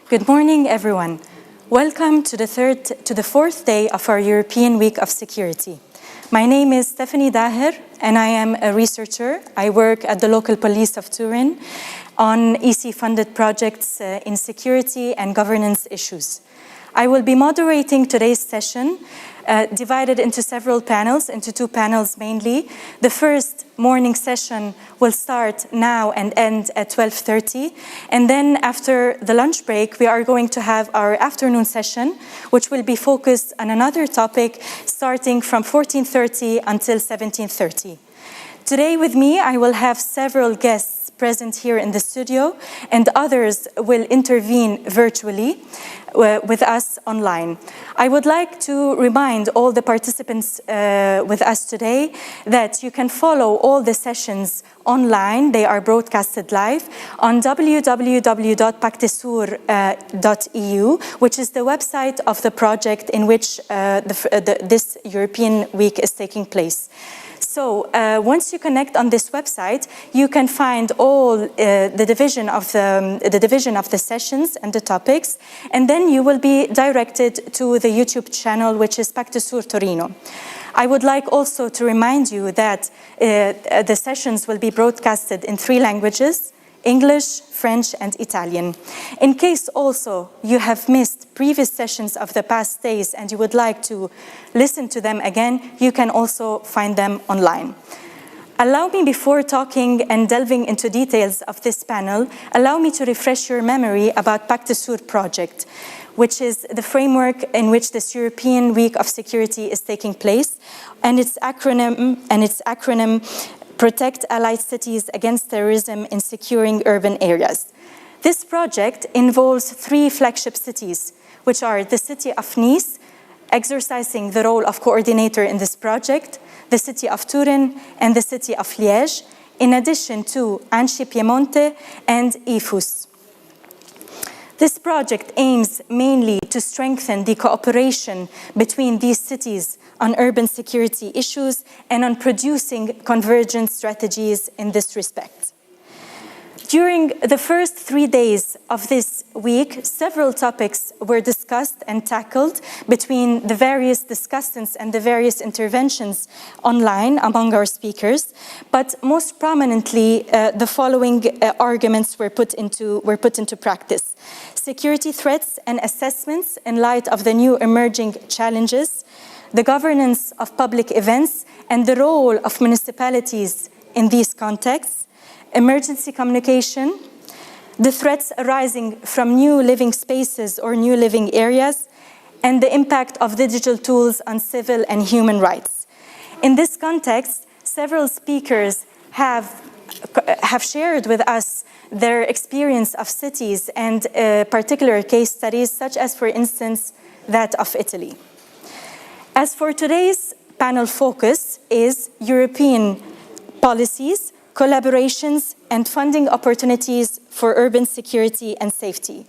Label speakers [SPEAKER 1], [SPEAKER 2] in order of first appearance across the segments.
[SPEAKER 1] Good morning, everyone. Welcome to the fourth day of our European Week of Security. My name is Stephanie Daher, and I am a researcher. I work at the local police of Turin on EC-funded projects in security and governance issues. I will be moderating today's session, divided into several panels, into two panels mainly. The first morning session will start now and end at 12:30. And then after the lunch break, we are going to have our afternoon session, which will be focused on another topic starting from 14:30 until 17:30. Today with me, I will have several guests present here in the studio, and others will intervene virtually with us online. I would like to remind all the participants with us today that you can follow all the sessions online. They are broadcasted live on www.pactesur.eu, which is the website of the project in which this European Week is taking place. So once you connect on this website, you can find all the division of the sessions and the topics, and then you will be directed to the YouTube channel, which is Pactesur Torino. I would like also to remind you that the sessions will be broadcasted in 3 languages: English, French, and Italian. In case also you have missed previous sessions of the past days and you would like to listen to them again, you can also find them online. Allow me, before talking and delving into details of this panel, allow me to refresh your memory about Pactesur project, which is the framework in which this European Week of Security is taking place, and its acronym Protect Allied Cities Against Terrorism in Securing Urban Areas. This project involves 3 flagship cities, which are the city of Nice, exercising the role of coordinator in this project, the city of Turin, and the city of Liège, in addition to Anci Piemonte and Ifus. This project aims mainly to strengthen the cooperation between these cities on urban security issues and on producing convergent strategies in this respect. During the first 3 days of this week, several topics were discussed and tackled between the various discussants and the various interventions online among our speakers, but most prominently, the following arguments were put into practice: security threats and assessments in light of the new emerging challenges, the governance of public events and the role of municipalities in these contexts, emergency communication, the threats arising from new living spaces or new living areas, and the impact of digital tools on civil and human rights. In this context, several speakers have shared with us their experience of cities and particular case studies, such as, for instance, that of Italy. As for today's panel focus is European policies, collaborations, and funding opportunities for urban security and safety.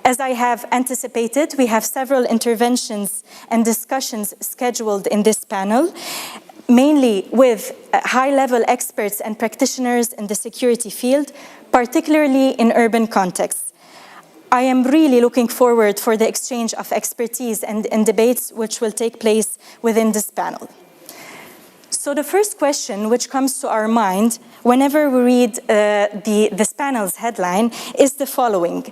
[SPEAKER 1] As I have anticipated, we have several interventions and discussions scheduled in this panel, mainly with high-level experts and practitioners in the security field, particularly in urban contexts. I am really looking forward for the exchange of expertise and debates which will take place within this panel. So the first question which comes to our mind whenever we read this panel's headline is the following: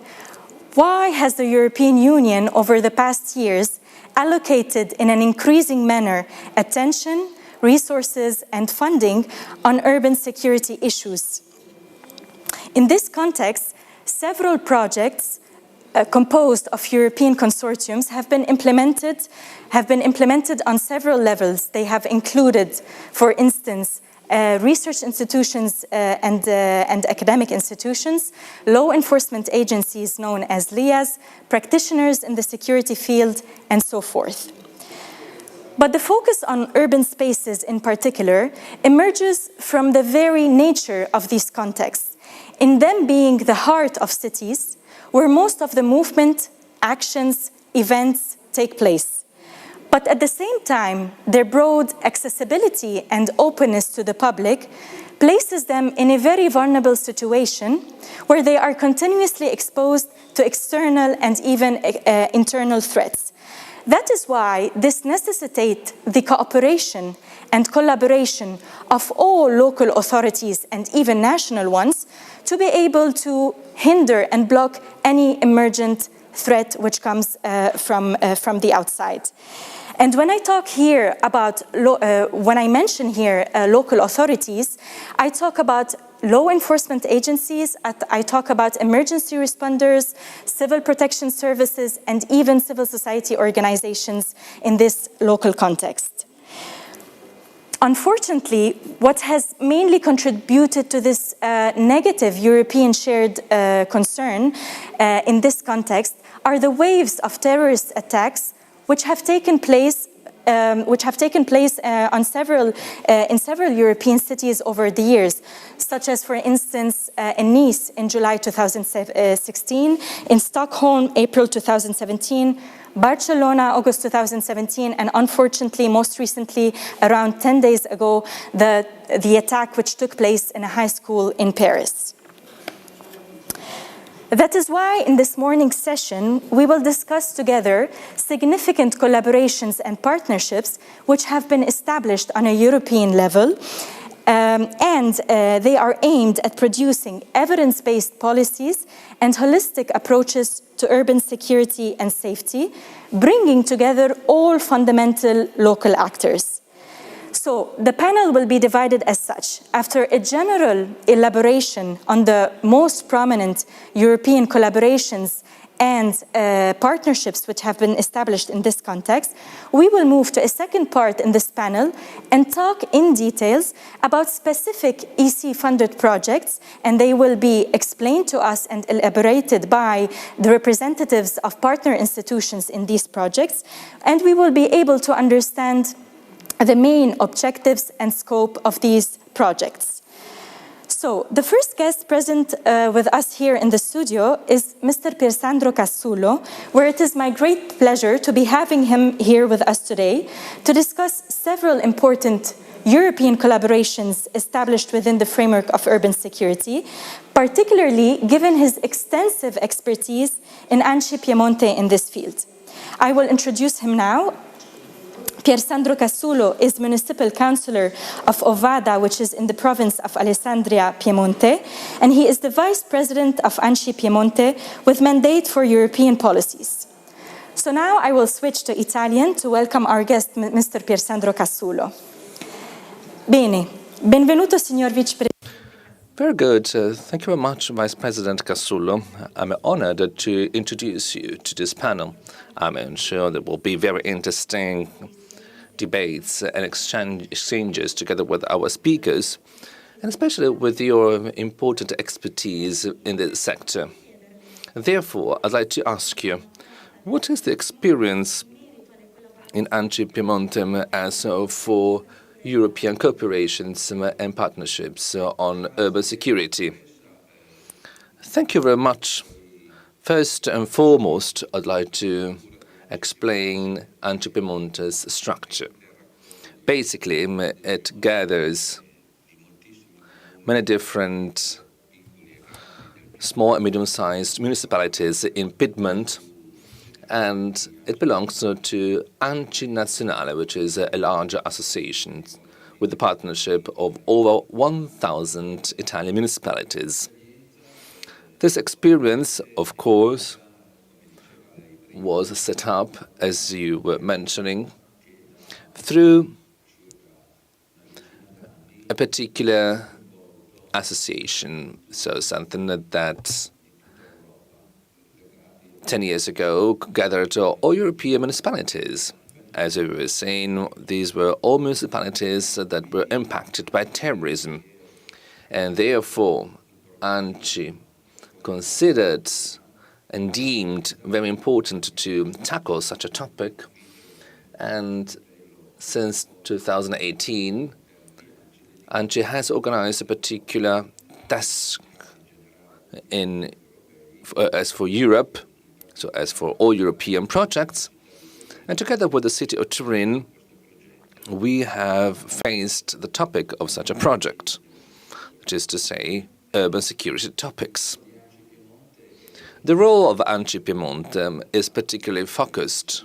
[SPEAKER 1] why has the European Union over the past years allocated in an increasing manner attention, resources, and funding on urban security issues? In this context, several projects composed of European consortiums have been implemented on several levels. They have included, for instance, research institutions and academic institutions, law enforcement agencies known as LIAs, practitioners in the security field, and so forth. But the focus on urban spaces in particular emerges from the very nature of these contexts, in them being the heart of cities, where most of the movement, actions, events take place. But at the same time, their broad accessibility and openness to the public places them in a very vulnerable situation where they are continuously exposed to external and even internal threats. That is why this necessitates the cooperation and collaboration of all local authorities and even national ones to be able to hinder and block any emergent threat which comes from the outside. And when I talk here about, when I mention here local authorities, I talk about law enforcement agencies, I talk about emergency responders, civil protection services, and even civil society organizations in this local context. Unfortunately, what has mainly contributed to this negative European shared concern in this context are the waves of terrorist attacks which have taken place in several European cities over the years, such as, for instance, in Nice in July 2016, in Stockholm, April 2017, Barcelona, August 2017, and unfortunately, most recently, around 10 days ago, the attack which took place in a high school in Paris. That is why in this morning's session, we will discuss together significant collaborations and partnerships which have been established on a European level, and they are aimed at producing evidence-based policies and holistic approaches to urban security and safety, bringing together all fundamental local actors. So the panel will be divided as such. After a general elaboration on the most prominent European collaborations and partnerships which have been established in this context, we will move to a second part in this panel and talk in details about specific EC-funded projects, and they will be explained to us and elaborated by the representatives of partner institutions in these projects, and we will be able to understand the main objectives and scope of these projects. So the first guest present with us here in the studio is Mr. Piersandro Cassulo, where it is my great pleasure to be having him here with us today to discuss several important European collaborations established within the framework of urban security, particularly given his extensive expertise in ENG Piemonte in this field. I will introduce him now. Piersandro Cassulo is municipal councillor of Ovada, which is in the province of Alessandria, Piemonte, and he is the vice president of ENG Piemonte with mandate for European policies. So now I will switch to Italian to welcome our guest, Mr. Piersandro Cassulo. Bene, benvenuto signor Vice Presidente.
[SPEAKER 2] Very good. Thank you very much, Vice President Cassulo. I'm honored to introduce you to this panel. I'm sure there will be very interesting debates and exchanges together with our speakers, and especially with your important expertise in this sector. Therefore, I'd like to ask you, what is the experience in ENG Piemonte as for European cooperations and partnerships on urban security? Thank you very much. First and foremost, I'd like to explain ENG Piemonte's structure. Basically, it gathers many different small and medium-sized municipalities in Piedmont, and it belongs to ENG Nazionale, which is a larger association with the partnership of over 1,000 Italian municipalities. This experience, of course, was set up, as you were mentioning, through a particular association, so something that 10 years ago gathered all European municipalities. As we were saying, these were all municipalities that were impacted by terrorism, and therefore ENG considered and deemed very important to tackle such a topic. And since 2018, ENG has organized a particular desk as for Europe, so as for all European projects. And together with the city of Turin, we have faced the topic of such a project. which is to say, urban security topics. The role of ENG Piemonte is particularly focused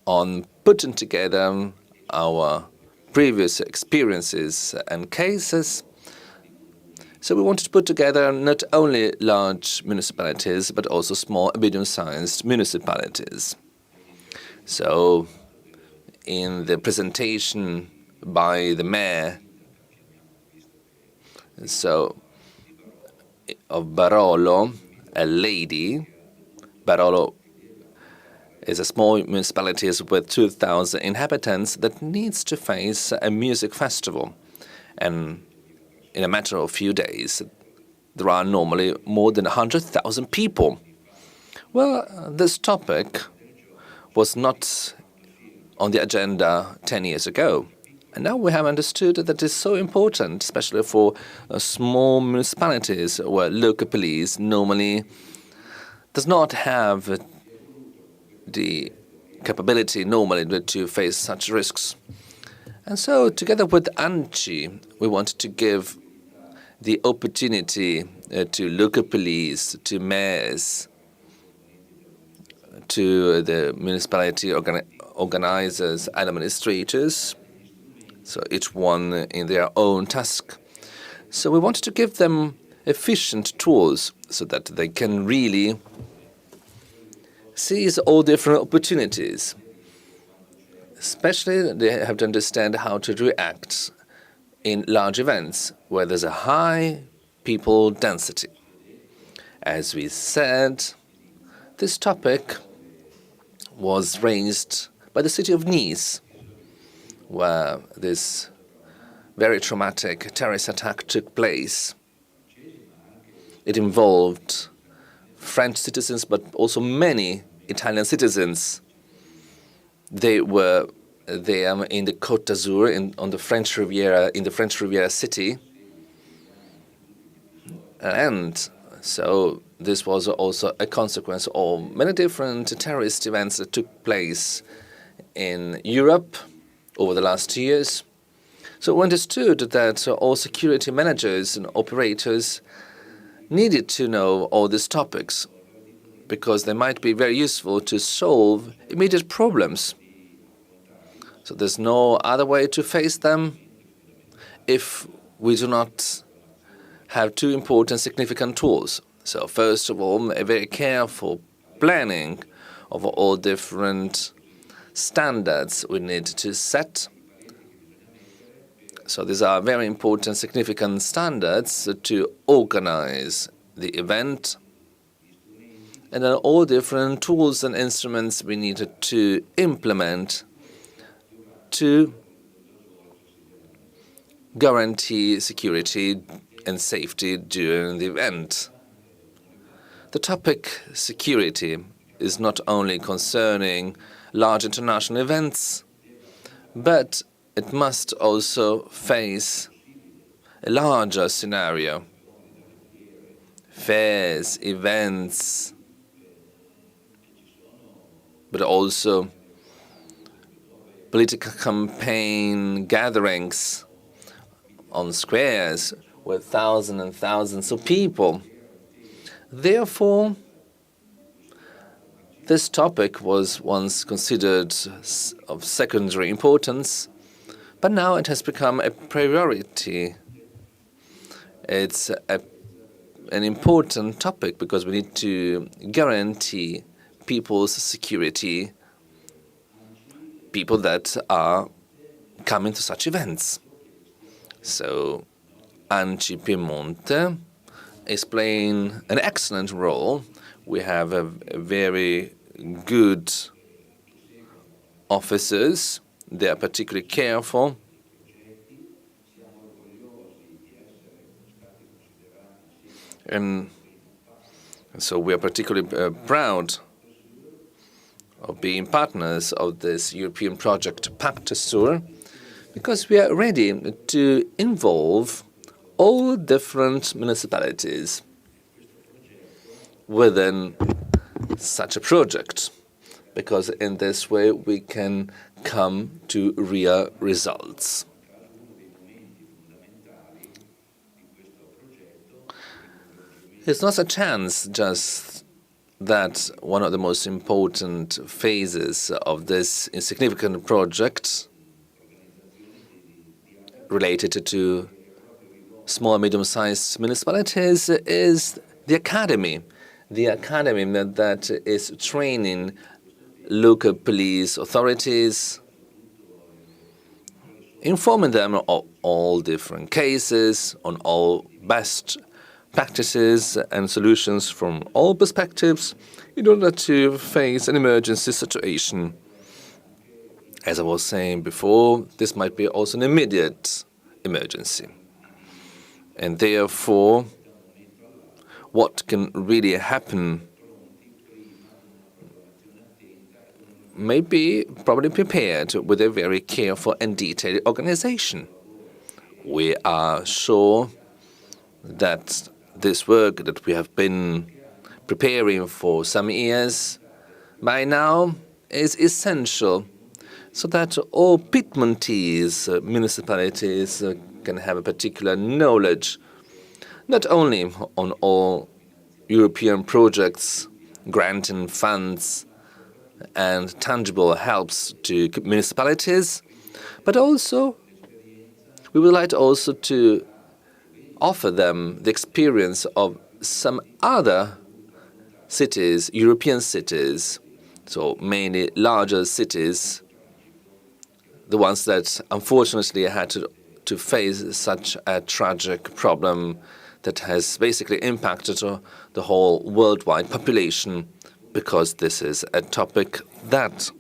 [SPEAKER 2] on putting together our previous experiences and cases. So we wanted to put together not only large municipalities, but also small and medium-sized municipalities. So in the presentation by the mayor of Barolo, a lady, Barolo is a small municipality with 2,000 inhabitants that needs to face a music festival. And in a matter of a few days, there are normally more than 100,000 people. Well, this topic was not on the agenda 10 years ago. And now we have understood that it's so important, especially for small municipalities where local police normally does not have the capability normally to face such risks. And so together with ENG, we wanted to give the opportunity to local police, to mayors, to the municipality organizers and administrators, so each one in their own task. So we wanted to give them efficient tools so that they can really seize all different opportunities. Especially they have to understand how to react in large events where there's a high people density. As we said, this topic was raised by the city of Nice, where this very traumatic terrorist attack took place. It involved French citizens, but also many Italian citizens. They were there in the Côte d'Azur, on the French Riviera, in the French Riviera city. And so this was also a consequence of many different terrorist events that took place in Europe over the last years. So we understood that all security managers and operators needed to know all these topics because they might be very useful to solve immediate problems. So there's no other way to face them if we do not have two important significant tools. So first of all, a very careful planning of all different standards we need to set. So these are very important, significant standards to organize the event, and then all different tools and instruments we needed to implement to guarantee security and safety during the event. The topic security is not only concerning large international events, but it must also face a larger scenario. Fairs, events, but also political campaign gatherings on squares with thousands and thousands of people. Therefore, this topic was once considered of secondary importance, but now it has become a priority. It's an important topic because we need to guarantee people's security, people that are coming to such events. So ENG Piemonte is playing an excellent role. We have a very good officers. They are particularly careful. And so we are particularly proud of being partners of this European project Pacte Sur, because we are ready to involve all different municipalities within such a project, because in this way we can come to real results. It's not a chance just that one of the most important phases of this insignificant project related to small and medium-sized municipalities is the academy. The academy that is training local police authorities, informing them of all different cases, on all best practices and solutions from all perspectives in order to face an emergency situation. As I was saying before, this might be also an immediate emergency. And therefore, what can really happen may be probably prepared with a very careful and detailed organization. We are sure that this work that we have been preparing for some years by now is essential so that all Piedmontese municipalities can have a particular knowledge, not only on all European projects, granting funds and tangible helps to municipalities, but also we would like also to offer them the experience of some other cities, European cities, so mainly larger cities, the ones that unfortunately had to face such a tragic problem that has basically impacted the whole worldwide population, because this is a topic that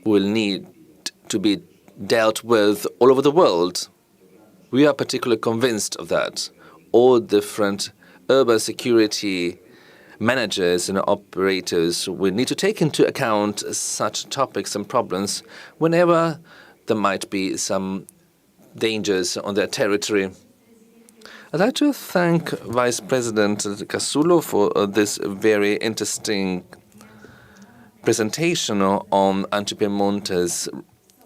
[SPEAKER 2] will need to be dealt with all over the world. We are particularly convinced of that. All different urban security managers and operators will need to take into account such topics and problems whenever there might be some dangers on their territory. I'd like to thank Vice President Casullo for this very interesting presentation on ANCI Piemonte's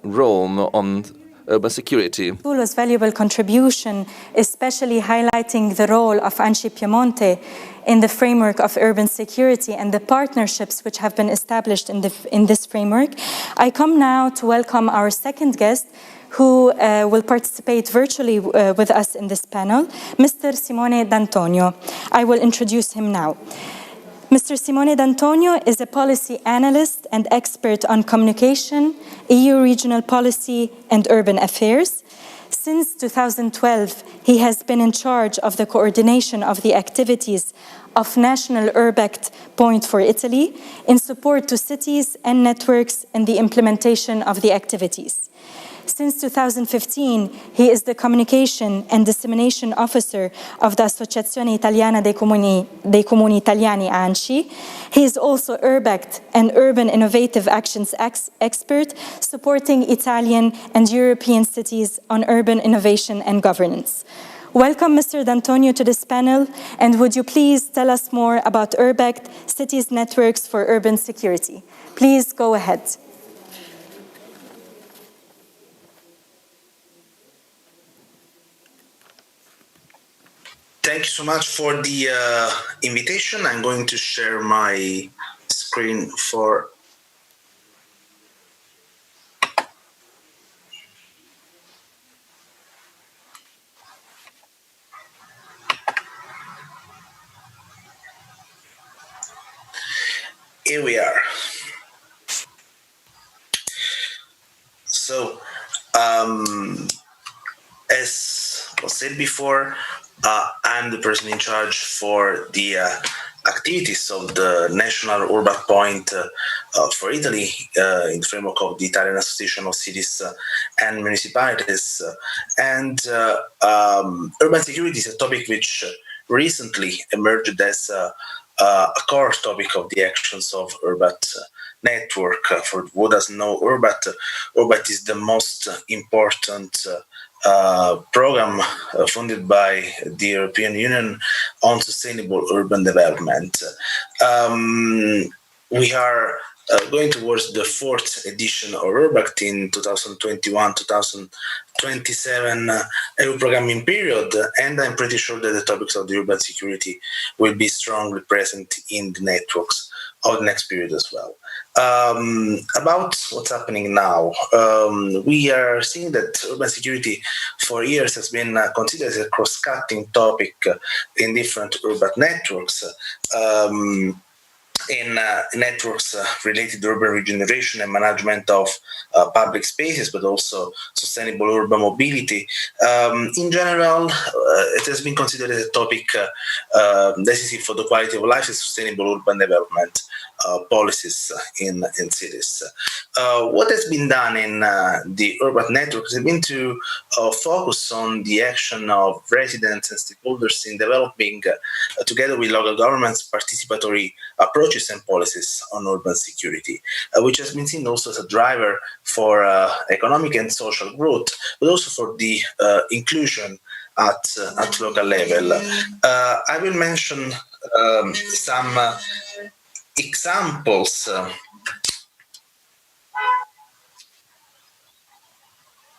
[SPEAKER 2] role on urban security.
[SPEAKER 1] Cassullo's valuable contribution, especially highlighting the role of ANCI Piemonte in the framework of urban security and the partnerships which have been established in this framework. I come now to welcome our second guest, who will participate virtually with us in this panel, Mr. Simone D'Antonio. I will introduce him now. Mr. Simone D'Antonio is a policy analyst and expert on communication, EU regional policy, and urban affairs. Since 2012, he has been in charge of the coordination of the activities of National Urbact Point for Italy in support to cities and networks in the implementation of the activities. Since 2015, he is the Communication and Dissemination Officer of the Associazione Italiana dei Comuni Italiani, ANCI. He is also URBACT and Urban Innovative Actions expert, supporting Italian and European cities on urban innovation and governance. Welcome, Mr. D'Antonio, to this panel, and would you please tell us more about URBACT, Cities Networks for Urban Security? Please go ahead.
[SPEAKER 3] Thank you so much for the invitation. I'm going to share my screen for... Here we are. So, as was said before, I'm the person in charge for the activities of the National Urban Point for Italy in the framework of the Italian Association of Cities and Municipalities. And urban security is a topic which recently emerged as a core topic of the actions of URBACT network. For who doesn't know URBACT, URBACT is the most important program funded by the European Union on sustainable urban development. we are going towards the fourth edition of URBACT in 2021-2027 EU programming period, and I'm pretty sure that the topics of the urban security will be strongly present in the networks of the next period as well. About what's happening now, we are seeing that urban security for years has been considered as a cross-cutting topic in different urban networks. In networks related to urban regeneration and management of public spaces, but also sustainable urban mobility. In general, it has been considered as a topic decisive for the quality of life and sustainable urban development policies in cities. What has been done in the urban networks has been to focus on the action of residents and stakeholders in developing, together with local governments, participatory approaches and policies on urban security, which has been seen also as a driver for economic and social growth, but also for the inclusion at local level. I will mention some examples.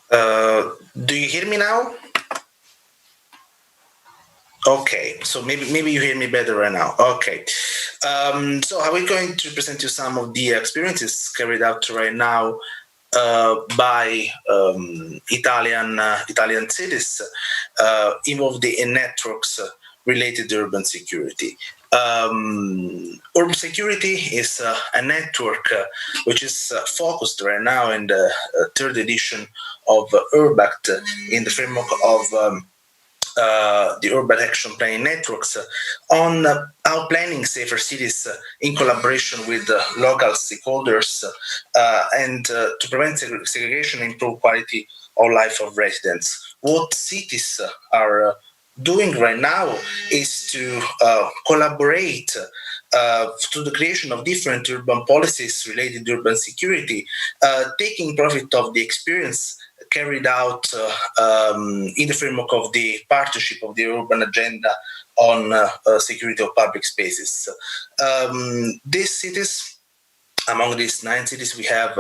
[SPEAKER 3] Do you hear me now? Okay, so maybe you hear me better right now. Okay, so are we going to present you some of the experiences carried out right now by Italian cities involved in networks related to urban security. Urban security is a network which is focused right now in the third edition of URBACT in the framework of the urban action planning networks on how planning safer cities in collaboration with local stakeholders and to prevent segregation and improve quality of life of residents. What cities are doing right now is to collaborate to the creation of different urban policies related to urban security, taking profit of the experience carried out in the framework of the partnership of the urban agenda on security of public spaces. These cities, among these 9 cities, we have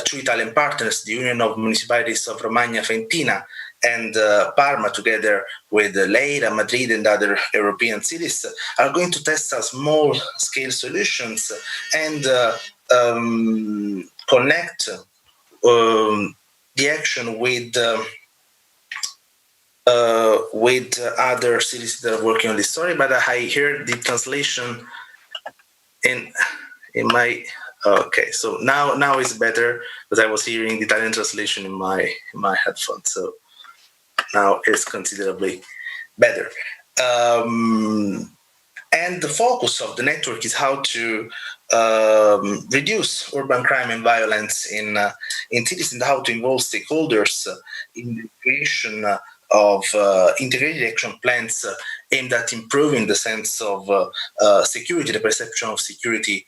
[SPEAKER 3] 2 Italian partners, the Union of Municipalities of Romagna Fentina and Parma, together with Leira, Madrid, and other European cities, are going to test small-scale solutions and connect the action with other cities that are working on this. Sorry, but I hear the translation in my. Okay, so now it's better because I was hearing the Italian translation in my headphones. So now it's considerably better. And the focus of the network is how to reduce urban crime and violence in cities, and how to involve stakeholders in the creation of integrated action plans aimed at improving the sense of security, the perception of security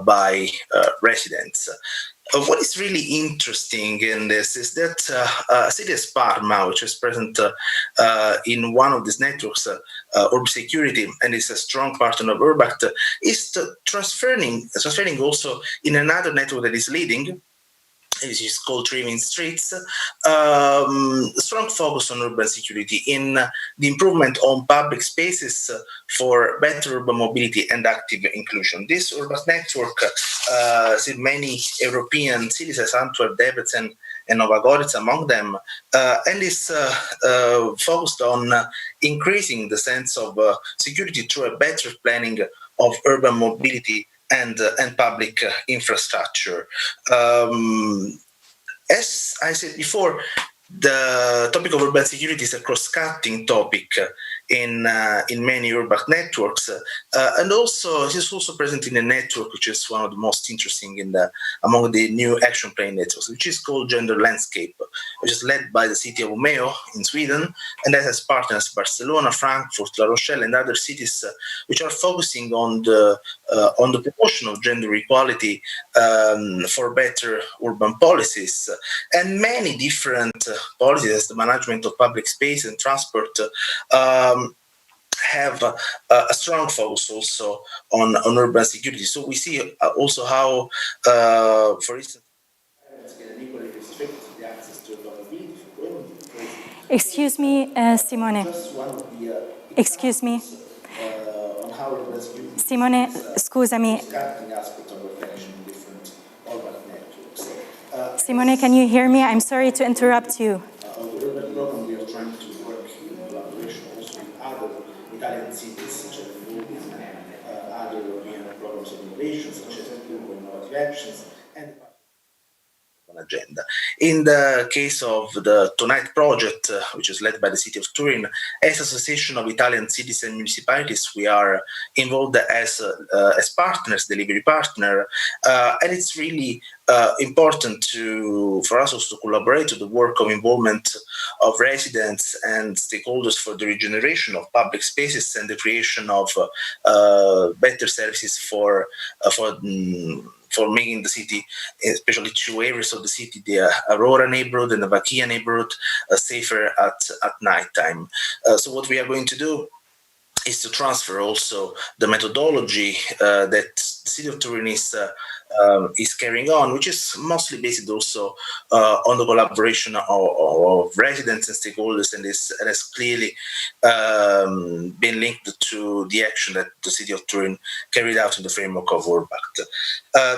[SPEAKER 3] by residents. What is really interesting in this is that city as Parma, which is present in one of these networks, urban security, and is a strong partner of URBACT, is transferring also in another network that is leading. It is called Trimming Streets, strong focus on urban security in the improvement on public spaces for better urban mobility and active inclusion. This urban network sees many European cities as Antwerp, Debrecen, and Nova Gorica among them, and is focused on increasing the sense of security through a better planning of urban mobility and public infrastructure. As I said before, the topic of urban security is a cross-cutting topic in many urban networks, and also it is also present in a network which is one of the most interesting among the new action plan networks, which is called Gender Landscape, which is led by the city of Umeå in Sweden, and that has partners Barcelona, Frankfurt, La Rochelle, and other cities which are focusing on the promotion of gender equality for better urban policies, and many different policies, as the management of public space and transport, have a strong focus also on urban security. So we see also how, for instance,
[SPEAKER 1] Excuse me, Simone. Excuse me. Simone, scusami. Simone, can you hear me? I'm sorry to interrupt you.
[SPEAKER 3] We are trying to work in collaboration also with other Italian cities, such as other European programs of innovation, such as innovative actions, and agenda. In the case of the Tonight project, which is led by the city of Turin, as Association of Italian Cities and Municipalities, we are involved as partners, delivery partner, and it's really important for us also to collaborate to the work of involvement of residents and stakeholders for the regeneration of public spaces and the creation of better services for making the city, especially two areas of the city, the Aurora neighborhood and the Vacchia neighborhood, safer at night time. So what we are going to do is to transfer also the methodology that the city of Turin is carrying on, which is mostly based also on the collaboration of residents and stakeholders, and has clearly been linked to the action that the city of Turin carried out in the framework of Urbact.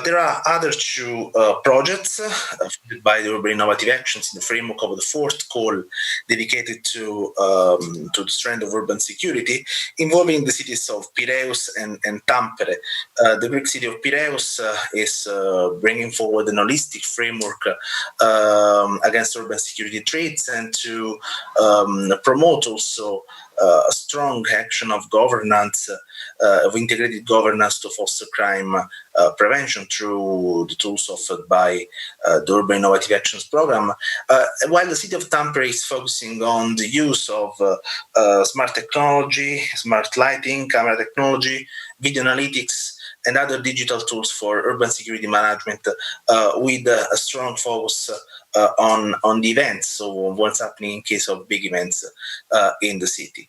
[SPEAKER 3] There are other two projects funded by the Urban Innovative Actions in the framework of the fourth call dedicated to the strand of urban security, involving the cities of Piraeus and Tampere. The Greek city of Piraeus is bringing forward an holistic framework against urban security threats and to promote also a strong action of governance, of integrated governance to foster crime prevention through the tools offered by the Urban Innovative Actions Program, while the city of Tampere is focusing on the use of smart technology, smart lighting, camera technology, video analytics, and other digital tools for urban security management, with a strong focus on the events, so what's happening in case of big events in the city.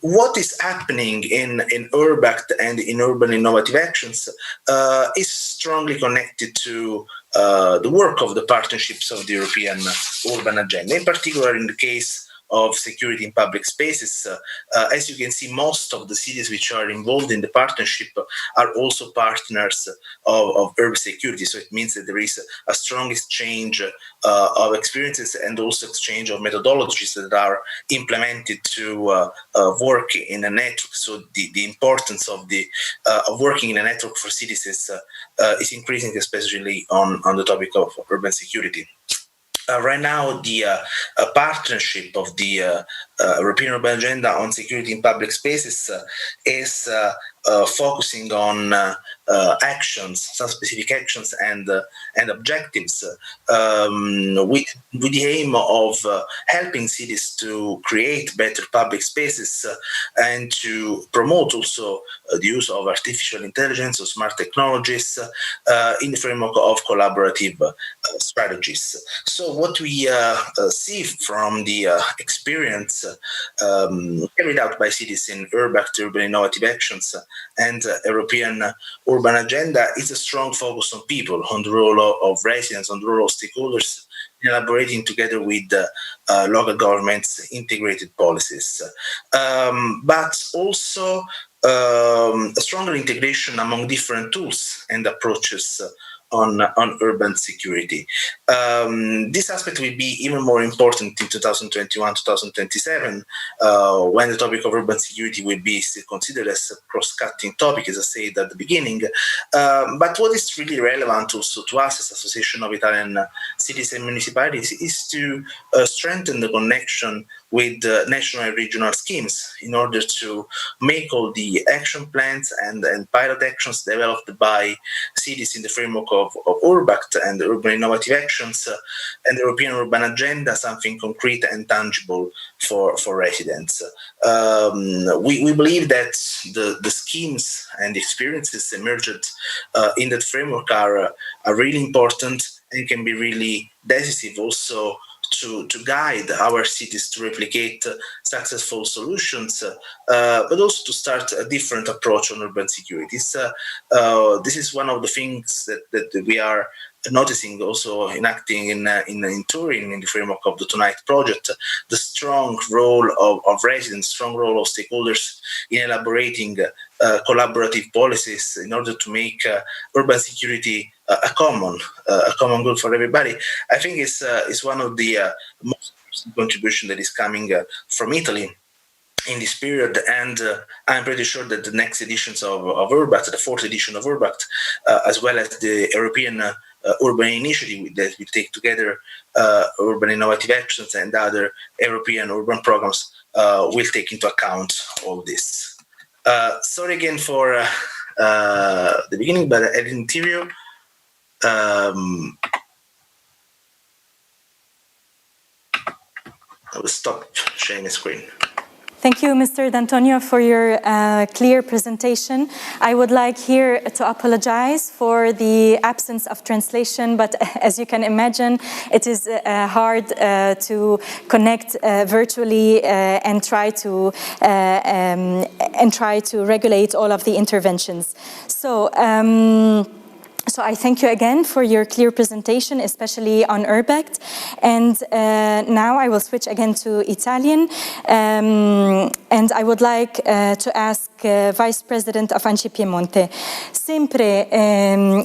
[SPEAKER 3] What is happening in Urbact and in Urban Innovative Actions is strongly connected to the work of the partnerships of the European Urban Agenda, in particular in the case of security in public spaces. As you can see, most of the cities which are involved in the partnership are also partners of urban security. So it means that there is a strong exchange of experiences and also exchange of methodologies that are implemented to work in a network. So the importance of working in a network for cities is increasing, especially on the topic of urban security. Right now, the partnership of the European Urban Agenda on security in public spaces is focusing on actions, some specific actions and objectives, with the aim of helping cities to create better public spaces and to promote also the use of artificial intelligence or smart technologies in the framework of collaborative strategies. So what we see from the experience carried out by cities in Urbact, Urban Innovative Actions, and European Urban Agenda is a strong focus on people, on the role of residents, on the role of stakeholders, elaborating together with local governments integrated policies. But also a stronger integration among different tools and approaches on urban security. This aspect will be even more important in 2021-2027, when the topic of urban security will be still considered as a cross-cutting topic, as I said at the beginning. But what is really relevant also to us as Association of Italian Cities and Municipalities is to strengthen the connection with national and regional schemes in order to make all the action plans and pilot actions developed by cities in the framework of Urbact and Urban Innovative Actions and the European Urban Agenda something concrete and tangible for residents. We believe that the schemes and the experiences emerged in that framework are really important and can be really decisive also to guide our cities to replicate successful solutions, but also to start a different approach on urban security. This is one of the things that we are noticing also enacting in Turin in the framework of the Tonight project, the strong role of residents, strong role of stakeholders in elaborating collaborative policies in order to make urban security a common good for everybody. I think it's one of the most contribution that is coming from Italy in this period, and I'm pretty sure that the next editions of Urbact, the fourth edition of Urbact, as well as the European Urban Initiative that we take together, Urban Innovative Actions and other European urban programs, will take into account all this. Sorry again for the beginning, but at the interior, I will stop sharing the screen.
[SPEAKER 1] Thank you, Mr. D'Antonio, for your clear presentation. I would like here to apologize for the absence of translation, but as you can imagine, it is hard to connect virtually and try to regulate all of the interventions. So I thank you again for your clear presentation, especially on Urbact. And now I will switch again to Italian. And I would like to ask Vice President of ANCI Piemonte, sempre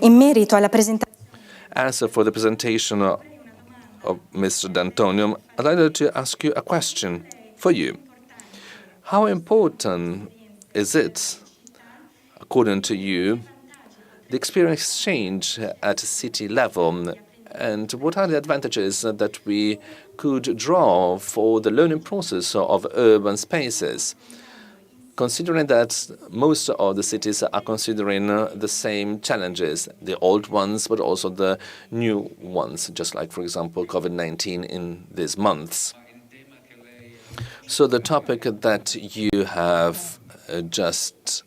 [SPEAKER 1] in merito alla presentazione.
[SPEAKER 2] As for the presentation of Mr. D'Antonio, I'd like to ask you a question for you. How important is it, according to you, the experience exchange at city level, and what are the advantages that we could draw for the learning process of urban spaces, considering that most of the cities are considering the same challenges, the old ones, but also the new ones, just like, for example, COVID-19 in these months. So the topic that you have just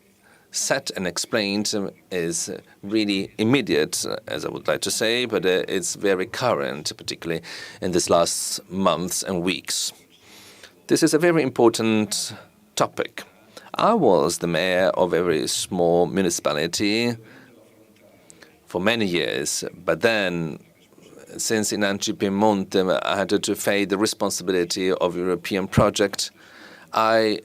[SPEAKER 2] set and explained is really immediate, as I would like to say, but it's very current, particularly in these last months and weeks. This is a very important topic. I was the mayor of a very small municipality for many years, but then, since in ANCI Piemonte I had to face the responsibility of a European project, I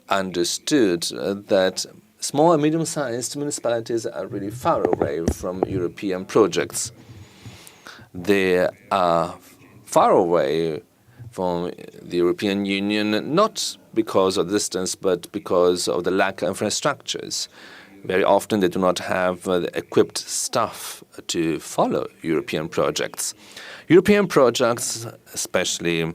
[SPEAKER 2] understood that small and medium-sized municipalities are really far away from European projects. They are far away from the European Union, not because of distance, but because of the lack of infrastructures. Very often they do not have the equipped staff to follow European projects. European projects, especially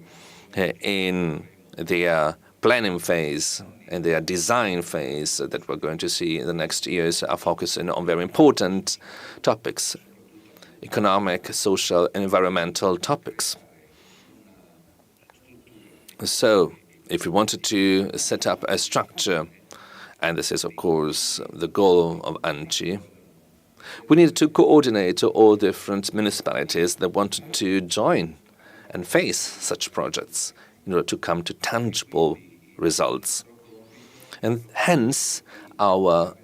[SPEAKER 2] in their planning phase and their design phase that we're going to see in the next years, are focusing on very important topics, economic, social, and environmental topics. So if we wanted to set up a structure, and this is, of course, the goal of ANCI, we needed to coordinate all different municipalities that wanted to join and face such projects in order to come to tangible results. And hence, our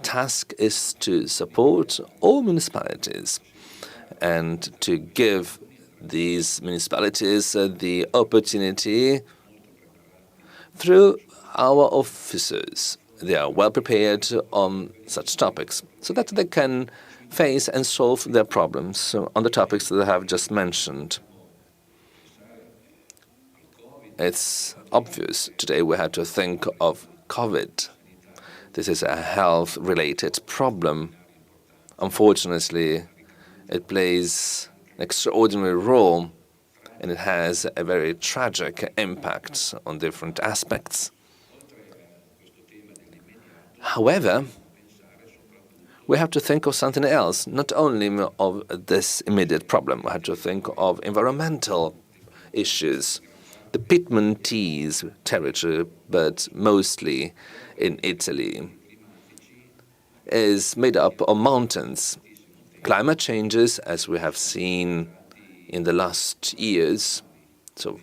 [SPEAKER 2] task is to support all municipalities and to give these municipalities the opportunity through our officers. They are well prepared on such topics so that they can face and solve their problems on the topics that I have just mentioned. It's obvious today we have to think of COVID. This is a health-related problem. Unfortunately, it plays an extraordinary role, and it has a very tragic impact on different aspects. However, we have to think of something else, not only of this immediate problem. We have to think of environmental issues. The Piedmontese territory, but mostly in Italy, is made up of mountains. Climate changes, as we have seen in the last years, so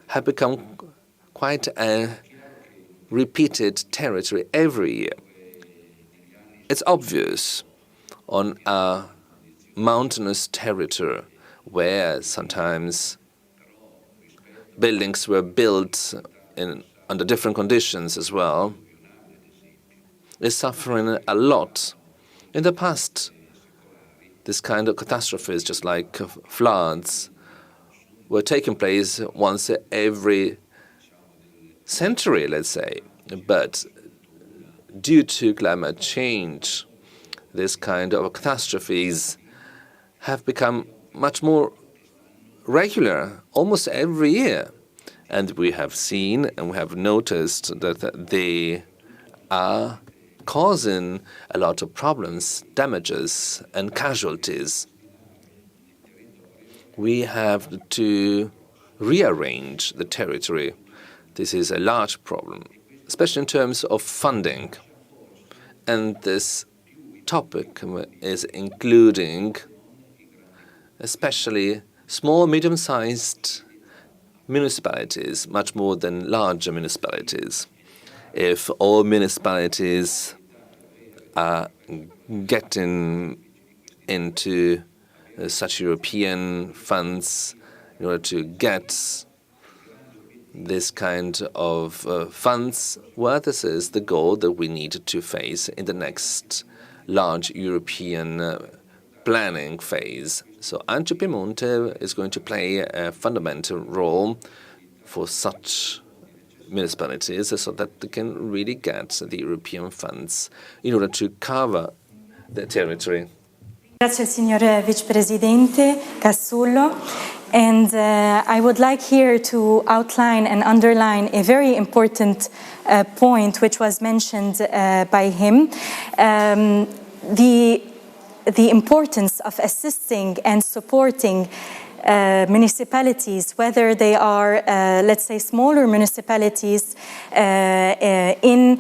[SPEAKER 2] have become quite a repeated territory every year. It's obvious on a mountainous territory where sometimes buildings were built under different conditions as well, is suffering a lot. In the past, this kind of catastrophes, just like floods, were taking place once every century, let's say. But due to climate change, this kind of catastrophes have become much more regular, almost every year. And we have seen and we have noticed that they are causing a lot of problems, damages, and casualties. We have to rearrange the territory. This is a large problem, especially in terms of funding. And this topic is including especially small, medium-sized municipalities, much more than larger municipalities. If all municipalities are getting into such European funds in order to get this kind of funds, well, this is the goal that we need to face in the next large European planning phase. So Anche Piemonte is going to play a fundamental role for such municipalities so that they can really get the European funds in order to cover their territory.
[SPEAKER 1] Grazie al signor Vicepresidente Cassullo. And I would like here to outline and underline a very important point which was mentioned by him. The importance of assisting and supporting municipalities, whether they are, let's say, smaller municipalities, in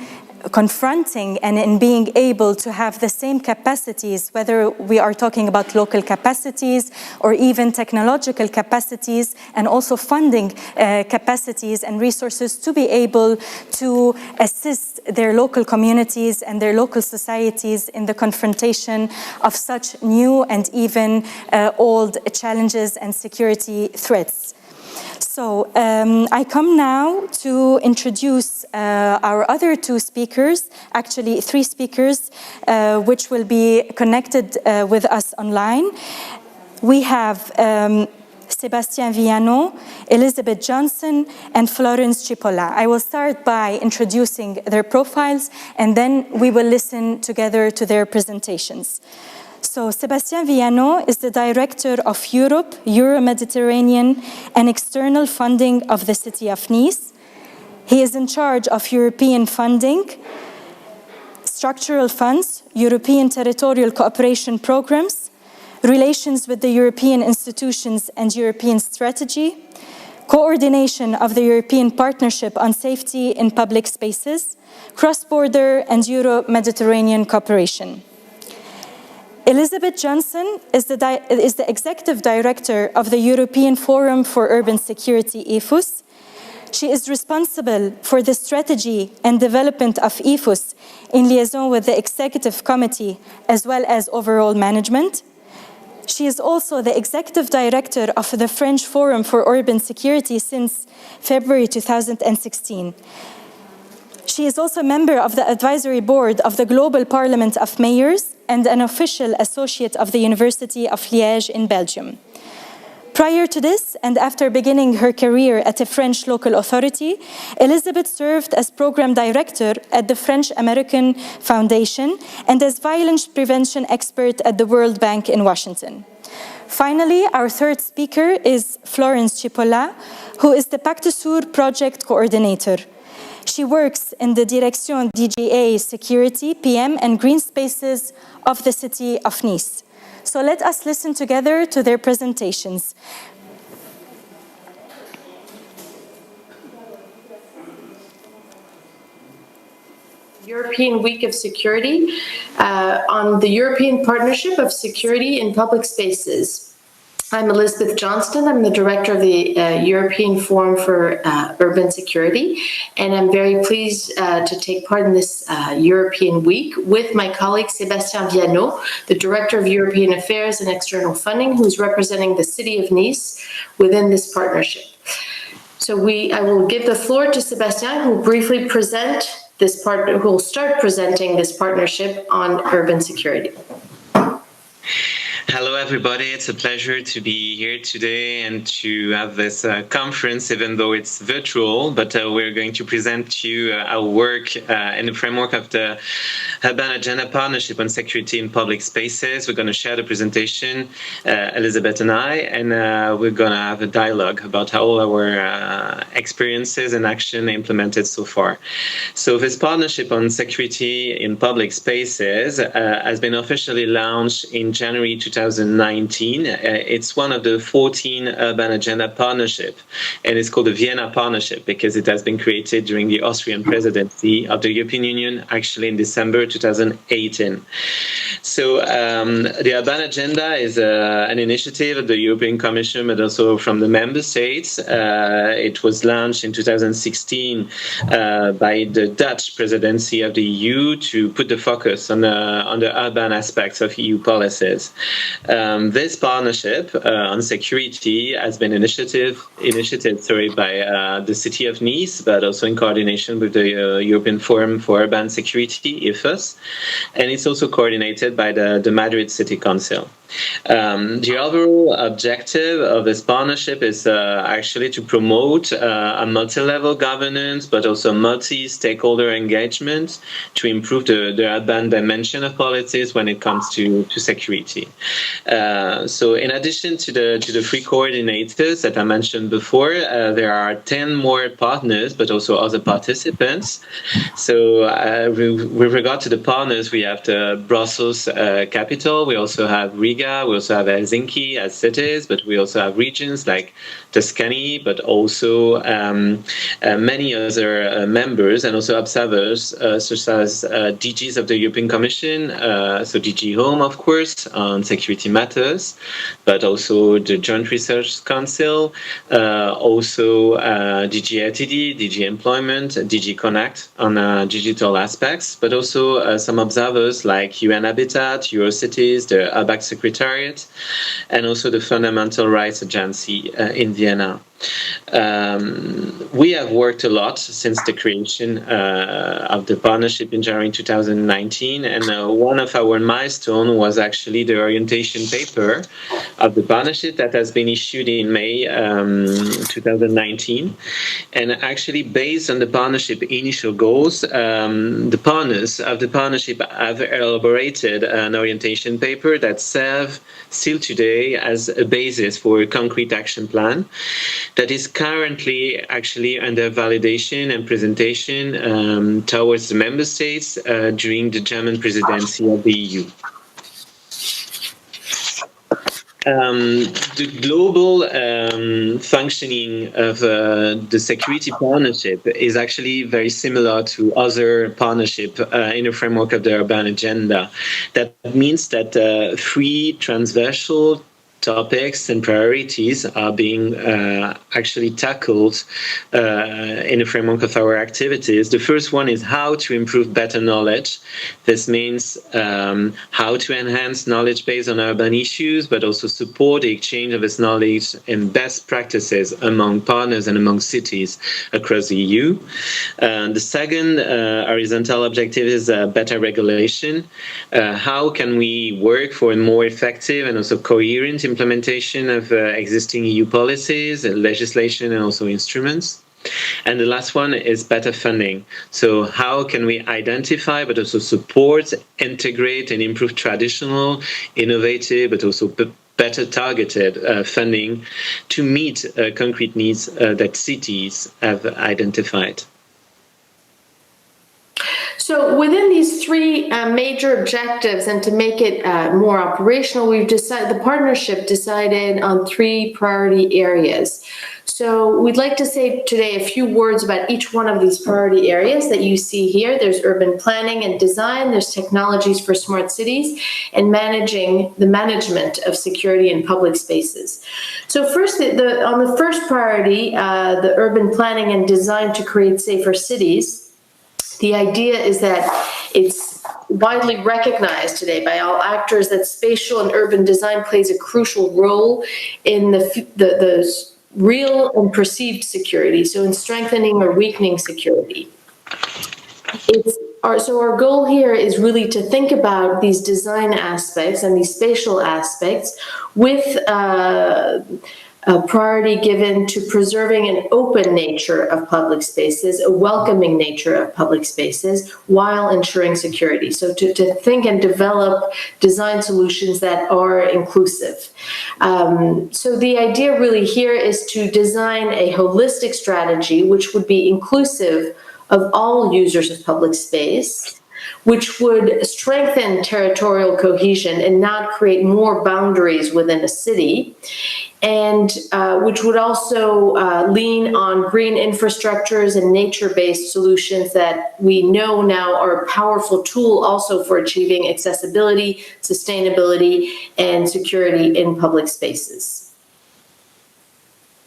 [SPEAKER 1] confronting and in being able to have the same capacities, whether we are talking about local capacities or even technological capacities, and also funding capacities and resources to be able to assist their local communities and their local societies in the confrontation of such new and even old challenges and security threats. So I come now to introduce our other two speakers, actually three speakers, which will be connected with us online. We have Sébastien Viano, Elizabeth Johnson, and Florence Cipolla. I will start by introducing their profiles, and then we will listen together to their presentations. So Sébastien Viano is the Director of Europe, Euro-Mediterranean and External Funding of the City of Nice. He is in charge of European funding, structural funds, European territorial cooperation programs, relations with the European institutions and European strategy, coordination of the European Partnership on Safety in Public Spaces, cross-border and Euro-Mediterranean cooperation. Elizabeth Johnson is the Executive Director of the European Forum for Urban Security, EFUS. She is responsible for the strategy and development of EFUS in liaison with the Executive Committee as well as overall management. She is also the Executive Director of the French Forum for Urban Security since February 2016. She is also a member of the Advisory Board of the Global Parliament of Mayors and an official associate of the University of Liège in Belgium. Prior to this, and after beginning her career at a French local authority, Elizabeth served as program director at the French-American Foundation and as violence prevention expert at the World Bank in Washington. Finally, our third speaker is Florence Cipolla, who is the Pacte Sur project coordinator. She works in the Direction DGA Security, PM, and Green Spaces of the City of Nice. So let us listen together to their presentations.
[SPEAKER 4] European Week of Security on the European Partnership of Security in Public Spaces. I'm Elizabeth Johnston. I'm the director of the European Forum for Urban Security, and I'm very pleased to take part in this European Week with my colleague Sébastien Viano, the Director of European Affairs and External Funding, who's representing the City of Nice within this partnership. So I will give the floor to Sébastien, who will briefly present this who will start presenting this partnership on urban security.
[SPEAKER 5] Hello, everybody. It's a pleasure to be here today and to have this conference, even though it's virtual. But we're going to present to you our work in the framework of the Urban Agenda Partnership on Security in Public Spaces. We're going to share the presentation, Elizabeth and I, and we're going to have a dialogue about how all our experiences and action implemented so far. So this partnership on security in public spaces has been officially launched in January 2019. It's one of the 14 Urban Agenda Partnership, and it's called the Vienna Partnership because it has been created during the Austrian presidency of the European Union, actually in December 2018. So the Urban Agenda is an initiative of the European Commission, but also from the member states. It was launched in 2016 by the Dutch presidency of the EU to put the focus on the urban aspects of EU policies. This partnership on security has been initiated by the City of Nice, but also in coordination with the European Forum for Urban Security, IFUS, and it's also coordinated by the Madrid City Council. The overall objective of this partnership is actually to promote a multi-level governance, but also multi-stakeholder engagement to improve the urban dimension of policies when it comes to security. So in addition to the three coordinators that I mentioned before, there are 10 more partners, but also other participants. So with regard to the partners, we have the Brussels capital, we also have Riga, we also have Helsinki as cities, but we also have regions like Tuscany, but also many other members and also observers, such as DGs of the European Commission, so DG Home, of course, on security matters, but also the Joint Research Council, also DG LTD, DG Employment, DG Connect on digital aspects, but also some observers like UN Habitat, Eurocities, the ABAC Secretariat, and also the Fundamental Rights Agency in Vienna. We have worked a lot since the creation of the partnership in January 2019, and one of our milestones was actually the orientation paper of the partnership that has been issued in May 2019. And actually, based on the partnership initial goals, the partners of the partnership have elaborated an orientation paper that serves still today as a basis for a concrete action plan that is currently actually under validation and presentation towards the member states during the German presidency of the EU. The global functioning of the security partnership is actually very similar to other partnerships in the framework of the urban agenda. That means that three transversal topics and priorities are being actually tackled in the framework of our activities. The first one is how to improve better knowledge. This means how to enhance knowledge based on urban issues, but also support the exchange of this knowledge and best practices among partners and among cities across the EU. The second horizontal objective is better regulation. How can we work for a more effective and also coherent implementation of existing EU policies, legislation, and also instruments? And the last one is better funding. So how can we identify, but also support, integrate, and improve traditional, innovative, but also better targeted funding to meet concrete needs that cities have identified?
[SPEAKER 4] So within these three major objectives, and to make it more operational, the partnership decided on three priority areas. So we'd like to say today a few words about each one of these priority areas that you see here. There's urban planning and design, there's technologies for smart cities, and the management of security in public spaces. So first, on the first priority, the urban planning and design to create safer cities, the idea is that it's widely recognized today by all actors that spatial and urban design plays a crucial role in the real and perceived security, so in strengthening or weakening security. So our goal here is really to think about these design aspects and these spatial aspects with a priority given to preserving an open nature of public spaces, a welcoming nature of public spaces, while ensuring security. So to think and develop design solutions that are inclusive. So the idea really here is to design a holistic strategy which would be inclusive of all users of public space, which would strengthen territorial cohesion and not create more boundaries within a city, and which would also lean on green infrastructures and nature-based solutions that we know now are a powerful tool also for achieving accessibility, sustainability, and security in public spaces.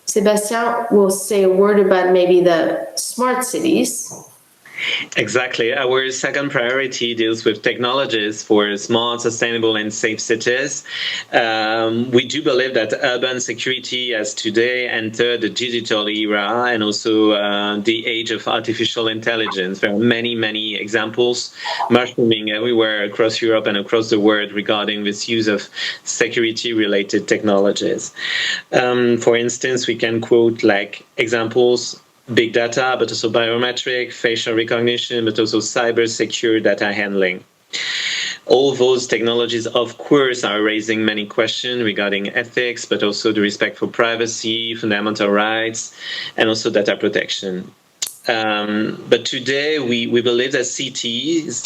[SPEAKER 4] Sébastien will say a word about maybe the smart cities.
[SPEAKER 5] Exactly. Our second priority deals with technologies for smart, sustainable, and safe cities. We do believe that urban security has today entered the digital era and also the age of artificial intelligence. There are many, many examples mushrooming everywhere across Europe and across the world regarding this use of security-related technologies. For instance, we can quote like examples: big data, but also biometric, facial recognition, but also cyber-secure data handling. All those technologies, of course, are raising many questions regarding ethics, but also the respect for privacy, fundamental rights, and also data protection. But today, we believe that cities,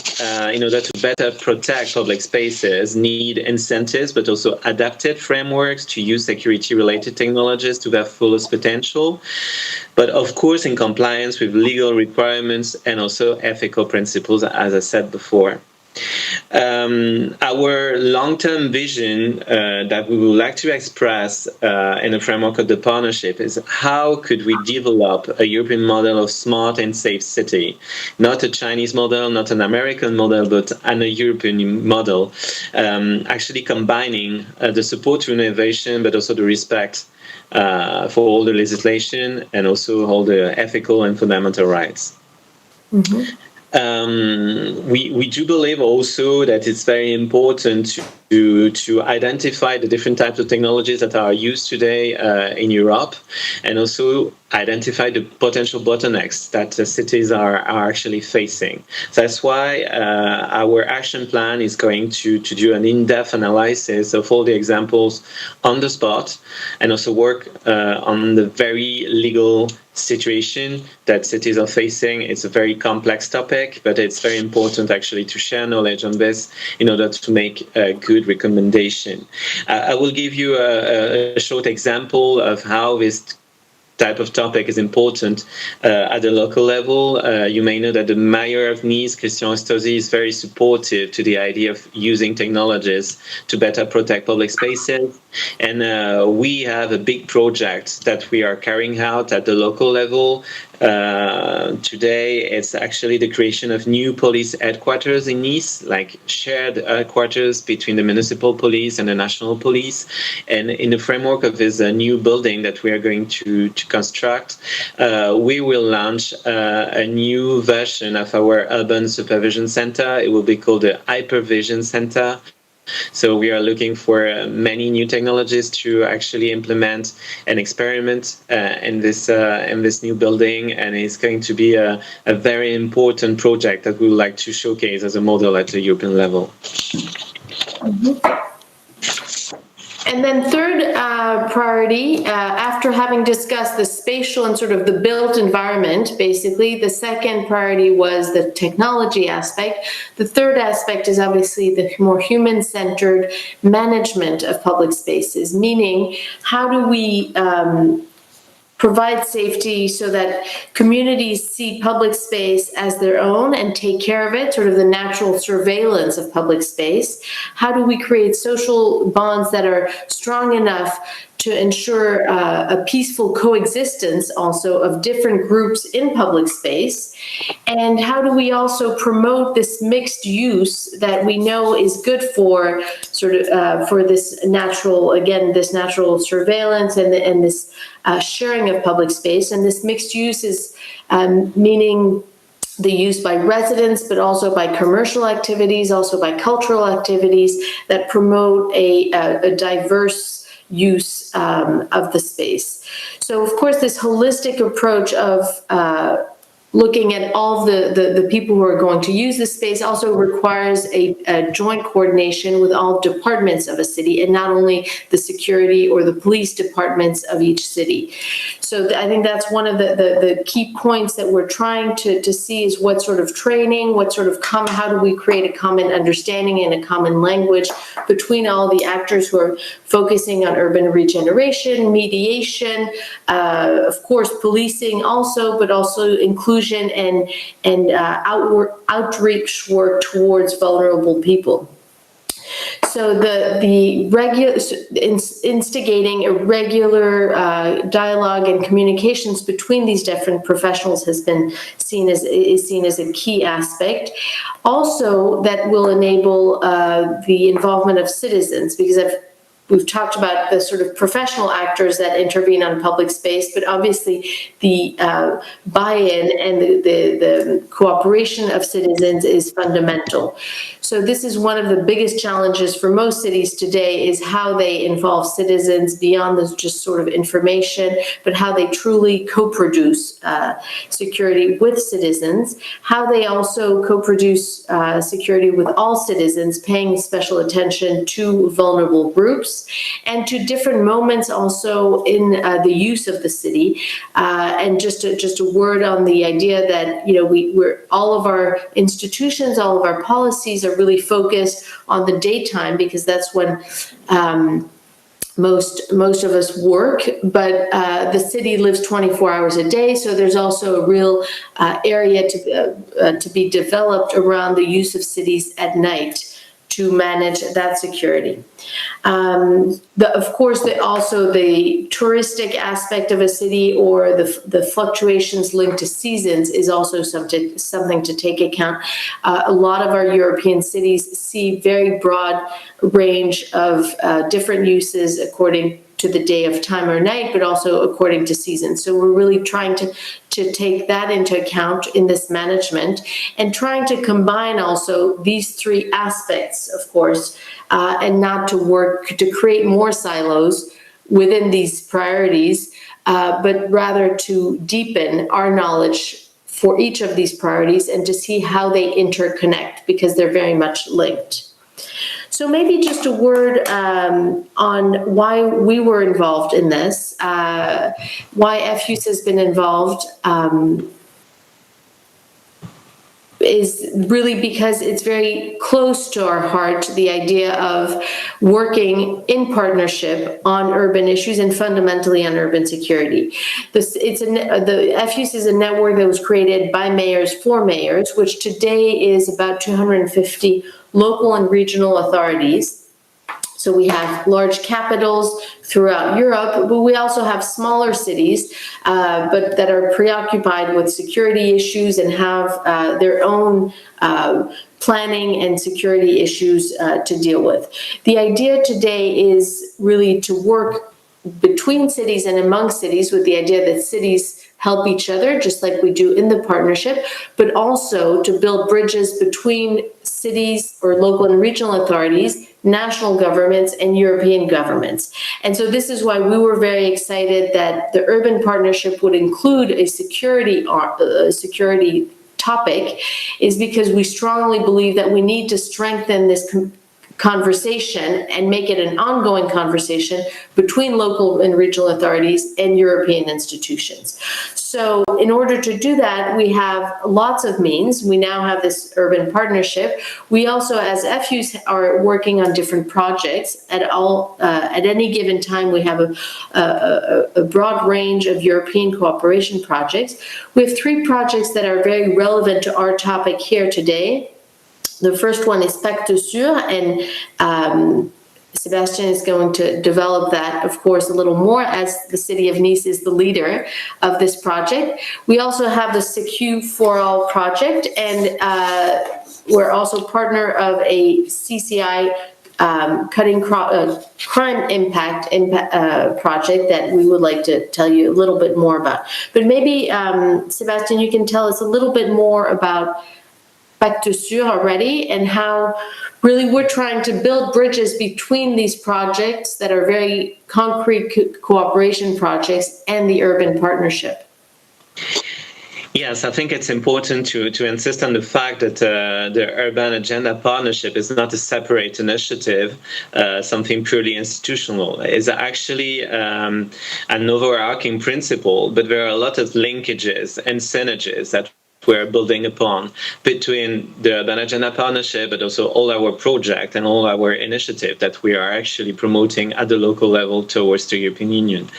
[SPEAKER 5] in order to better protect public spaces, need incentives, but also adapted frameworks to use security-related technologies to their fullest potential. But of course, in compliance with legal requirements and also ethical principles, as I said before. Our long-term vision that we would like to express in the framework of the partnership is how could we develop a European model of smart and safe city, not a Chinese model, not an American model, but a European model, actually combining the support to innovation, but also the respect for all the legislation and also all the ethical and fundamental rights.
[SPEAKER 4] Mm-hmm.
[SPEAKER 5] We do believe also that it's very important to identify the different types of technologies that are used today in Europe, and also identify the potential bottlenecks that the cities are actually facing. So that's why our action plan is going to do an in-depth analysis of all the examples on the spot, and also work on the very legal situation that cities are facing. It's a very complex topic, but it's very important actually to share knowledge on this in order to make a good recommendation. I will give you a short example of how this type of topic is important at the local level. You may know that the mayor of Nice, Christian Estrosi, is very supportive to the idea of using technologies to better protect public spaces. And we have a big project that we are carrying out at the local level. Today, it's actually the creation of new police headquarters in Nice, like shared headquarters between the municipal police and the national police. And in the framework of this new building that we are going to construct, we will launch a new version of our urban supervision center. It will be called the Hypervision Center. So we are looking for many new technologies to actually implement and experiment in this new building, and it's going to be a very important project that we would like to showcase as a model at the European level.
[SPEAKER 4] Mm-hmm. And then third priority, after having discussed the spatial and sort of the built environment, basically, the second priority was the technology aspect. The third aspect is obviously the more human-centered management of public spaces, meaning how do we provide safety so that communities see public space as their own and take care of it, sort of the natural surveillance of public space? How do we create social bonds that are strong enough to ensure a peaceful coexistence also of different groups in public space? And how do we also promote this mixed use that we know is good for sort of for this natural, again, this natural surveillance and this sharing of public space? And this mixed use is meaning the use by residents, but also by commercial activities, also by cultural activities that promote a diverse use of the space. So, of course, this holistic approach of looking at all the people who are going to use this space also requires a joint coordination with all departments of a city, and not only the security or the police departments of each city. So I think that's one of the key points that we're trying to see is what sort of training, what sort of how do we create a common understanding and a common language between all the actors who are focusing on urban regeneration, mediation, of course, policing also, but also inclusion and outreach work towards vulnerable people. So the instigating a regular dialogue and communications between these different professionals is seen as a key aspect. Also, that will enable the involvement of citizens, because we've talked about the sort of professional actors that intervene on public space, but obviously the buy-in and the cooperation of citizens is fundamental. So this is one of the biggest challenges for most cities today, is how they involve citizens beyond the just sort of information, but how they truly co-produce security with citizens, how they also co-produce security with all citizens, paying special attention to vulnerable groups, and to different moments also in the use of the city. And just a word on the idea that, you know, we're all of our institutions, all of our policies are really focused on the daytime, because that's when most of us work, but the city lives 24 hours a day. So there's also a real area to be developed around the use of cities at night to manage that security. Of course, also the touristic aspect of a city, or the fluctuations linked to seasons, is also something to take account. A lot of our European cities see very broad range of different uses according to the day of time or night, but also according to season. So we're really trying to take that into account in this management, and trying to combine also these three aspects, of course, and not to work to create more silos within these priorities, but rather to deepen our knowledge for each of these priorities and to see how they interconnect, because they're very much linked. So maybe just a word on why we were involved in this, why FUSE has been involved, is really because it's very close to our heart, the idea of working in partnership on urban issues and fundamentally on urban security. The FUSE is a network that was created by mayors for mayors, which today is about 250 local and regional authorities. So we have large capitals throughout Europe, but we also have smaller cities, but that are preoccupied with security issues and have their own planning and security issues to deal with. The idea today is really to work between cities and among cities, with the idea that cities help each other, just like we do in the partnership, but also to build bridges between cities or local and regional authorities, national governments, and European governments. And so this is why we were very excited that the urban partnership would include a security topic, is because we strongly believe that we need to strengthen this conversation and make it an ongoing conversation between local and regional authorities and European institutions. So in order to do that, we have lots of means. We now have this urban partnership. We also, as FUs, are working on different projects. At any given time, we have a broad range of European cooperation projects. We have 3 projects that are very relevant to our topic here today. The first one is Pacte Sur, and Sebastian is going to develop that, of course, a little more, as the city of Nice is the leader of this project. We also have the Secu for All project, and we're also partner of a CCI cutting crime impact project that we would like to tell you a little bit more about. But maybe, Sebastian, you can tell us a little bit more about Pacte Sur already, and how really we're trying to build bridges between these projects that are very concrete cooperation projects and the urban partnership.
[SPEAKER 5] Yes, I think it's important to insist on the fact that the Urban Agenda Partnership is not a separate initiative, something purely institutional. It's actually an overarching principle, but there are a lot of linkages and synergies that we're building upon between the Urban Agenda Partnership, but also all our projects and all our initiatives that we are actually promoting at the local level towards the European Union.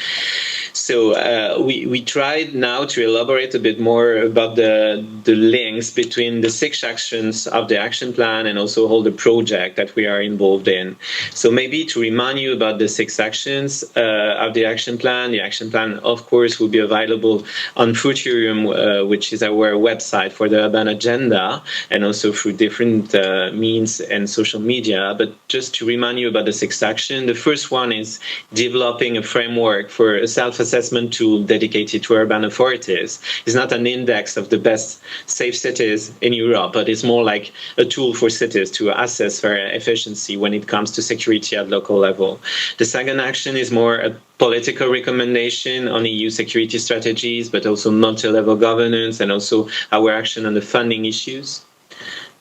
[SPEAKER 5] So we tried now to elaborate a bit more about the links between the 6 actions of the action plan and also all the projects that we are involved in. So maybe to remind you about the 6 actions of the action plan. The action plan, of course, will be available on Futurium, which is our website for the urban agenda, and also through different means and social media. But just to remind you about the 6 actions, the first one is developing a framework for a self-assessment tool dedicated to urban authorities. It's not an index of the best safe cities in Europe, but it's more like a tool for cities to assess their efficiency when it comes to security at local level. The second action is more a political recommendation on EU security strategies, but also multi-level governance and also our action on the funding issues.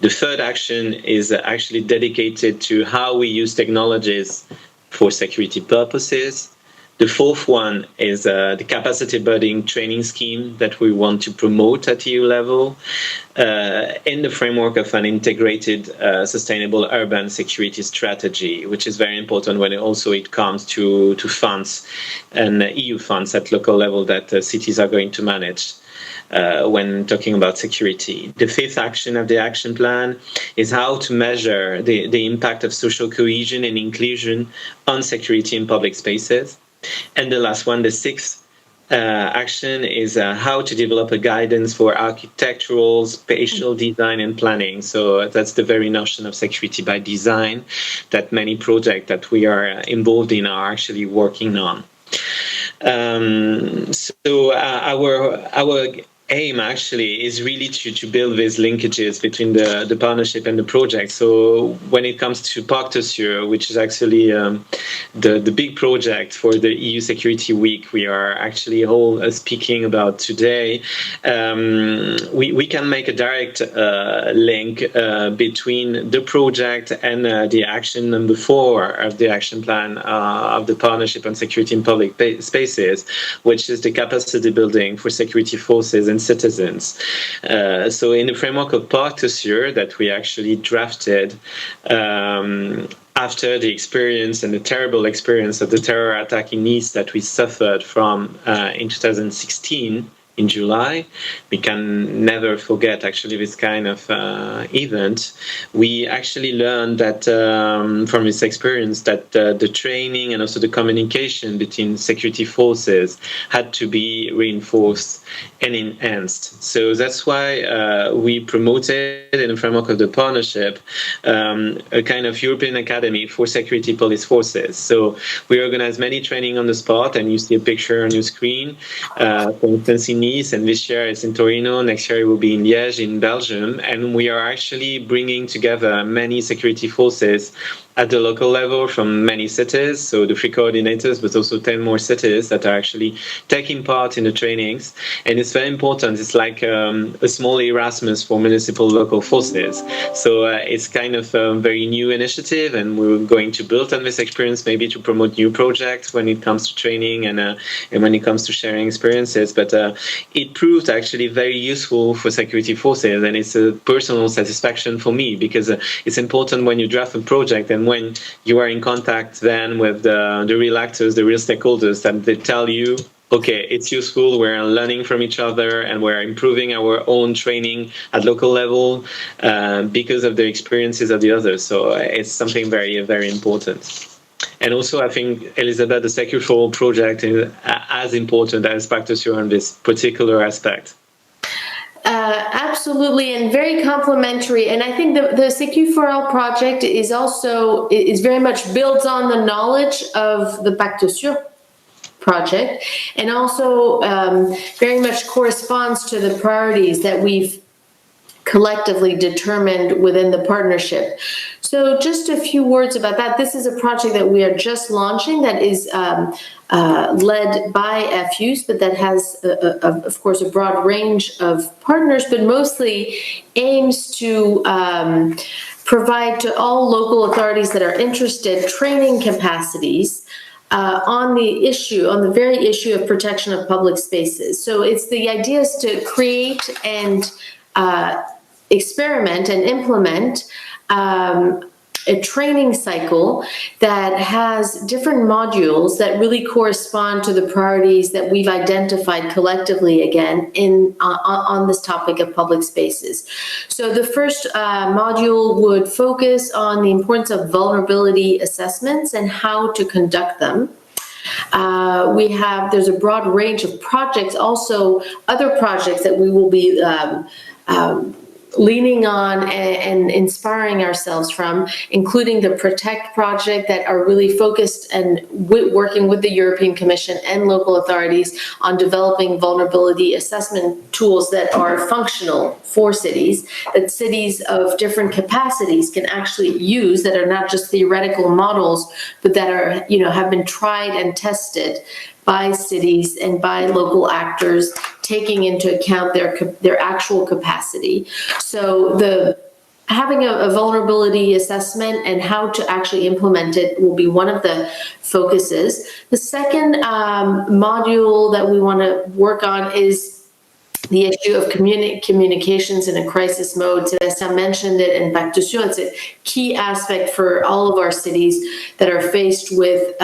[SPEAKER 5] The third action is actually dedicated to how we use technologies for security purposes. The fourth one is the capacity building training scheme that we want to promote at EU level in the framework of an integrated sustainable urban security strategy, which is very important when it comes to funds and EU funds at local level that cities are going to manage. When talking about security. The fifth action of the action plan is how to measure the impact of social cohesion and inclusion on security in public spaces. And the last one, the sixth action, is how to develop a guidance for architectural, spatial design and planning. So that's the very notion of security by design that many projects that we are involved in are actually working on. So our aim actually is really to build these linkages between the partnership and the project. So when it comes to Pacte Sur, which is actually the big project for the EU Security Week we are actually all speaking about today, we can make a direct link between the project and the action number 4 of the action plan of the Partnership on Security in Public Spaces, which is the capacity building for security forces and citizens. So in the framework of Pacte Sur that we actually drafted after the experience and the terrible experience of the terror attack in Nice that we suffered from in 2016, in July, we can never forget actually this kind of event. We actually learned that from this experience that the training and also the communication between security forces had to be reinforced and enhanced. So that's why we promoted in the framework of the partnership a kind of European Academy for Security Police Forces. So we organized many training on the spot, and you see a picture on your screen. For instance, in Nice, and this year it's in Torino. Next year it will be in Liège in Belgium, and we are actually bringing together many security forces at the local level from many cities, so the 3 coordinators, but also 10 more cities that are actually taking part in the trainings. And it's very important. It's like a small Erasmus for municipal local forces. So it's kind of a very new initiative, and we're going to build on this experience, maybe to promote new projects when it comes to training and when it comes to sharing experiences. But it proved actually very useful for security forces, and it's a personal satisfaction for me, because it's important when you draft a project and when you are in contact then with the real actors, the real stakeholders, that they tell you, okay, it's useful, we're learning from each other, and we're improving our own training at local level because of the experiences of the others. So it's something very, very important. And also, I think, Elizabeth, the Secure for All project is as important as Pacte Sûr on this particular aspect.
[SPEAKER 4] Absolutely, and very complementary. And I think the Secure for All project is very much builds on the knowledge of the Pacte Sûr project, and also very much corresponds to the priorities that we've collectively determined within the partnership. So just a few words about that. This is a project that we are just launching that is led by FUs, but that has, of course, a broad range of partners, but mostly aims to provide to all local authorities that are interested training capacities on the very issue of protection of public spaces. So the idea is to create and experiment and implement a training cycle that has different modules that really correspond to the priorities that we've identified collectively again on this topic of public spaces. So the first module would focus on the importance of vulnerability assessments and how to conduct them. There's a broad range of projects, also other projects that we will be leaning on and inspiring ourselves from, including the Protect project, that are really focused and working with the European Commission and local authorities on developing vulnerability assessment tools that are functional for cities, that cities of different capacities can actually use, that are not just theoretical models, but that are, have been tried and tested by cities and by local actors, taking into account their actual capacity. So having a vulnerability assessment and how to actually implement it will be one of the focuses. The second module that we want to work on is the issue of communications in a crisis mode. Sébastien mentioned it in Pacte Sûr. It's a key aspect for all of our cities that are faced with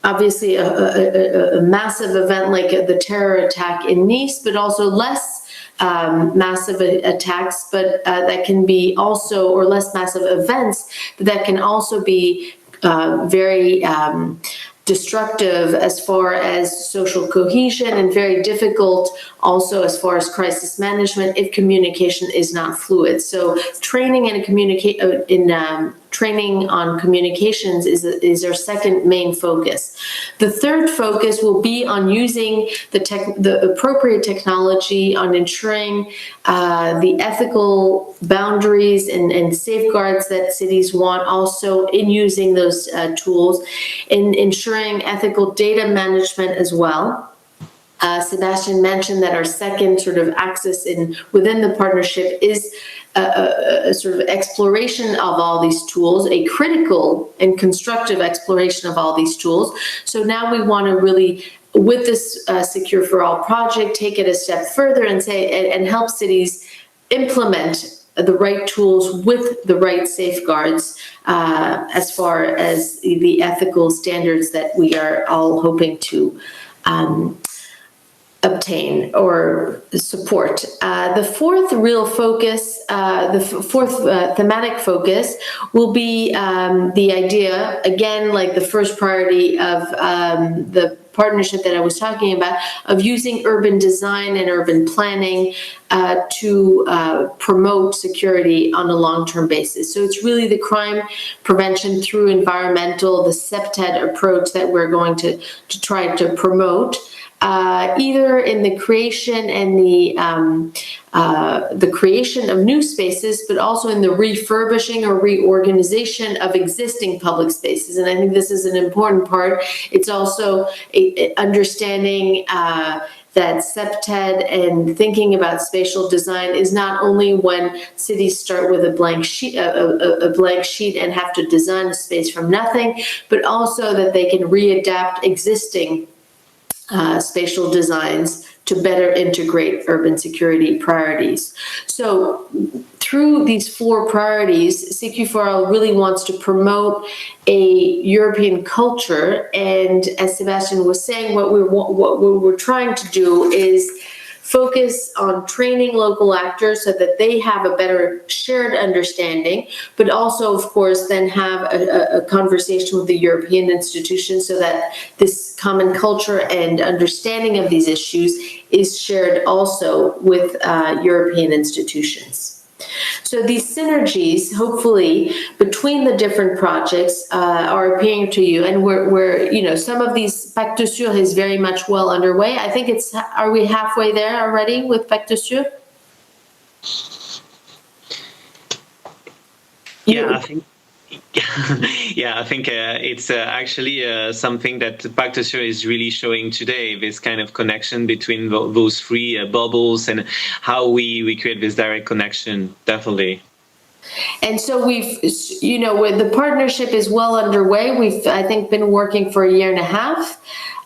[SPEAKER 4] obviously a massive event like the terror attack in Nice, but also less massive attacks, but that can be also, or less massive events, but that can also be very destructive as far as social cohesion, and very difficult also as far as crisis management if communication is not fluid. So training and training on communications is our second main focus. The third focus will be on using the appropriate technology, on ensuring the ethical boundaries and safeguards that cities want, also in using those tools, in ensuring ethical data management as well. Sébastien mentioned that our second sort of axis within the partnership is a sort of exploration of all these tools, a critical and constructive exploration of all these tools. So now we want to really, with this Secure for All project, take it a step further and help cities implement the right tools with the right safeguards as far as the ethical standards that we are all hoping to obtain or support. The fourth real focus, the fourth thematic focus will be the idea, again, like the first priority of the partnership that I was talking about, of using urban design and urban planning to promote security on a long-term basis. So it's really the crime prevention through environmental, the SEPTED approach that we're going to try to promote. Either in the creation and the the creation of new spaces, but also in the refurbishing or reorganization of existing public spaces. And I think this is an important part. It's also understanding that CEPTED and thinking about spatial design is not only when cities start with a blank sheet, and have to design a space from nothing, but also that they can readapt existing spatial designs to better integrate urban security priorities. So through these 4 priorities, CQ4L really wants to promote a European culture. And as Sebastian was saying, what we're trying to do is focus on training local actors so that they have a better shared understanding, but also, of course, then have a conversation with the European institutions so that this common culture and understanding of these issues is shared also with European institutions. So these synergies, hopefully, between the different projects are appearing to you, and we're some of these Pacte Sur is very much well underway. I think are we halfway there already with Pacte Sur?
[SPEAKER 5] Yeah, I think. Yeah, I think it's actually something that Pacte Sur is really showing today, this kind of connection between those 3 bubbles and how we create this direct connection, definitely.
[SPEAKER 4] And so we've, where the partnership is well underway. We've, I think, been working for a year and a half.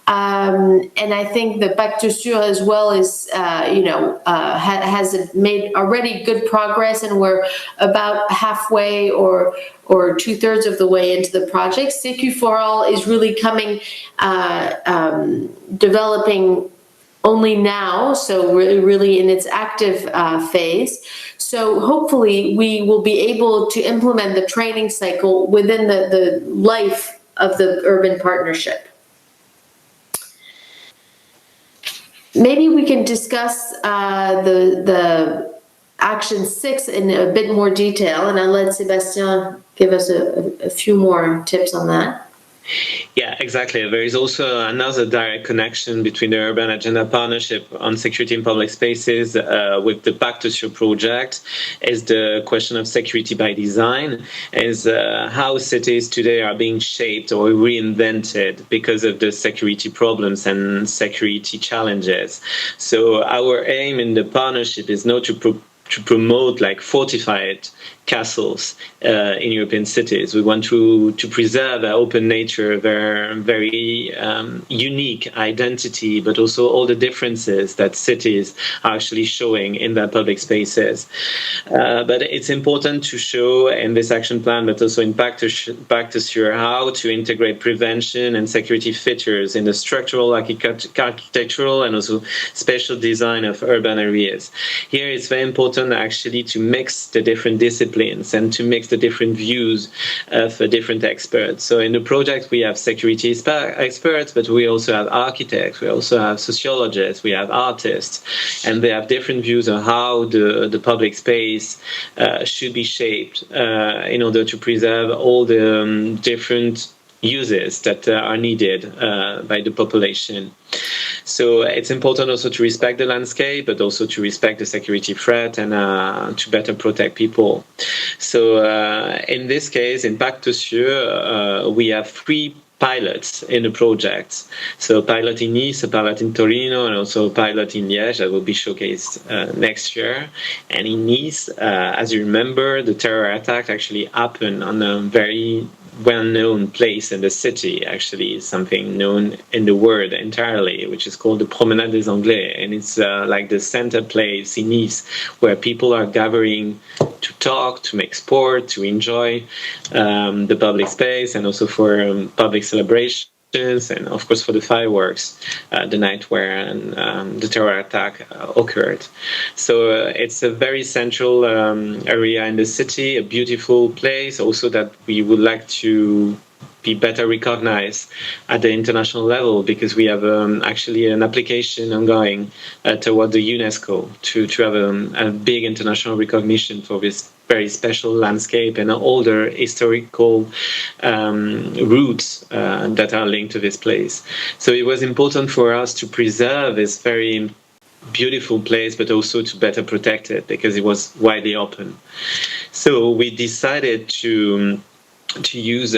[SPEAKER 4] And I think the Pacte Sur as well is, has made already good progress, and we're about halfway or 2/3 of the way into the project. CQ4L is really coming, developing only now, so really in its active phase. So hopefully we will be able to implement the training cycle within the life of the urban partnership. Maybe we can discuss the action 6 in a bit more detail, and I'll let Sébastien give us a few more tips on that.
[SPEAKER 5] Yeah, exactly. There is also another direct connection between the Urban Agenda Partnership on Security in Public Spaces with the Pacte Sur project, is the question of security by design, is how cities today are being shaped or reinvented because of the security problems and security challenges. So our aim in the partnership is not to promote like fortified castles in European cities. We want to preserve our open nature, their very unique identity, but also all the differences that cities are actually showing in their public spaces. But it's important to show in this action plan, but also in Pacte Sur, how to integrate prevention and security features in the structural, architectural, and also spatial design of urban areas. Here it's very important actually to mix the different disciplines and to mix the different views of different experts. So in the project, we have security experts, but we also have architects, we also have sociologists, we have artists, and they have different views on how the public space should be shaped in order to preserve all the different uses that are needed by the population. So it's important also to respect the landscape, but also to respect the security threat and to better protect people. So in this case, in Pacte Sur, we have 3 pilots in the project. So a pilot in Nice, a pilot in Torino, and also a pilot in Liège that will be showcased next year. And in Nice, as you remember, the terror attack actually happened on a very well-known place in the city, actually something known in the world entirely, which is called the Promenade des Anglais, and it's like the center place in Nice where people are gathering to talk, to make sport, to enjoy the public space, and also for public celebrations, and of course for the fireworks the night where the terror attack occurred. So it's a very central area in the city, a beautiful place also that we would like to be better recognized at the international level, because we have actually an application ongoing toward the UNESCO to have a big international recognition for this very special landscape and all the historical roots that are linked to this place. So it was important for us to preserve this very beautiful place, but also to better protect it because it was widely open. So we decided to use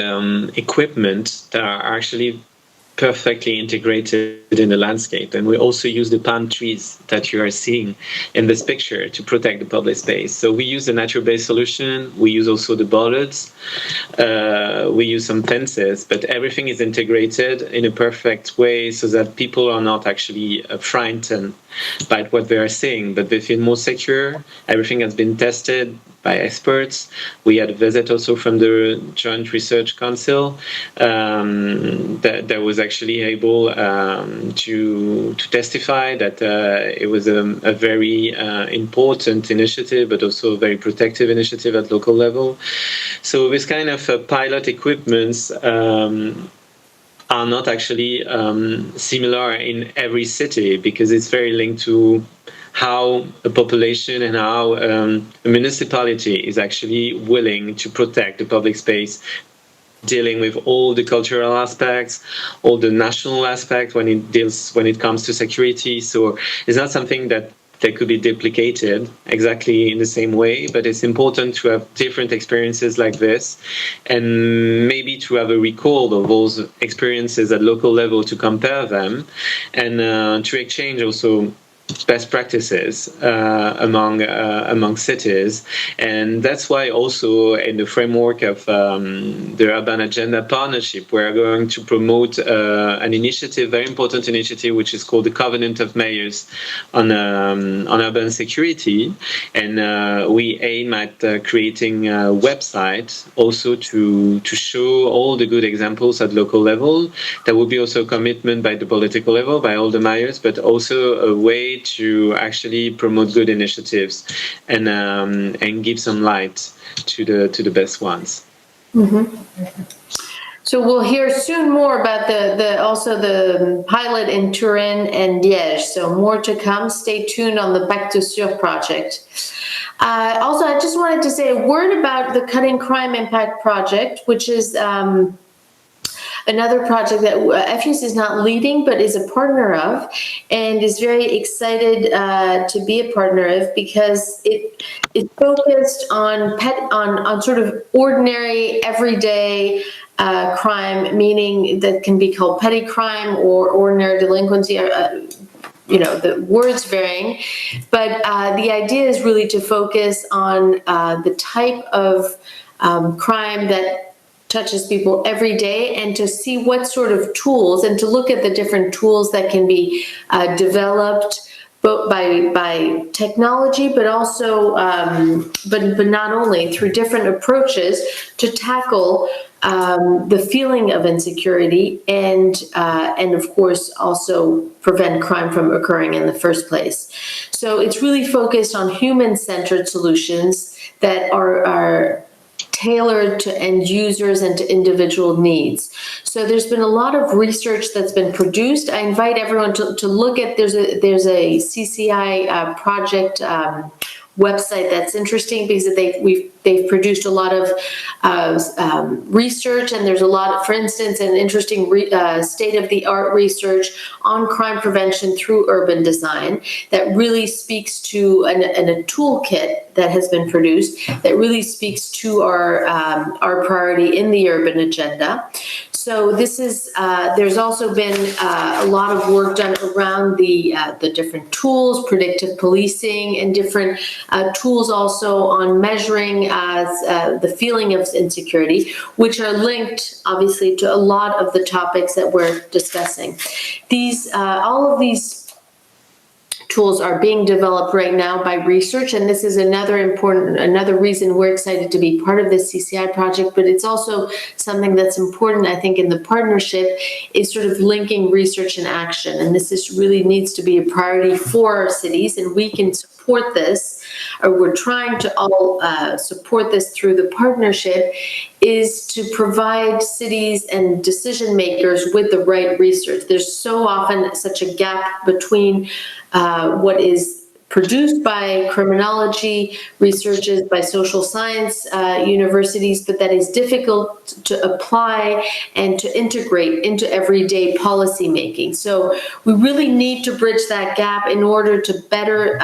[SPEAKER 5] equipment that are actually perfectly integrated in the landscape. And we also use the palm trees that you are seeing in this picture to protect the public space. So we use a natural-based solution. We use also the bollards. We use some fences, but everything is integrated in a perfect way so that people are not actually frightened by what they are seeing, but they feel more secure. Everything has been tested by experts. We had a visit also from the Joint Research Council that was actually able to testify that it was a very important initiative, but also a very protective initiative at local level. So this kind of pilot equipments are not actually similar in every city because it's very linked to how a population and how a municipality is actually willing to protect the public space, dealing with all the cultural aspects, all the national aspects when it comes to security. So it's not something that could be duplicated exactly in the same way, but it's important to have different experiences like this and maybe to have a recall of those experiences at local level to compare them and to exchange also best practices among cities. And that's why also in the framework of the Urban Agenda Partnership, we're going to promote an initiative, very important initiative, which is called the Covenant of Mayors on urban security. And we aim at creating a website also to show all the good examples at local level. There will be also a commitment by the political level, by all the mayors, but also a way to actually promote good initiatives and give some light to the best ones.
[SPEAKER 4] Mm-hmm. So we'll hear soon more about the pilot in Turin and Liège. So more to come. Stay tuned on the Back to Sur project. Also, I just wanted to say a word about the Cutting Crime Impact project, which is another project that FUS is not leading, but is a partner of, and is very excited to be a partner of because it is focused on sort of ordinary, everyday crime, meaning that can be called petty crime or ordinary delinquency. The words varying, but the idea is really to focus on the type of crime that touches people every day and to see what sort of tools and to look at the different tools that can be developed both by technology, but also, but not only through different approaches to tackle the feeling of insecurity and of course also prevent crime from occurring in the first place. So it's really focused on human-centered solutions that are tailored to end users and to individual needs. So there's been a lot of research that's been produced. I invite everyone to look at, there's a CCI project website that's interesting because they've produced a lot of research, and there's a lot of, for instance, an interesting state-of-the-art research on crime prevention through urban design that really speaks to a toolkit that has been produced that really speaks to our priority in the urban agenda. So this is there's also been a lot of work done around the different tools, predictive policing, and different tools also on measuring the feeling of insecurity, which are linked obviously to a lot of the topics that we're discussing. These all of these tools are being developed right now by research, and this is another reason we're excited to be part of this CCI project, but it's also something that's important, I think, in the partnership is sort of linking research and action, and this really needs to be a priority for our cities, and we can support this, or we're trying to all support this through the partnership, is to provide cities and decision makers with the right research. There's so often such a gap between what is produced by criminology researchers, by social science universities, but that is difficult to apply and to integrate into everyday policy making. So we really need to bridge that gap in order to better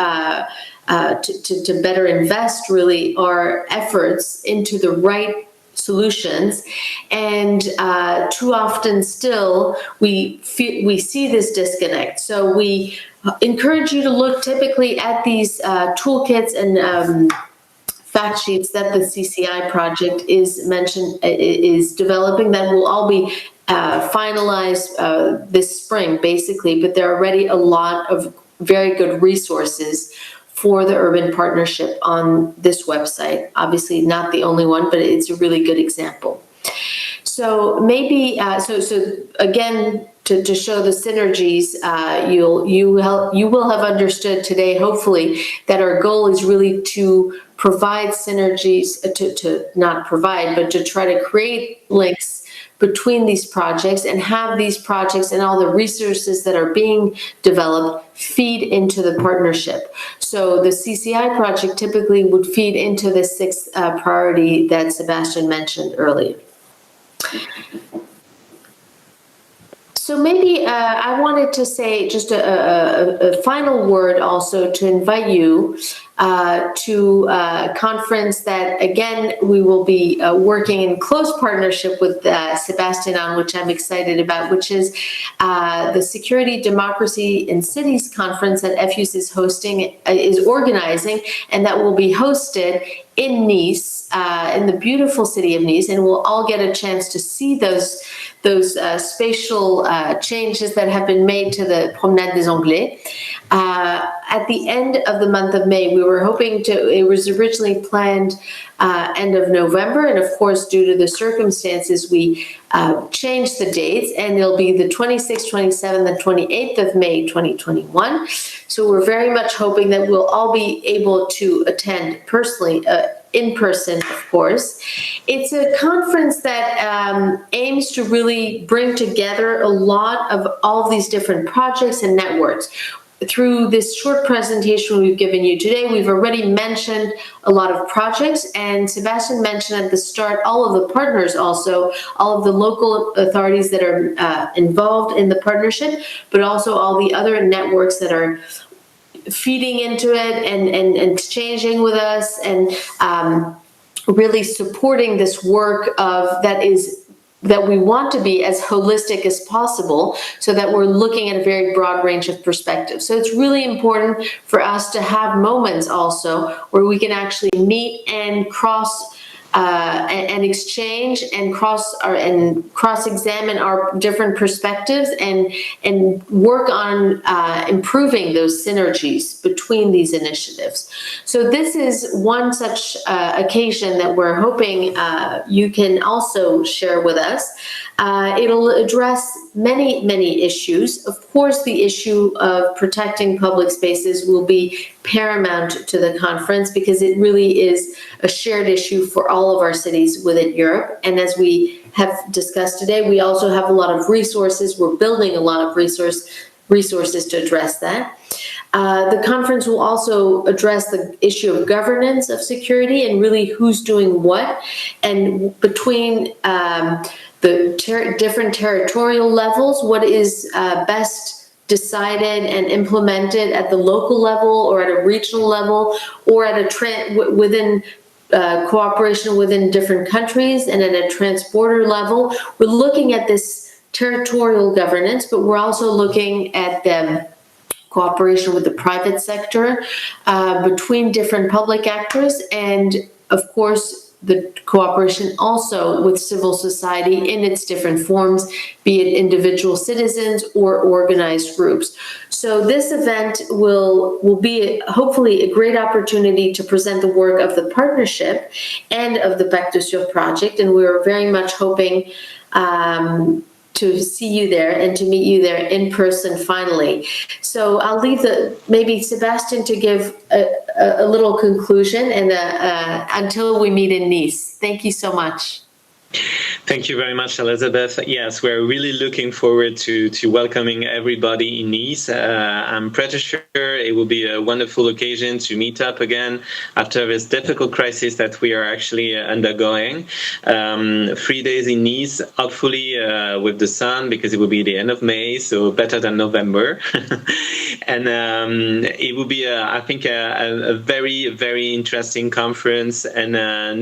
[SPEAKER 4] to better invest really our efforts into the right solutions. And too often still we see this disconnect. So we encourage you to look typically at these toolkits and fact sheets that the CCI project is developing, that will all be finalized this spring, basically. But there are already a lot of very good resources for the urban partnership on this website. Obviously not the only one, but it's a really good example. So maybe, so again, to show the synergies, you will have understood today, hopefully, that our goal is really to provide synergies, to not provide, but to try to create links between these projects and have these projects and all the resources that are being developed feed into the partnership. So the CCI project typically would feed into the sixth priority that Sebastian mentioned earlier. So maybe I wanted to say just a final word also to invite you to a conference that, again, we will be working in close partnership with Sebastian on, which I'm excited about, which is the Security, Democracy in Cities conference that FUS is organizing, and that will be hosted in Nice, in the beautiful city of Nice, and we'll all get a chance to see those spatial changes that have been made to the Promenade des Anglais. At the end of the month of May, we were hoping to, it was originally planned end of November, and of course, due to the circumstances, we changed the dates, and it'll be the 26th, 27th, and 28th of May, 2021. So we're very much hoping that we'll all be able to attend personally, in person, of course. It's a conference that aims to really bring together a lot of all of these different projects and networks. Through this short presentation we've given you today, we've already mentioned a lot of projects, and Sebastian mentioned at the start all of the partners also, all of the local authorities that are involved in the partnership, but also all the other networks that are feeding into it and exchanging with us and really supporting this work that we want to be as holistic as possible, so that we're looking at a very broad range of perspectives. So it's really important for us to have moments also where we can actually meet and cross and exchange and cross-examine our different perspectives and work on improving those synergies between these initiatives. So this is one such occasion that we're hoping you can also share with us. It'll address many issues. Of course, the issue of protecting public spaces will be paramount to the conference, because it really is a shared issue for all of our cities within Europe. And as we have discussed today, we also have a lot of resources. We're building a lot of resources to address that. The conference will also address the issue of governance of security and really who's doing what, and between the different territorial levels, what is best decided and implemented at the local level or at a regional level or at a within cooperation within different countries and at a trans-border level. We're looking at this territorial governance, but we're also looking at the cooperation with the private sector, between different public actors, and of course the cooperation also with civil society in its different forms, be it individual citizens or organized groups. So this event will be hopefully a great opportunity to present the work of the partnership and of the Pacte Sur project, and we're very much hoping to see you there and to meet you there in person finally. So I'll leave maybe Sebastian to give a little conclusion and until we meet in Nice. Thank you so much.
[SPEAKER 5] Thank you very much, Elizabeth. Yes, we're really looking forward to welcoming everybody in Nice. I'm pretty sure it will be a wonderful occasion to meet up again after this difficult crisis that we are actually undergoing. 3 days in Nice, hopefully with the sun, because it will be the end of May, so better than November. And it will be, I think, a very, very interesting conference, and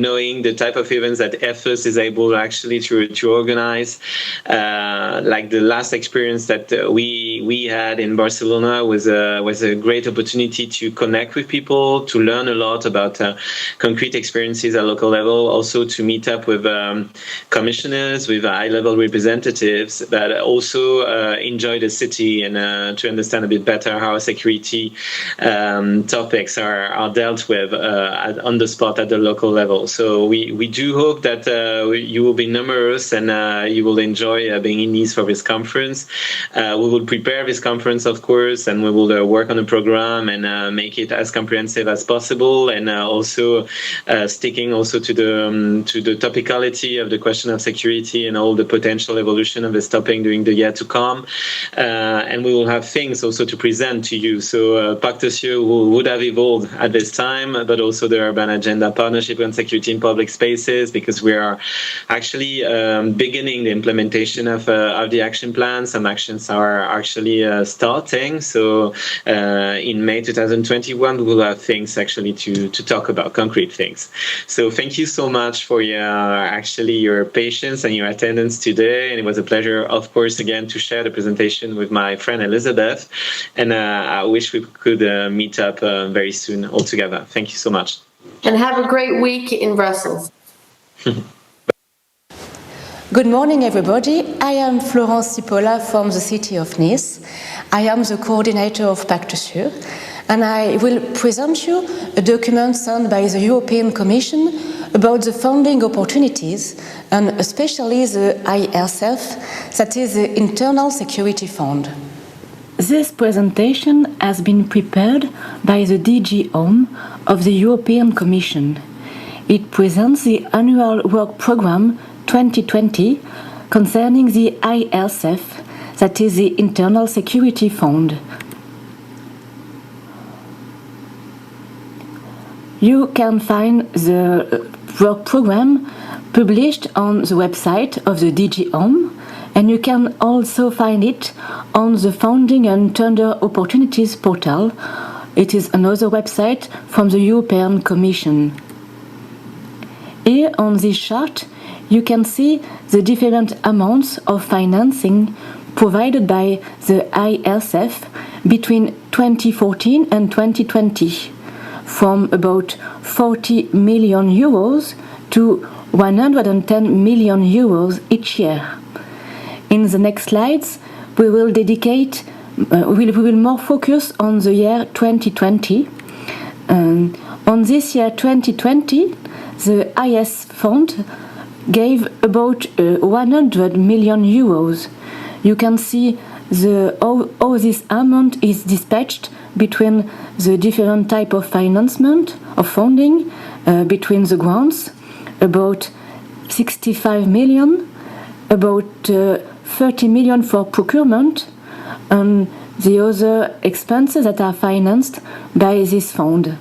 [SPEAKER 5] knowing the type of events that EFUS is able actually to organize, like the last experience that we had in Barcelona was a great opportunity to connect with people, to learn a lot about concrete experiences at local level, also to meet up with commissioners, with high-level representatives that also enjoy the city, and to understand a bit better how security topics are dealt with on the spot at the local level. So we do hope that you will be numerous, and you will enjoy being in Nice for this conference. We will prepare this conference, of course, and we will work on the program and make it as comprehensive as possible, and also sticking also to the topicality of the question of security and all the potential evolution of this topic during the year to come. And we will have things also to present to you. So Pacte Cieux would have evolved at this time, but also the Urban Agenda Partnership on Security in Public Spaces, because we are actually beginning the implementation of the action plan. Some actions are actually starting. So in May 2021, we will have things actually to talk about, concrete things. So thank you so much for your patience and your attendance today. And it was a pleasure, of course, again, to share the presentation with my friend Elizabeth. And I wish we could meet up very soon all together. Thank you so much.
[SPEAKER 4] And have a great week in Brussels.
[SPEAKER 6] Good morning, everybody. I am Florence Cipolla from the city of Nice. I am the coordinator of Pacte Cieux, and I will present you a document sent by the European Commission about the funding opportunities, and especially the ISF, that is the Internal Security Fund. This presentation has been prepared by the DG Home of the European Commission. It presents the annual work program 2020 concerning the ISF, that is the Internal Security Fund. You can find the work program published on the website of the DG Home, and you can also find it on the Funding and Tender Opportunities portal. It is another website from the European Commission. Here on this chart, you can see the different amounts of financing provided by the ISF between 2014 and 2020, from about 40 million euros to 110 million euros each year. In the next slides, we will more focus on the year 2020. On this year 2020, the IS Fund gave about 100 million euros. You can see how this amount is dispatched between the different type of financement of funding, between the grants, about 65 million, about 30 million for procurement, and the other expenses that are financed by this fund.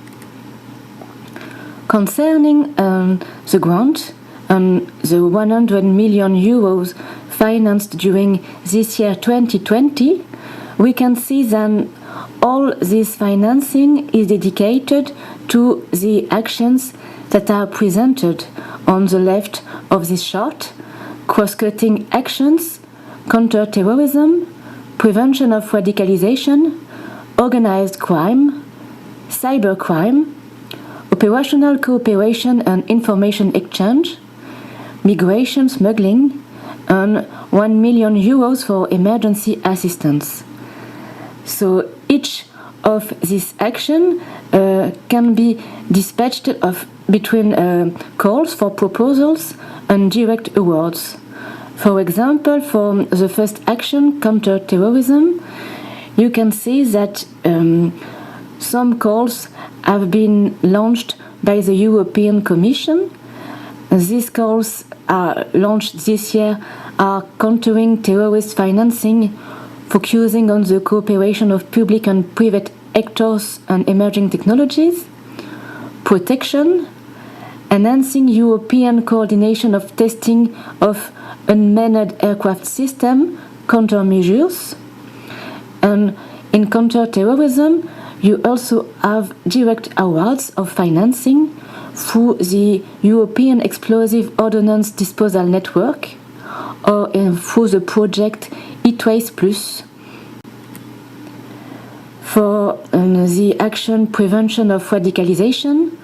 [SPEAKER 6] Concerning the grant, the 100 million euros financed during this year 2020, we can see that all this financing is dedicated to the actions that are presented on the left of this chart: cross-cutting actions, counter-terrorism, prevention of radicalization, organized crime, cybercrime, operational cooperation and information exchange, migration smuggling, and 1 million euros for emergency assistance. So each of these actions can be dispatched between calls for proposals and direct awards. For example, for the first action, counter-terrorism, you can see that some calls have been launched by the European Commission. These calls are launched this year are countering terrorist financing, focusing on the cooperation of public and private actors and emerging technologies, protection, enhancing European coordination of testing of unmanned aircraft system, countermeasures, and in counter-terrorism, you also have direct awards of financing through the European Explosive Ordnance Disposal Network or through the project eTrace Plus. For the action prevention of radicalization,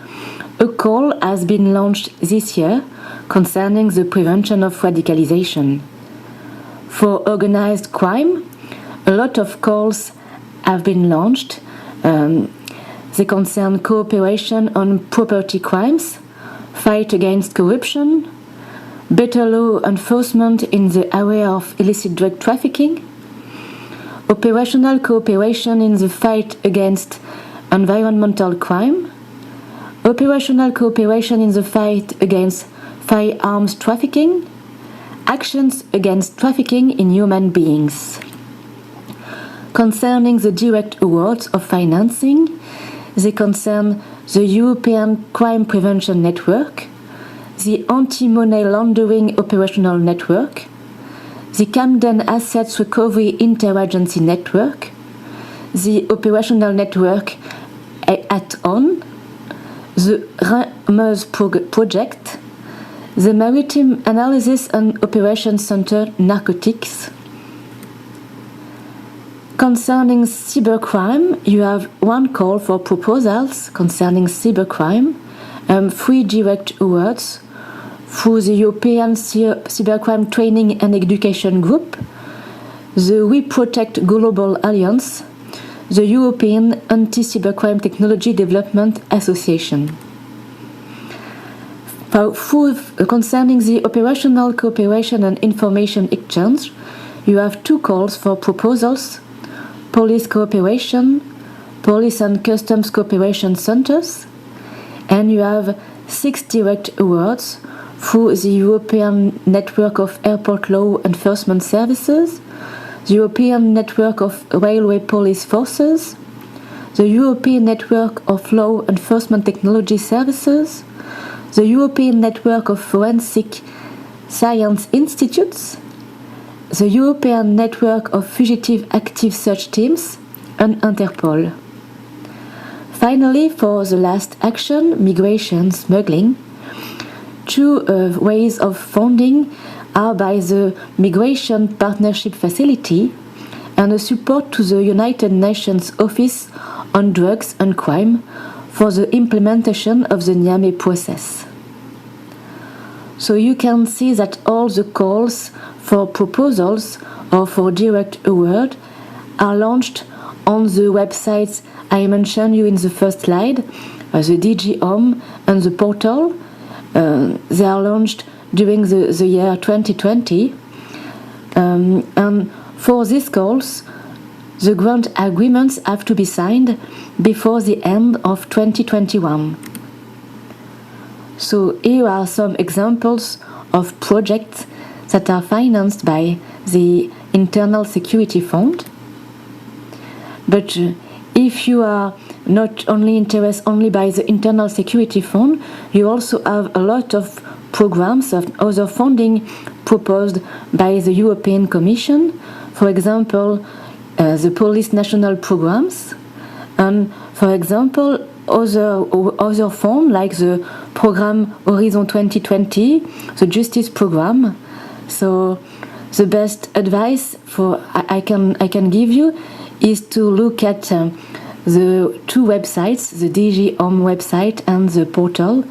[SPEAKER 6] a call has been launched this year concerning the prevention of radicalization. For organized crime, a lot of calls have been launched. They concern cooperation on property crimes, fight against corruption, better law enforcement in the area of illicit drug trafficking, operational cooperation in the fight against environmental crime, operational cooperation in the fight against firearms trafficking, actions against trafficking in human beings. Concerning the direct awards of financing, they concern the European Crime Prevention Network, the Anti-Money Laundering Operational Network, the Camden Assets Recovery Interagency Network, the Operational Network at-on, the Rhin-Meuse Project, the Maritime Analysis and Operations Center Narcotics. Concerning cybercrime, you have one call for proposals concerning cybercrime, 3 direct awards through the European Cybercrime Training and Education Group, the We Protect Global Alliance, the European Anti-Cybercrime Technology Development Association. Concerning the operational cooperation and information exchange, you have 2 calls for proposals: police cooperation, police and customs cooperation centers, and you have 6 direct awards through the European Network of Airport Law Enforcement Services, the European Network of Railway Police Forces, the European Network of Law Enforcement Technology Services, the European Network of Forensic Science Institutes, the European Network of Fugitive Active Search Teams, and Interpol. Finally, for the last action, migration smuggling, 2 ways of funding are by the Migration Partnership Facility and a support to the United Nations Office on Drugs and Crime for the implementation of the Niamey process. So you can see that all the calls for proposals or for direct award are launched on the websites I mentioned you in the first slide, the DG Home and the portal. They are launched during the year 2020. And for these calls, the grant agreements have to be signed before the end of 2021. So here are some examples of projects that are financed by the Internal Security Fund. But if you are not only interested only by the Internal Security Fund, you also have a lot of programs of other funding proposed by the European Commission. For example, the Police National Programs, and for example, other funds like the program Horizon 2020, the Justice Program. So the best advice I can give you is to look at the 2 websites, the DG Home website and the portal,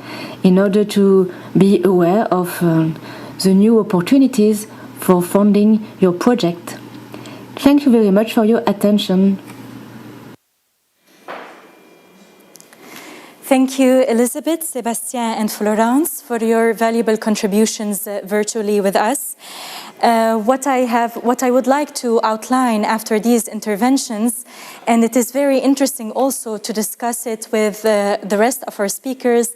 [SPEAKER 6] in order to be aware of the new opportunities for funding your project. Thank you very much for your attention.
[SPEAKER 1] Thank you, Elizabeth, Sébastien, and Florence, for your valuable contributions virtually with us. What I would like to outline after these interventions, and it is very interesting also to discuss it with the rest of our speakers,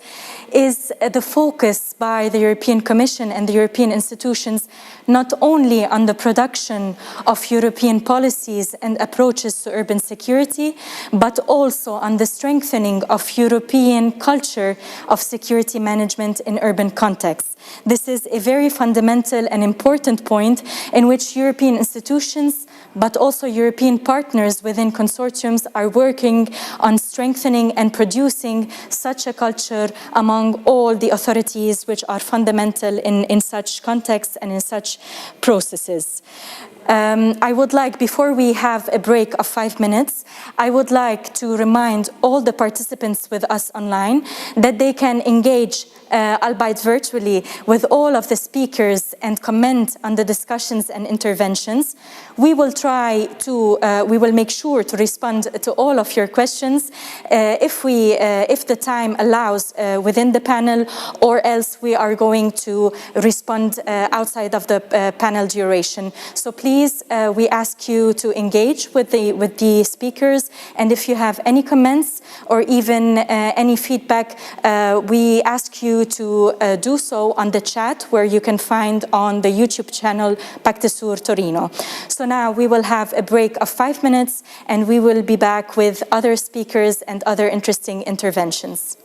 [SPEAKER 1] is the focus by the European Commission and the European institutions not only on the production of European policies and approaches to urban security, but also on the strengthening of European culture of security management in urban contexts. This is a very fundamental and important point in which European institutions, but also European partners within consortiums, are working on strengthening and producing such a culture among all the authorities which are fundamental in such contexts and in such processes. I would like, before we have a break of 5 minutes, I would like to remind all the participants with us online that they can engage, albeit virtually, with all of the speakers and comment on the discussions and interventions. We will try to, we will make sure to respond to all of your questions if the time allows within the panel, or else we are going to respond outside of the panel duration. So please, we ask you to engage with the speakers, and if you have any comments or even any feedback, we ask you to do so on the chat, where you can find on the YouTube channel Pactesur Torino. So now we will have a break of 5 minutes, and we will be back with other speakers and other interesting interventions.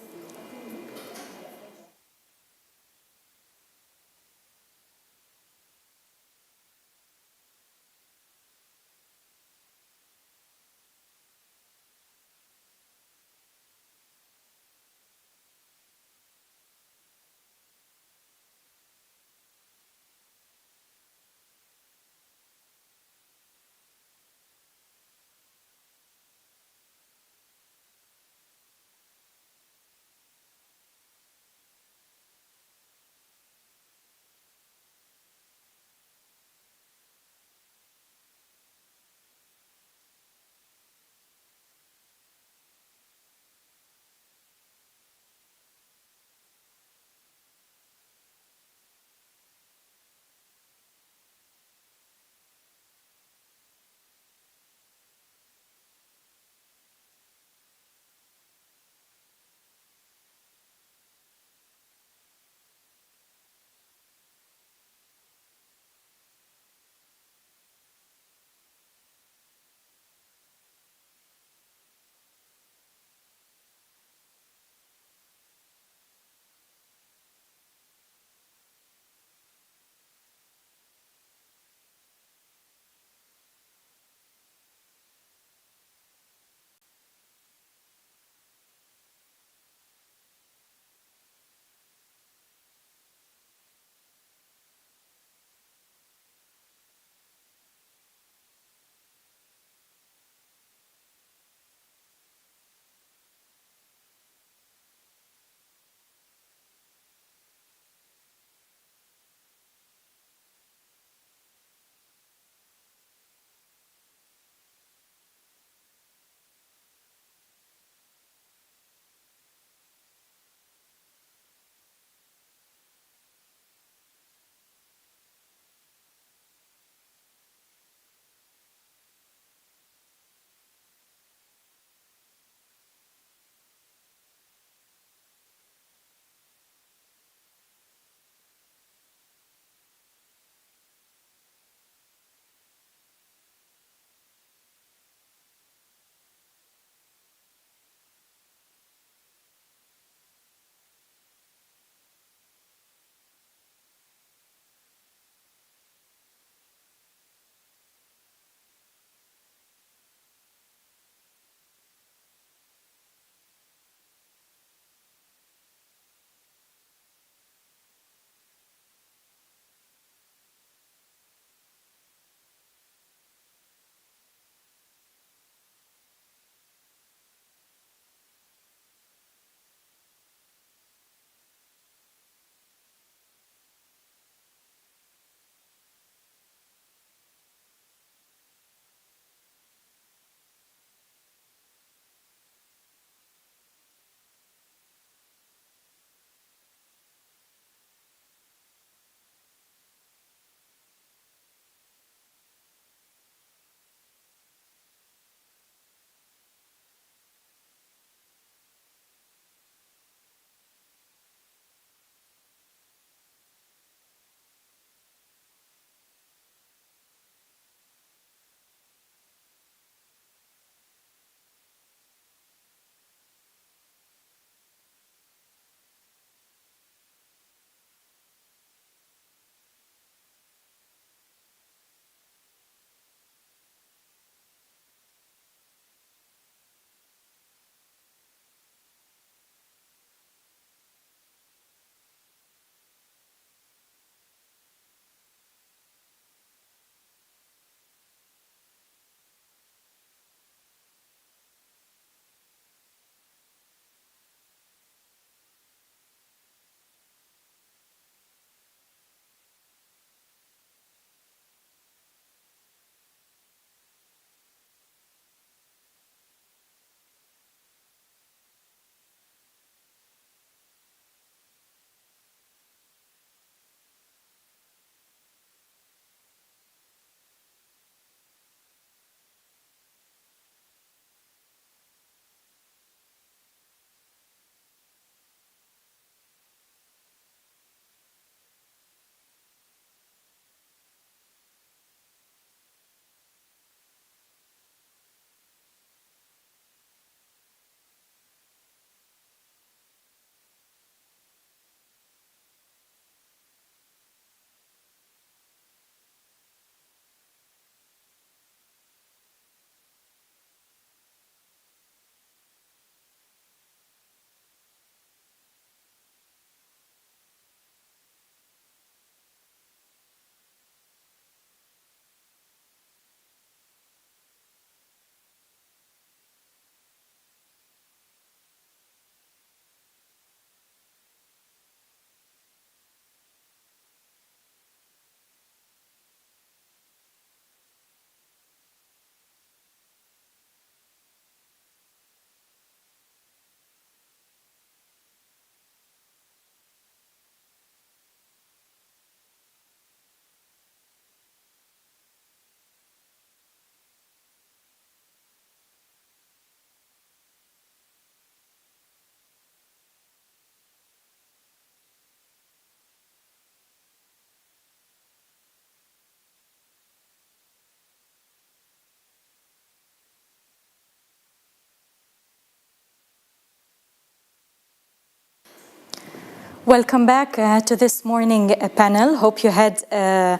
[SPEAKER 1] Welcome back to this morning panel. Hope you had a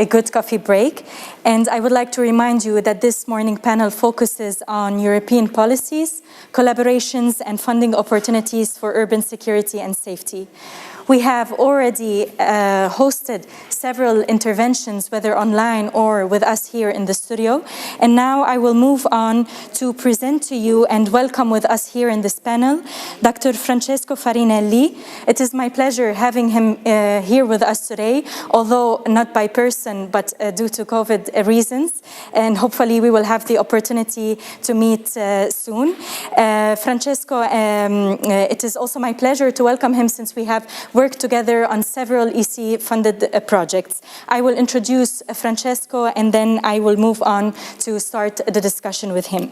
[SPEAKER 1] good coffee break. And I would like to remind you that this morning panel focuses on European policies, collaborations, and funding opportunities for urban security and safety. We have already hosted several interventions, whether online or with us here in the studio. And now I will move on to present to you and welcome with us here in this panel, Dr. Francesco Farinelli. It is my pleasure having him here with us today, although not by person, but due to COVID reasons. And hopefully we will have the opportunity to meet soon. Francesco, it is also my pleasure to welcome him since we have worked together on several EC-funded projects. I will introduce Francesco and then I will move on to start the discussion with him.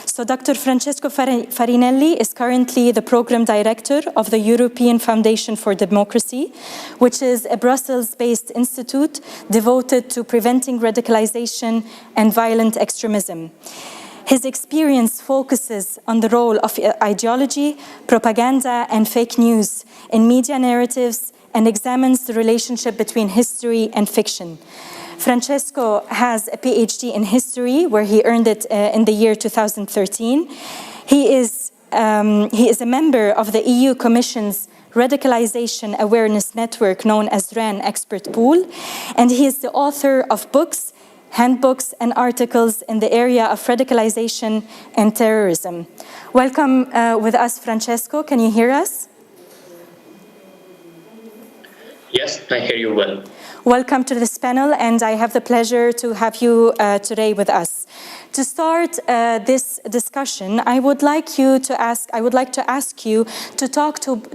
[SPEAKER 1] So Dr. Francesco Farinelli is currently the Program Director of the European Foundation for Democracy, which is a Brussels-based institute devoted to preventing radicalization and violent extremism. His experience focuses on the role of ideology, propaganda, and fake news in media narratives and examines the relationship between history and fiction. Francesco has a PhD in history, where he earned it in the year 2013. He is a member of the EU Commission's Radicalization Awareness Network, known as RAN Expert Pool, and he is the author of books, handbooks, and articles in the area of radicalization and terrorism. Welcome with us, Francesco. Can you hear us?
[SPEAKER 7] Yes, I hear you well.
[SPEAKER 1] Welcome to this panel, and I have the pleasure to have you today with us. To start this discussion, I would like to ask you to talk to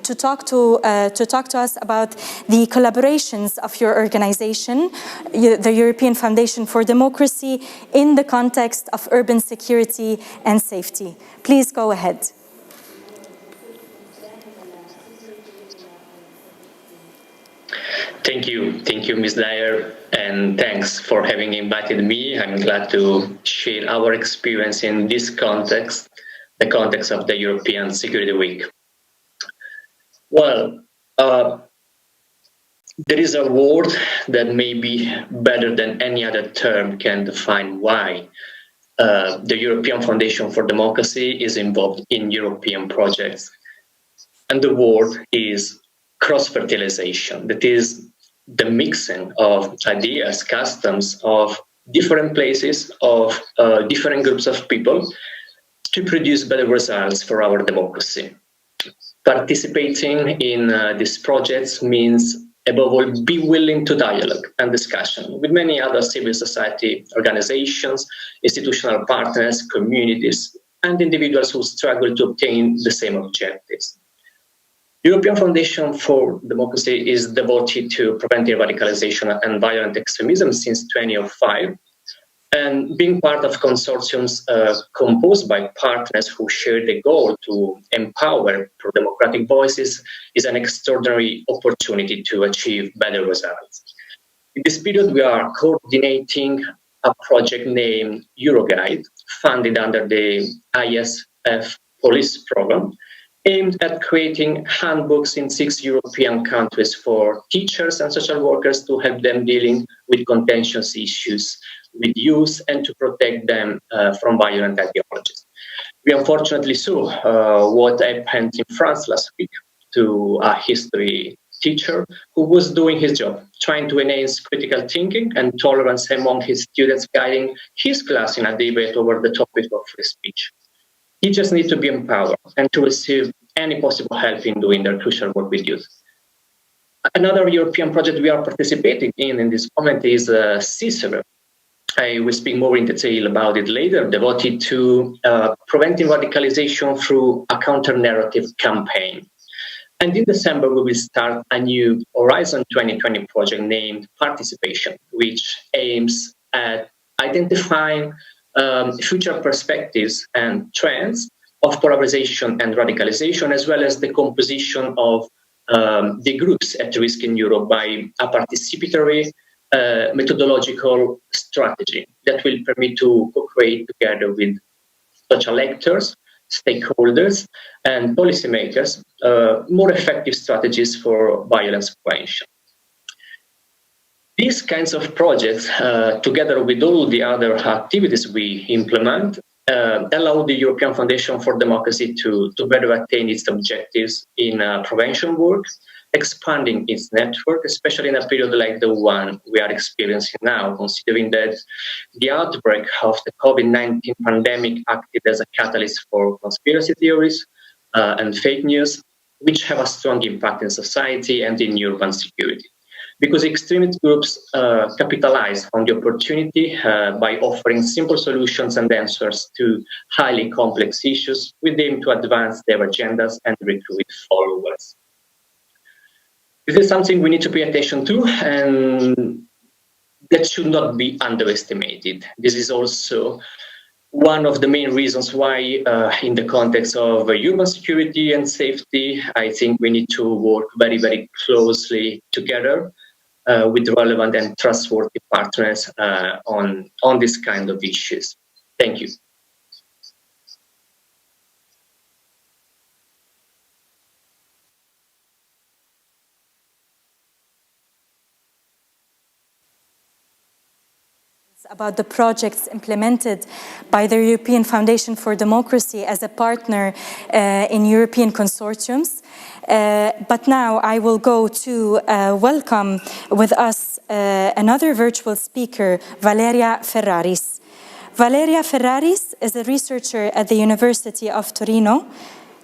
[SPEAKER 1] us about the collaborations of your organization, the European Foundation for Democracy, in the context of urban security and safety. Please go ahead.
[SPEAKER 7] Thank you, Ms. Dyer, and thanks for having invited me. I'm glad to share our experience in this context, the context of the European Security Week. Well, there is a word that maybe better than any other term can define why the European Foundation for Democracy is involved in European projects. And the word is cross-fertilization. That is the mixing of ideas, customs of different places, of different groups of people to produce better results for our democracy. Participating in these projects means, above all, be willing to dialogue and discussion with many other civil society organizations, institutional partners, communities, and individuals who struggle to obtain the same objectives. European Foundation for Democracy is devoted to preventing radicalization and violent extremism since 2005, and being part of consortiums composed by partners who share the goal to empower pro-democratic voices is an extraordinary opportunity to achieve better results. In this period, we are coordinating a project named Euroguide, funded under the ISF Police Program, aimed at creating handbooks in 6 European countries for teachers and social workers to help them dealing with contentious issues with youth and to protect them from violent ideologies. We unfortunately saw what happened in France last week to a history teacher who was doing his job, trying to enhance critical thinking and tolerance among his students, guiding his class in a debate over the topic of free speech. He just needs to be empowered and to receive any possible help in doing their crucial work with youth. Another European project we are participating in this moment is Cicero. I will speak more in detail about it later, devoted to preventing radicalization through a counter-narrative campaign. And in December, we will start a new Horizon 2020 project named Participation, which aims at identifying future perspectives and trends of polarization and radicalization, as well as the composition of the groups at risk in Europe by a participatory methodological strategy that will permit to co-create together with social actors stakeholders and policymakers more effective strategies for violence prevention. These kinds of projects, together with all the other activities we implement, allow the European Foundation for Democracy to better attain its objectives in prevention work, expanding its network, especially in a period like the one we are experiencing now, considering that the outbreak of the COVID-19 pandemic acted as a catalyst for conspiracy theories and fake news, which have a strong impact in society and in urban security. Because extremist groups capitalize on the opportunity by offering simple solutions and answers to highly complex issues with the aim to advance their agendas and recruit followers. This is something we need to pay attention to, and that should not be underestimated. This is also one of the main reasons why, in the context of urban security and safety, I think we need to work very, very closely together with relevant and trustworthy partners on this kind of issues. Thank you.
[SPEAKER 1] About the projects implemented by the European Foundation for Democracy as a partner in European consortiums. But now I will go to welcome with us another virtual speaker, Valeria Ferraris. Valeria Ferraris is a researcher at the University of Torino.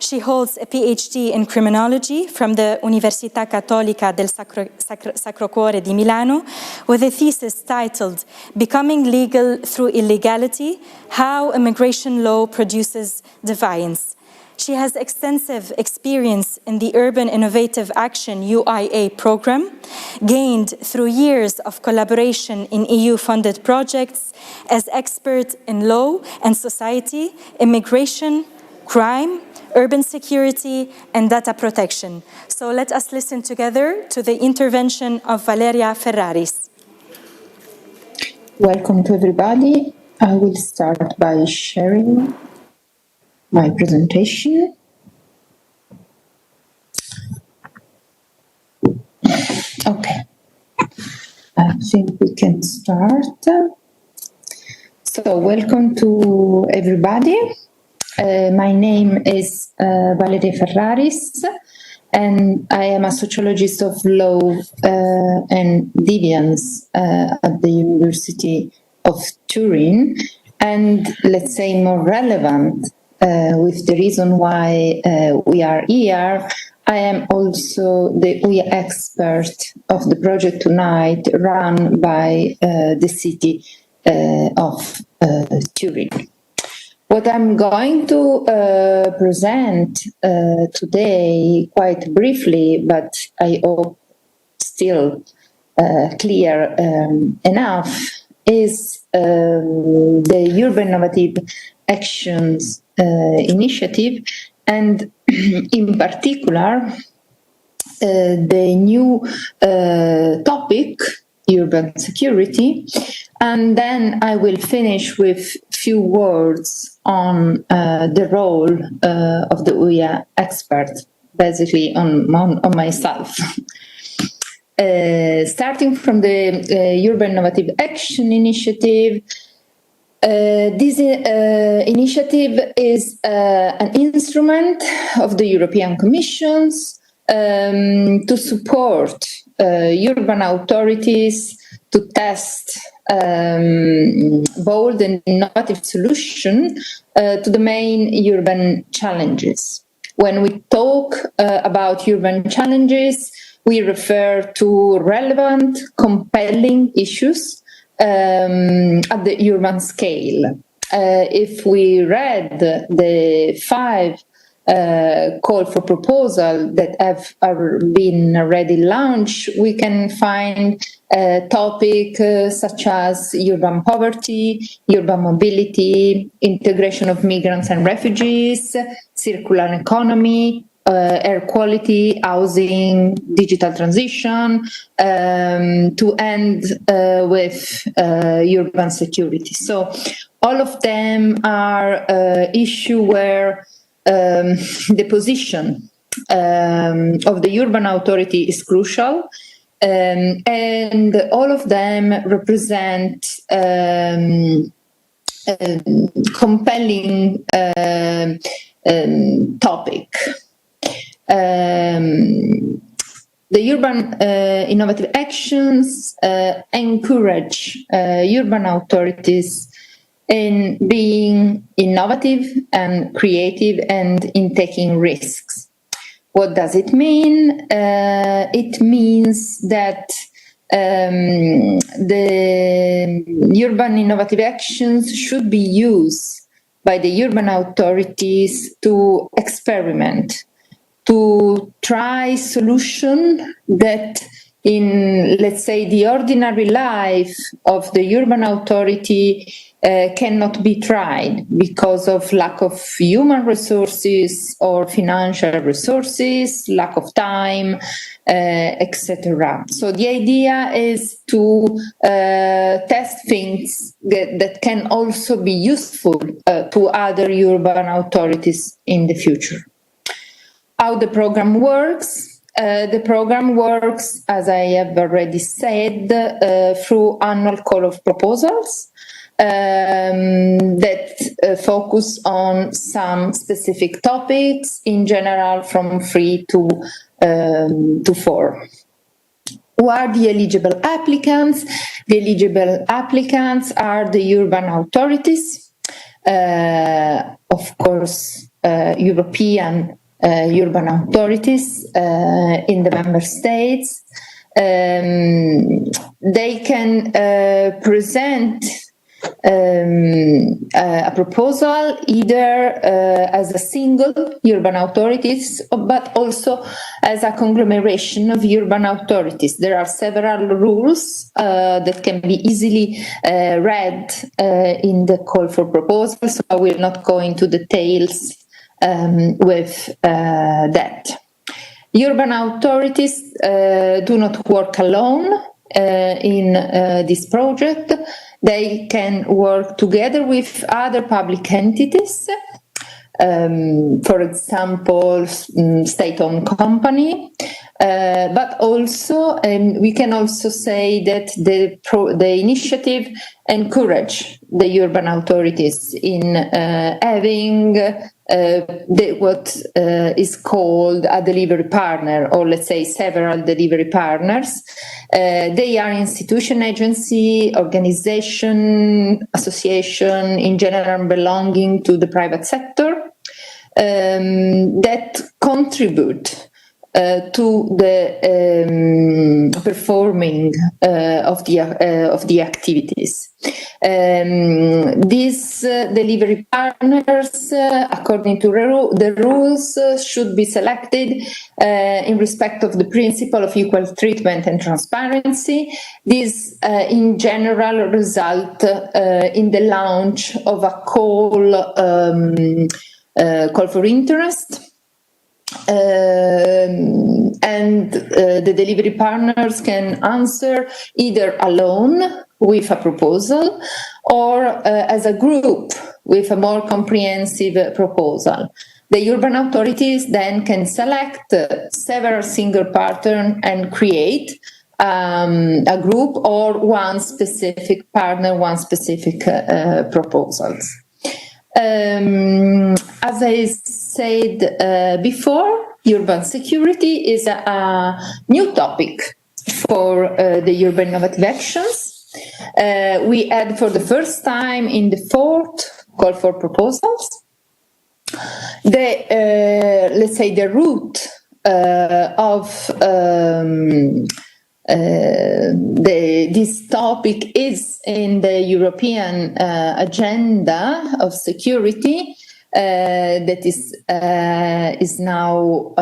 [SPEAKER 1] She holds a PhD in criminology from the Università Cattolica del Sacro Cuore di Milano with a thesis titled Becoming Legal Through Illegality, How Immigration Law Produces Defiance. She has extensive experience in the Urban Innovative Action UIA program, gained through years of collaboration in EU-funded projects as expert in law and society, immigration, crime, urban security, and data protection. So let us listen together to the intervention of Valeria Ferraris.
[SPEAKER 8] Welcome to everybody. I will start by sharing my presentation. Okay, I think we can start. So welcome to everybody. My name is Valeria Ferraris, and I am a sociologist of law and deviance at the University of Turin. And let's say more relevant with the reason why we are here, I am also the UI expert of the project tonight run by the city of Turin. What I'm going to present today, quite briefly, but I hope still clear enough, is the Urban Innovative Actions Initiative, and in particular, the new topic, urban security. And then I will finish with few words on the role of the UIA expert, basically on myself. Starting from the Urban Innovative Action Initiative, this initiative is an instrument of the European Commission's to support urban authorities to test bold and innovative solution to the main urban challenges. When we talk about urban challenges, we refer to relevant, compelling issues at the urban scale. If we read the 5 call for proposal that have been already launched, we can find topics such as urban poverty, urban mobility, integration of migrants and refugees, circular economy, air quality, housing, digital transition, to end with urban security. So all of them are issues where the position of the urban authority is crucial, and all of them represent compelling topic. The urban innovative actions encourage urban authorities in being innovative and creative and in taking risks. What does it mean? It means that the urban innovative actions should be used by the urban authorities to experiment, to try solutions that in, let's say, the ordinary life of the urban authority cannot be tried because of lack of human resources or financial resources, lack of time, etc. So the idea is to test things that can also be useful to other urban authorities in the future. How the program works? The program works, as I have already said, through annual call of proposals that focus on some specific topics, in general from 3 to 4. Who are the eligible applicants? The eligible applicants are the urban authorities, of course, European urban authorities in the member states. They can present a proposal either as a single urban authorities, but also as a conglomeration of urban authorities. There are several rules that can be easily read in the call for proposals, so I will not go into details with that. Urban authorities do not work alone in this project. They can work together with other public entities, for example, state-owned company, but also we can also say that the initiative encourage the urban authorities in having what is called a delivery partner, or let's say several delivery partners. They are institution, agency, organization, association, in general belonging to the private sector, that contribute to the performing of the activities. These delivery partners, according to the rules, should be selected in respect of the principle of equal treatment and transparency. This, in general, result in the launch of a call for interest. And the delivery partners can answer either alone with a proposal or as a group with a more comprehensive proposal. The urban authorities then can select several single partners and create a group or one specific partner, one specific proposals. As I said before, urban security is a new topic for the urban innovative actions. We had for the first time in the 4th call for proposals let's say the root of this topic is in the European agenda of security that is now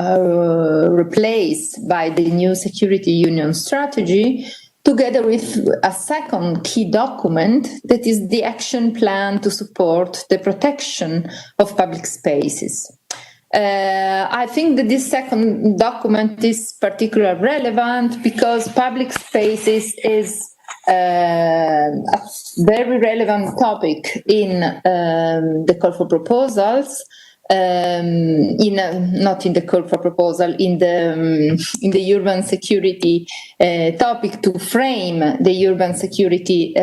[SPEAKER 8] replaced by the new Security Union strategy, together with a second key document that is the action plan to support the protection of public spaces. I think that this second document is particularly relevant because public spaces is a very relevant topic in the call for proposals. not in the call for proposal, in the urban security topic, to frame the urban security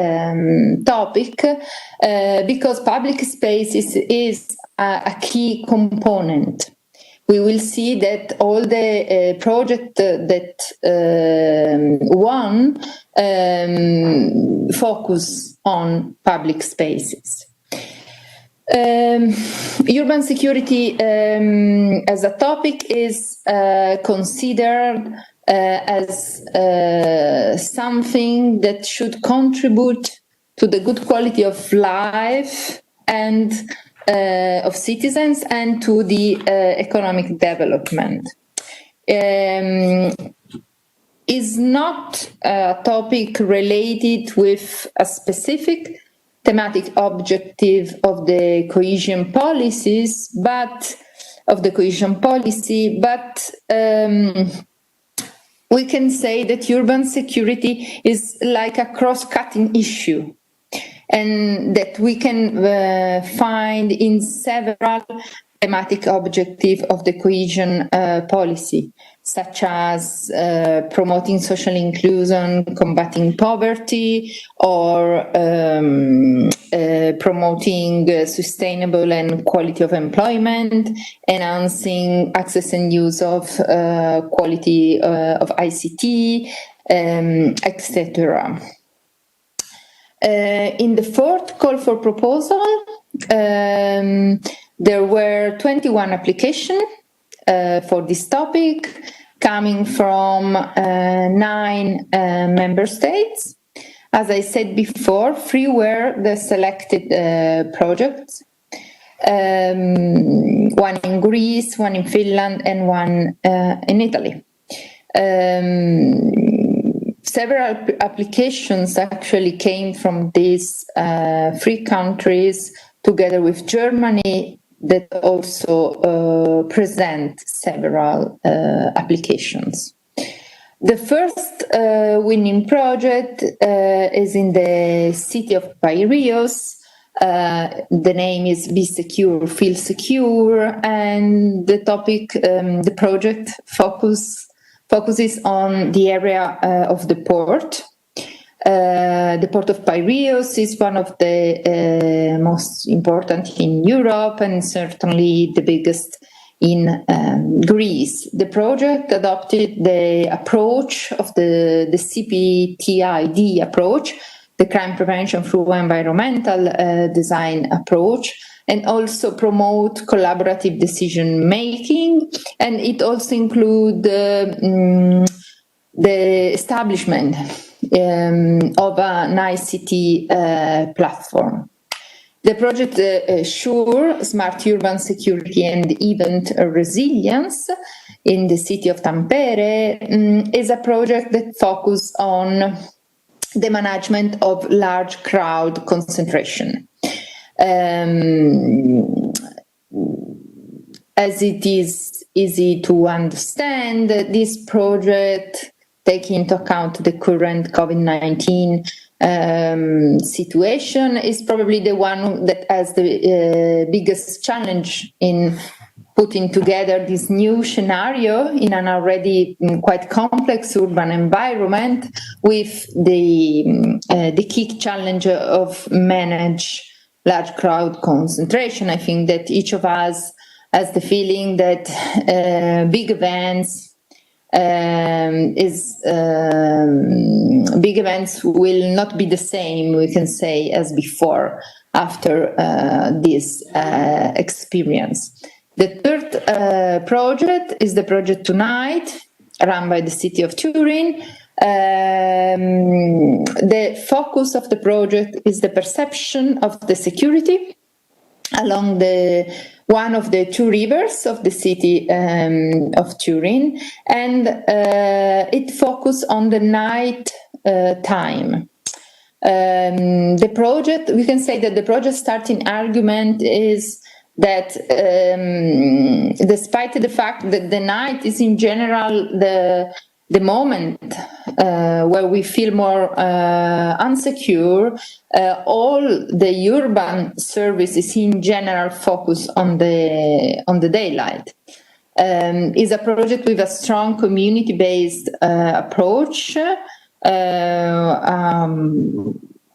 [SPEAKER 8] topic, because public spaces is a key component. We will see that all the projects that won focus on public spaces. Urban security as a topic is considered as something that should contribute to the good quality of life and of citizens and to the economic development. Is not a topic related with a specific thematic objective of the cohesion policies, but we can say that urban security is like a cross-cutting issue, and that we can find in several thematic objectives of the cohesion policy, such as promoting social inclusion, combating poverty, or promoting sustainable and quality of employment, enhancing access and use of quality of ICT, etc. In the fourth call for proposal, there were 21 applications for this topic, coming from 9 member states. As I said before, 3 were the selected projects, 1 in Greece, 1 in Finland, and 1 in Italy. Several applications actually came from these 3 countries, together with Germany, that also present several applications. The first winning project is in the city of Piraeus. The name is Be Secure, Feel Secure, and the topic, the project focuses on the area of the port. The port of Piraeus is one of the most important in Europe, and certainly the biggest in Greece. The project adopted the approach of the CPTID approach, the crime prevention through environmental design approach, and also promote collaborative decision making. And it also includes the establishment of an ICT platform. The project SURE, Smart Urban Security and Event Resilience, in the city of Tampere, is a project that focuses on the management of large crowd concentration. As it is easy to understand, this project, taking into account the current COVID-19 situation, is probably the one that has the biggest challenge in putting together this new scenario in an already quite complex urban environment, with the key challenge of manage large crowd concentration. I think that each of us has the feeling that big events big events will not be the same, we can say, as before after this experience. The third project is the project Tonight, run by the city of Turin. The focus of the project is the perception of the security along one of the 2 rivers of the city of Turin, and it focuses on the night time. The project, we can say that the project starting argument is that despite the fact that the night is in general the moment where we feel more unsecure, all the urban services in general focus on the daylight. Is a project with a strong community-based approach,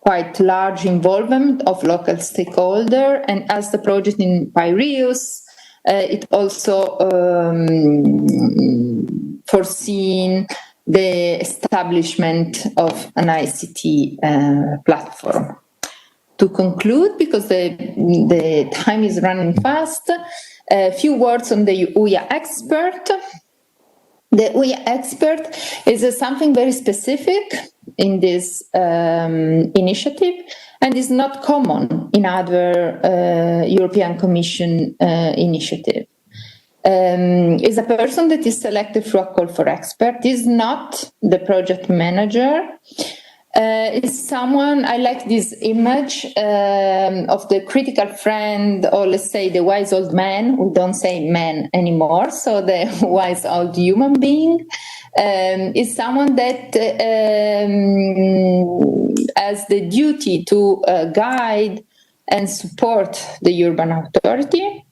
[SPEAKER 8] quite large involvement of local stakeholders, and as the project in Piraeus, it also foreseen the establishment of an ICT platform. To conclude, because the time is running fast, a few words on the UIA expert. The UIA expert is something very specific in this initiative and is not common in other European Commission initiatives. Is a person that is selected through a call for expert, is not the project manager. Is someone, I like this image of the critical friend, or let's say the wise old man. We don't say man anymore, so the wise old human being is someone that has the duty to guide and support the urban authority,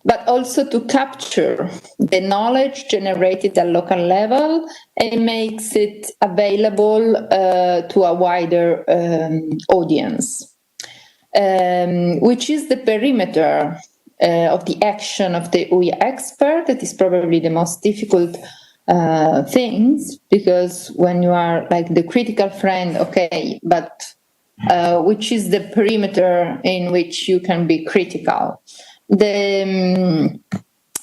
[SPEAKER 8] but also to capture the knowledge generated at local level and makes it available to a wider audience, which is the perimeter of the action of the UIA expert. That is probably the most difficult things, because when you are like the critical friend, okay, but which is the perimeter in which you can be critical. The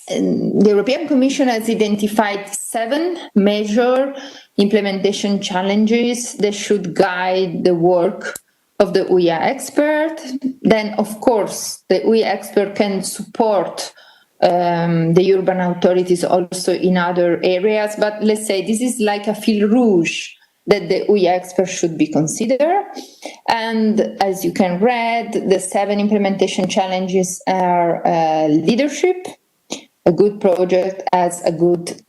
[SPEAKER 8] European Commission has identified 7 major implementation challenges that should guide the work of the UIA expert. Then, of course, the UIA expert can support the urban authorities also in other areas, but let's say this is like a fil rouge that the UIA expert should be considered. And as you can read, the 7 implementation challenges are leadership. A good project has a good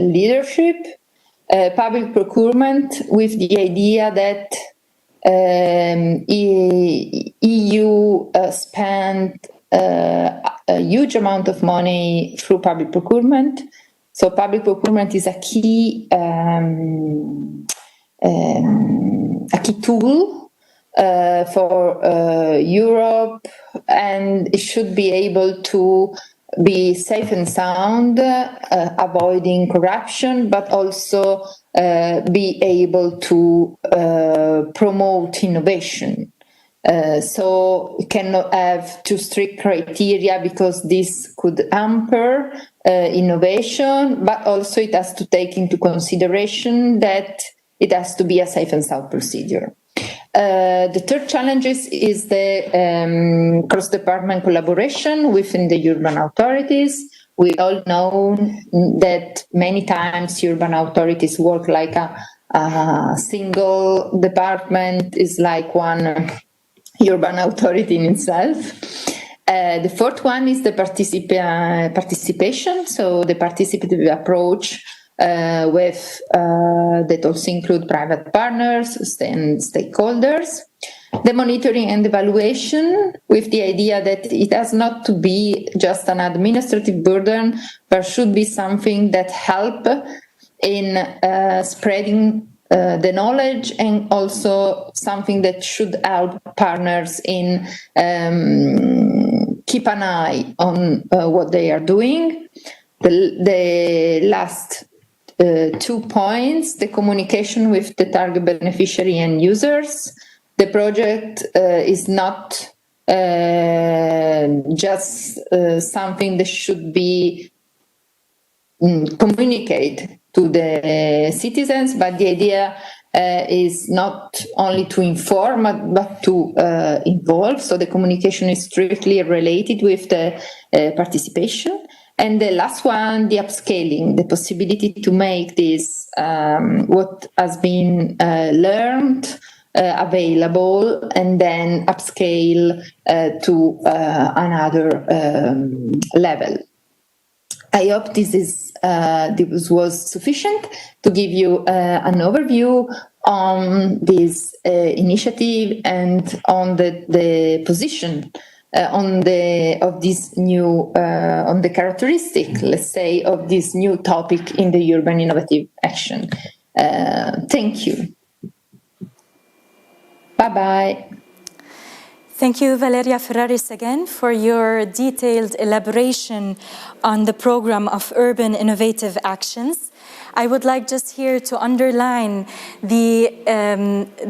[SPEAKER 8] leadership. Public procurement, with the idea that EU spent a huge amount of money through public procurement. So public procurement is a key tool for Europe, and it should be able to be safe and sound, avoiding corruption, but also be able to promote innovation. So we cannot have too strict criteria, because this could hamper innovation, but also it has to take into consideration that it has to be a safe and sound procedure. The third challenge is the cross-department collaboration within the urban authorities. We all know that many times urban authorities work like a single department, is like one urban authority in itself. The fourth one is the participation, so the participative approach with that also include private partners and stakeholders. The monitoring and evaluation, with the idea that it has not to be just an administrative burden, but should be something that help in spreading the knowledge, and also something that should help partners in keep an eye on what they are doing. The last 2 points, the communication with the target beneficiary and users. The project is not just something that should be communicated to the citizens, but the idea is not only to inform, but to involve. So the communication is strictly related with the participation. And the last one, the upscaling, the possibility to make this, what has been learned, available, and then upscale to another level. I hope this was sufficient to give you an overview on this initiative and on the position on the characteristic, let's say, of this new topic in the urban innovative action. Thank you. Bye bye.
[SPEAKER 1] Thank you, Valeria Ferraris, again for your detailed elaboration on the program of urban innovative actions. I would like just here to underline the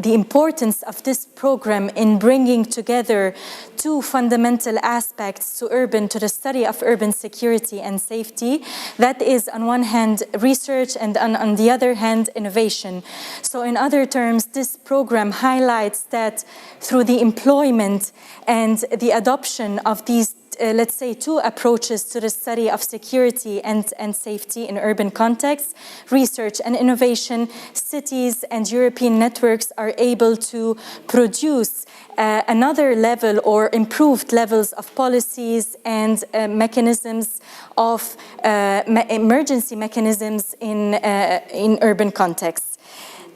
[SPEAKER 1] importance of this program in bringing together two fundamental aspects to the study of urban security and safety. That is, on one hand, research, and on the other hand, innovation. So in other terms, this program highlights that through the employment and the adoption of these let's say, two approaches to the study of security and safety in urban contexts, research and innovation, cities and European networks are able to produce another level or improved levels of policies and mechanisms of emergency mechanisms in urban contexts.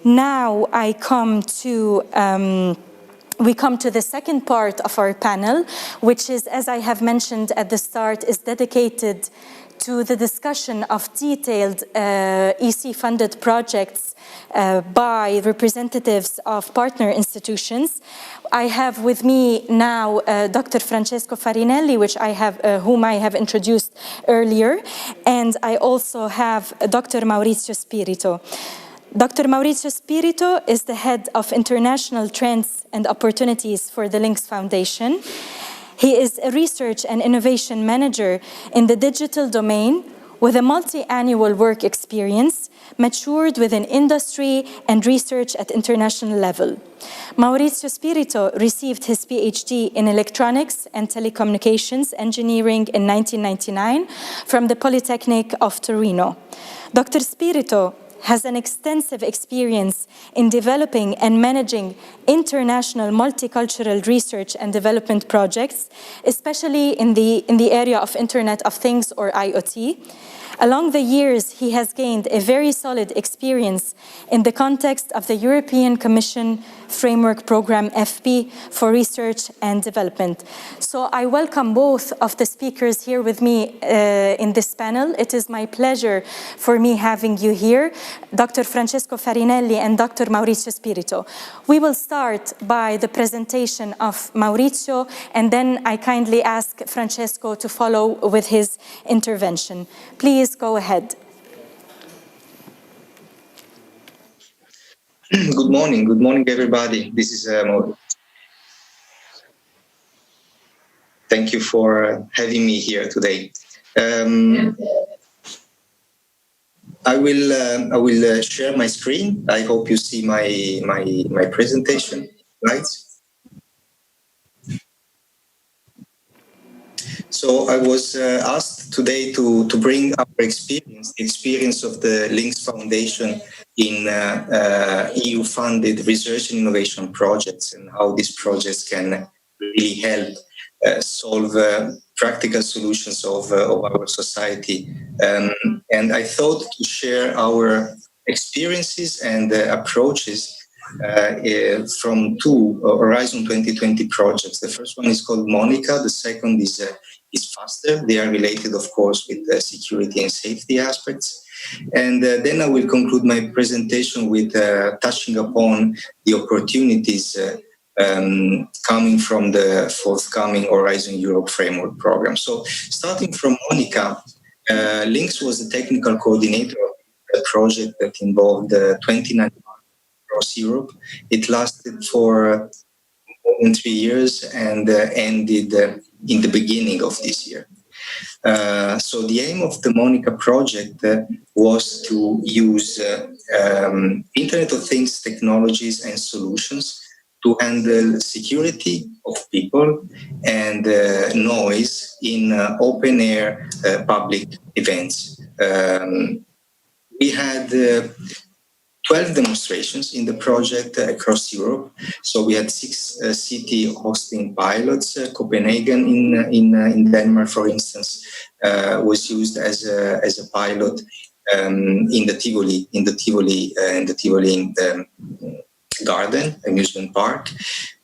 [SPEAKER 1] Now we come to the second part of our panel, which is, as I have mentioned at the start, is dedicated to the discussion of detailed EC-funded projects by representatives of partner institutions. I have with me now Dr. Francesco Farinelli, whom I have introduced earlier, and I also have Dr. Maurizio Spirito. Dr. Maurizio Spirito is the head of international trends and opportunities for the Links Foundation. He is a research and innovation manager in the digital domain with a multi-annual work experience, matured within industry and research at international level. Maurizio Spirito received his PhD in electronics and telecommunications engineering in 1999 from the Polytechnic of Torino. Dr. Spirito has an extensive experience in developing and managing international multicultural research and development projects, especially in the area of Internet of Things or IoT. Along the years, he has gained a very solid experience in the context of the European Commission Framework Program FP for Research and Development. So I welcome both of the speakers here with me in this panel. It is my pleasure for me having you here, Dr. Francesco Farinelli and Dr. Maurizio Spirito. We will start by the presentation of Maurizio, and then I kindly ask Francesco to follow with his intervention. Please go ahead.
[SPEAKER 9] Good morning, everybody. This is Mauricio. Thank you for having me here today. I will share my screen. I hope you see my presentation, right? So I was asked today to bring our experience, the experience of the Links Foundation in EU-funded research and innovation projects, and how these projects can really help solve practical solutions of our society. And I thought to share our experiences and approaches from two Horizon 2020 projects. The first one is called Monica. The second is Faster. They are related, of course, with the security and safety aspects. And then I will conclude my presentation with touching upon the opportunities coming from the forthcoming Horizon Europe Framework Program. So starting from Monica, Links was the technical coordinator of a project that involved 29 across Europe. It lasted for more than 3 years and ended in the beginning of this year. So the aim of the Monica project was to use Internet of Things technologies and solutions to handle security of people and noise in open air public events. We had 12 demonstrations in the project across Europe. So we had 6 city hosting pilots. Copenhagen in Denmark, for instance, was used as a pilot in the Tivoli garden, amusement park.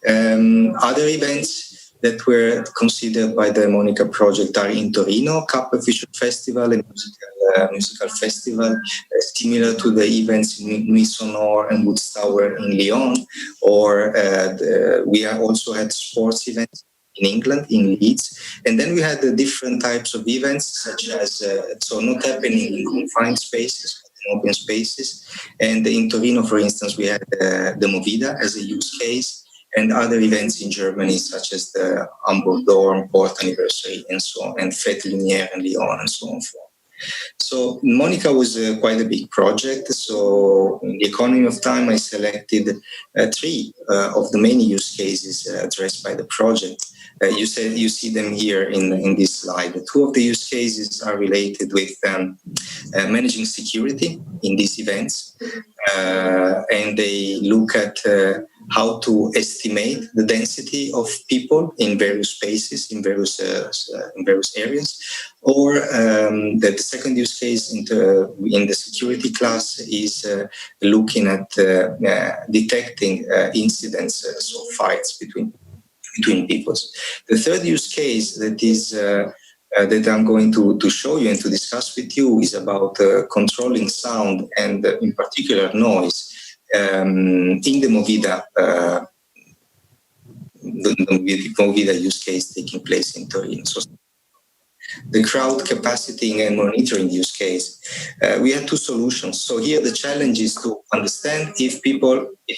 [SPEAKER 9] Other events that were considered by the Monica project are in Torino, Cup-Fisher Festival, a musical festival similar to the events in Nuit Sonore and Woodstower in Lyon, or we also had sports events in England, in Leeds. And then we had the different types of events, such as, so not happening in confined spaces, in open spaces. And in Torino, for instance, we had the Movida as a use case, and other events in Germany, such as the Hamburg Dorm, Port Anniversary, and so on, and Fête Lumière in Lyon, and so on. So Monica was quite a big project. So in the economy of time, I selected 3 of the many use cases addressed by the project. You see them here in this slide. 2 of the use cases are related with managing security in these events, and they look at how to estimate the density of people in various spaces, in various areas. Or the second use case in the security class is looking at detecting incidents, so fights between people. The third use case that is that I'm going to show you and to discuss with you is about controlling sound and in particular noise in the Movida use case taking place in Torino. So the crowd capacity and monitoring use case, we had 2 solutions. So here the challenge is to understand if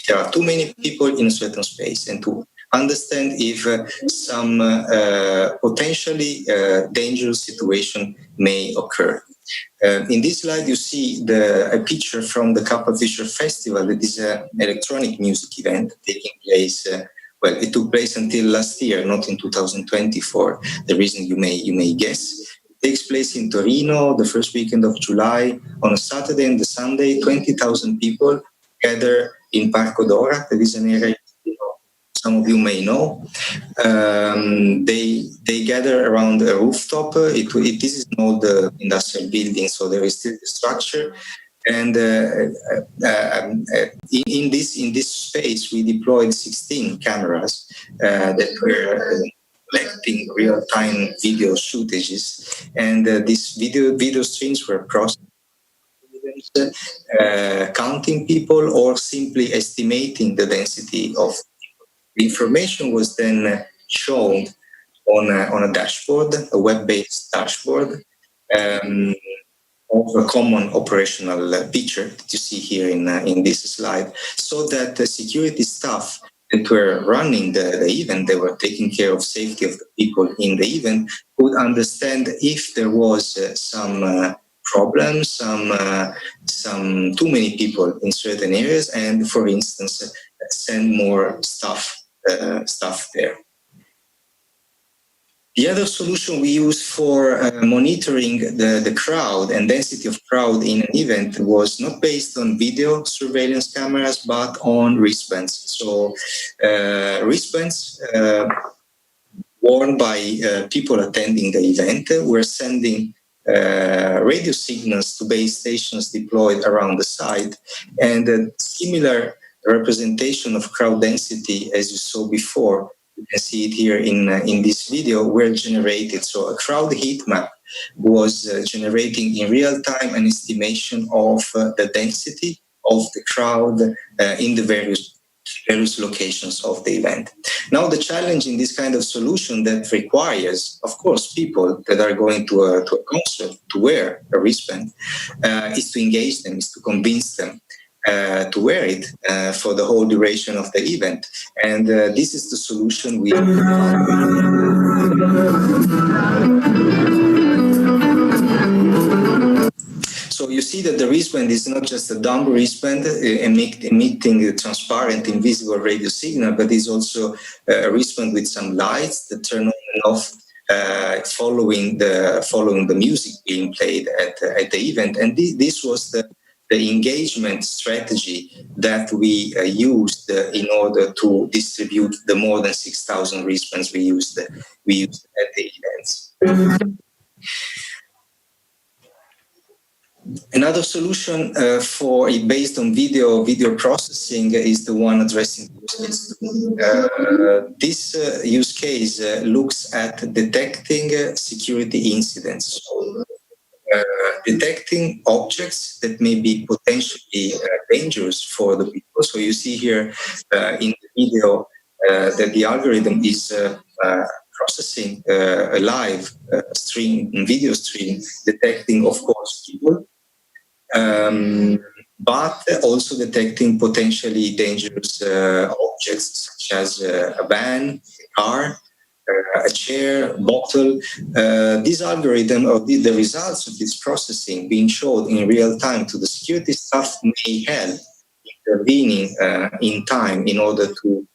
[SPEAKER 9] there are too many people in a certain space, and to understand if some potentially dangerous situation may occur. In this slide, you see a picture from the Cup-Fisher Festival. That is an electronic music event taking place. Well, it took place until last year, not in 2020, for the reason you may guess. It takes place in Torino the first weekend of July. On a Saturday and the Sunday, 20,000 people gather in Parco d'Ora. That is an area some of you may know. They gather around a rooftop. This is not the industrial building, so there is still the structure. And in this space, we deployed 16 cameras that were collecting real-time video footages, and these video streams were processed, counting people or simply estimating the density of. The information was then shown on a dashboard, a web-based dashboard, of a common operational picture that you see here in this slide, so that the security staff that were running the event, they were taking care of safety of the people in the event, could understand if there was some problem, some too many people in certain areas, and for instance, send more staff there. The other solution we used for monitoring the crowd and density of crowd in an event was not based on video surveillance cameras, but on wristbands. So wristbands worn by people attending the event were sending radio signals to base stations deployed around the site, and a similar representation of crowd density as you saw before. You can see it here in this video, were generated. So a crowd heat map was generating in real time an estimation of the density of the crowd in the various locations of the event. Now, the challenge in this kind of solution that requires, of course, people that are going to a concert to wear a wristband is to engage them, is to convince them to wear it for the whole duration of the event. And this is the solution we found. So you see that the wristband is not just a dumb wristband emitting a transparent, invisible radio signal, but is also a wristband with some lights that turn on and off following the music being played at the event. And this was the the engagement strategy that we used in order to distribute the more than 6,000 wristbands we used at the events. Another solution based on video processing is the one addressing use case. This use case looks at detecting security incidents. So, detecting objects that may be potentially dangerous for the people. So you see here in the video that the algorithm is processing a live video stream, detecting, of course, people, but also detecting potentially dangerous objects such as a van, a car, a chair, bottle. This algorithm or the results of this processing being showed in real time to the security staff may help intervening in time in order to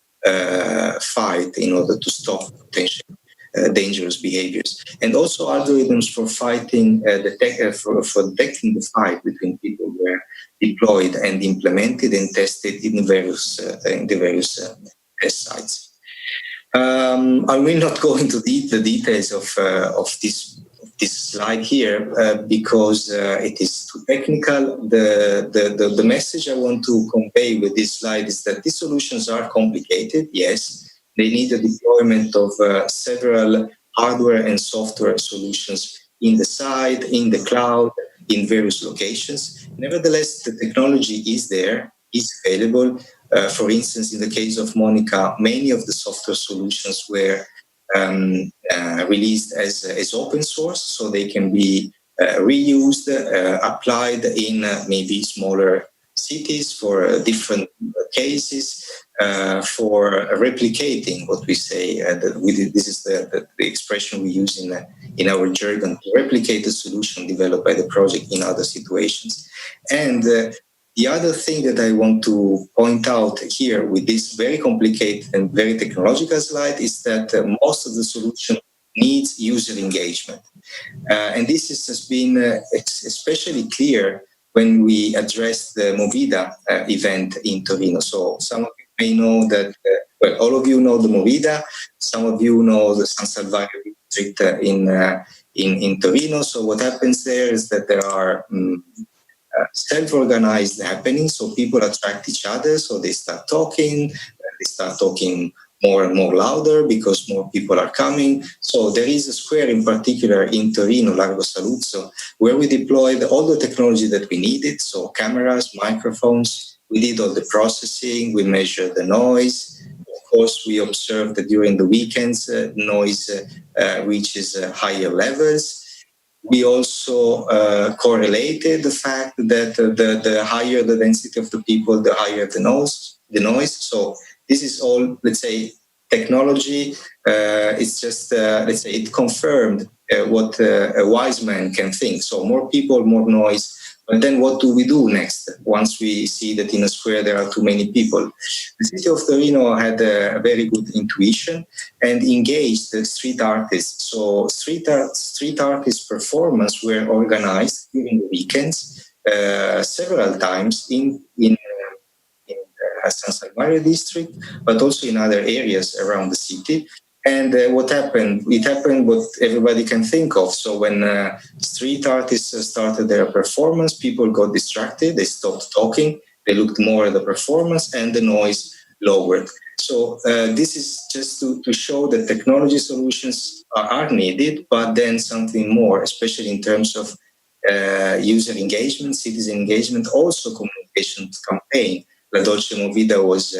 [SPEAKER 9] fight, in order to stop potential dangerous behaviors, and also algorithms for fighting for detecting the fight between people were deployed and implemented and tested in the various test sites. I will not go into the details of this slide here because it is too technical. The message I want to convey with this slide is that these solutions are complicated. Yes, they need the deployment of several hardware and software solutions in the site, in the cloud, in various locations. Nevertheless, the technology is there, is available. For instance, in the case of Monica, many of the software solutions were released as open source, so they can be reused, applied in maybe smaller cities for different cases, for replicating what we say. This is the expression we use in our jargon, to replicate a solution developed by the project in other situations. And the other thing that I want to point out here with this very complicated and very technological slide is that most of the solution needs user engagement. And this has been especially clear when we addressed the Movida event in Torino. So some of you may know that, well, all of you know the Movida, some of you know the San Salvario district in Torino. So what happens there is that there are self-organized happenings, so people attract each other, so they start talking more and more louder because more people are coming. So there is a square in particular in Torino, Largo Saluzzo, where we deployed all the technology that we needed, so cameras, microphones, we did all the processing, we measured the noise. Of course, we observed that during the weekends, noise reaches higher levels. We also correlated the fact that the higher the density of the people, the higher the noise. So this is all, let's say, technology. It's just, let's say, it confirmed what a wise man can think. So more people, more noise. But then what do we do next once we see that in a square there are too many people? The city of Torino had a very good intuition and engaged the street artists. So street artist performances were organized during the weekends several times in San Salvario district, but also in other areas around the city. And what happened? It happened what everybody can think of. So when street artists started their performance, people got distracted, they stopped talking, they looked more at the performance, and the noise lowered. So this is just to show that technology solutions are needed, but then something more, especially in terms of user engagement, citizen engagement, also communication campaign. La Dolce Movida was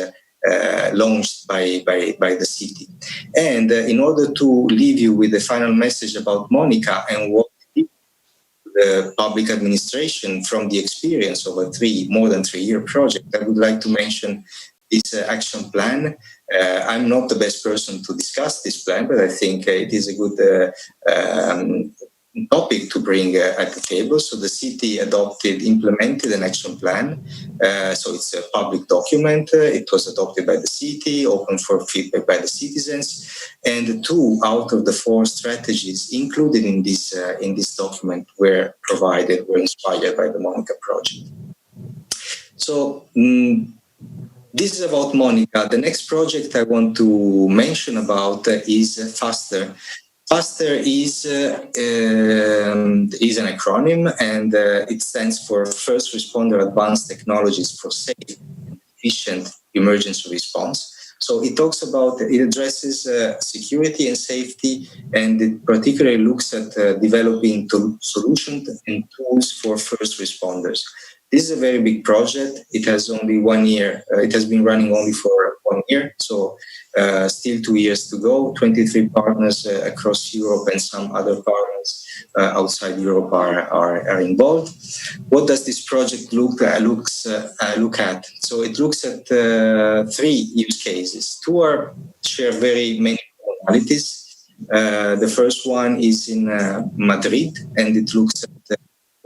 [SPEAKER 9] launched by the city. And in order to leave you with the final message about Monica and what the public administration from the experience of a more than 3-year project, I would like to mention this action plan. I'm not the best person to discuss this plan, but I think it is a good topic to bring at the table. So the city implemented an action plan. So it's a public document. It was adopted by the city, open for feedback by the citizens. And 2 out of the 4 strategies included in this document were inspired by the Monica project. So this is about Monica. The next project I want to mention about is FASTER. FASTER is an acronym, and it stands for First Responder Advanced Technologies for Safe and Efficient Emergency Response. So it addresses security and safety, and it particularly looks at developing solutions and tools for first responders. This is a very big project. It has only 1 year. It has been running only for 1 year, so still 2 years to go. 23 partners across Europe and some other partners outside Europe are involved. What does this project look at? So it looks at 3 use cases. 2 share very many commonalities. The first one is in Madrid, and it looks at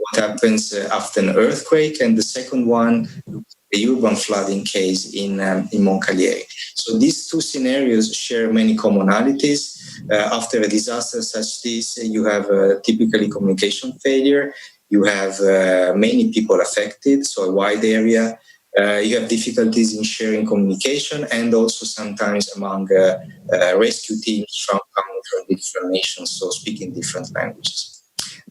[SPEAKER 9] what happens after an earthquake, and the second one looks at the urban flooding case in Montpellier. So these 2 scenarios share many commonalities. After a disaster such as this, you have typically communication failure. You have many people affected, so a wide area. You have difficulties in sharing communication, and also sometimes among rescue teams coming from different nations, so speaking different languages.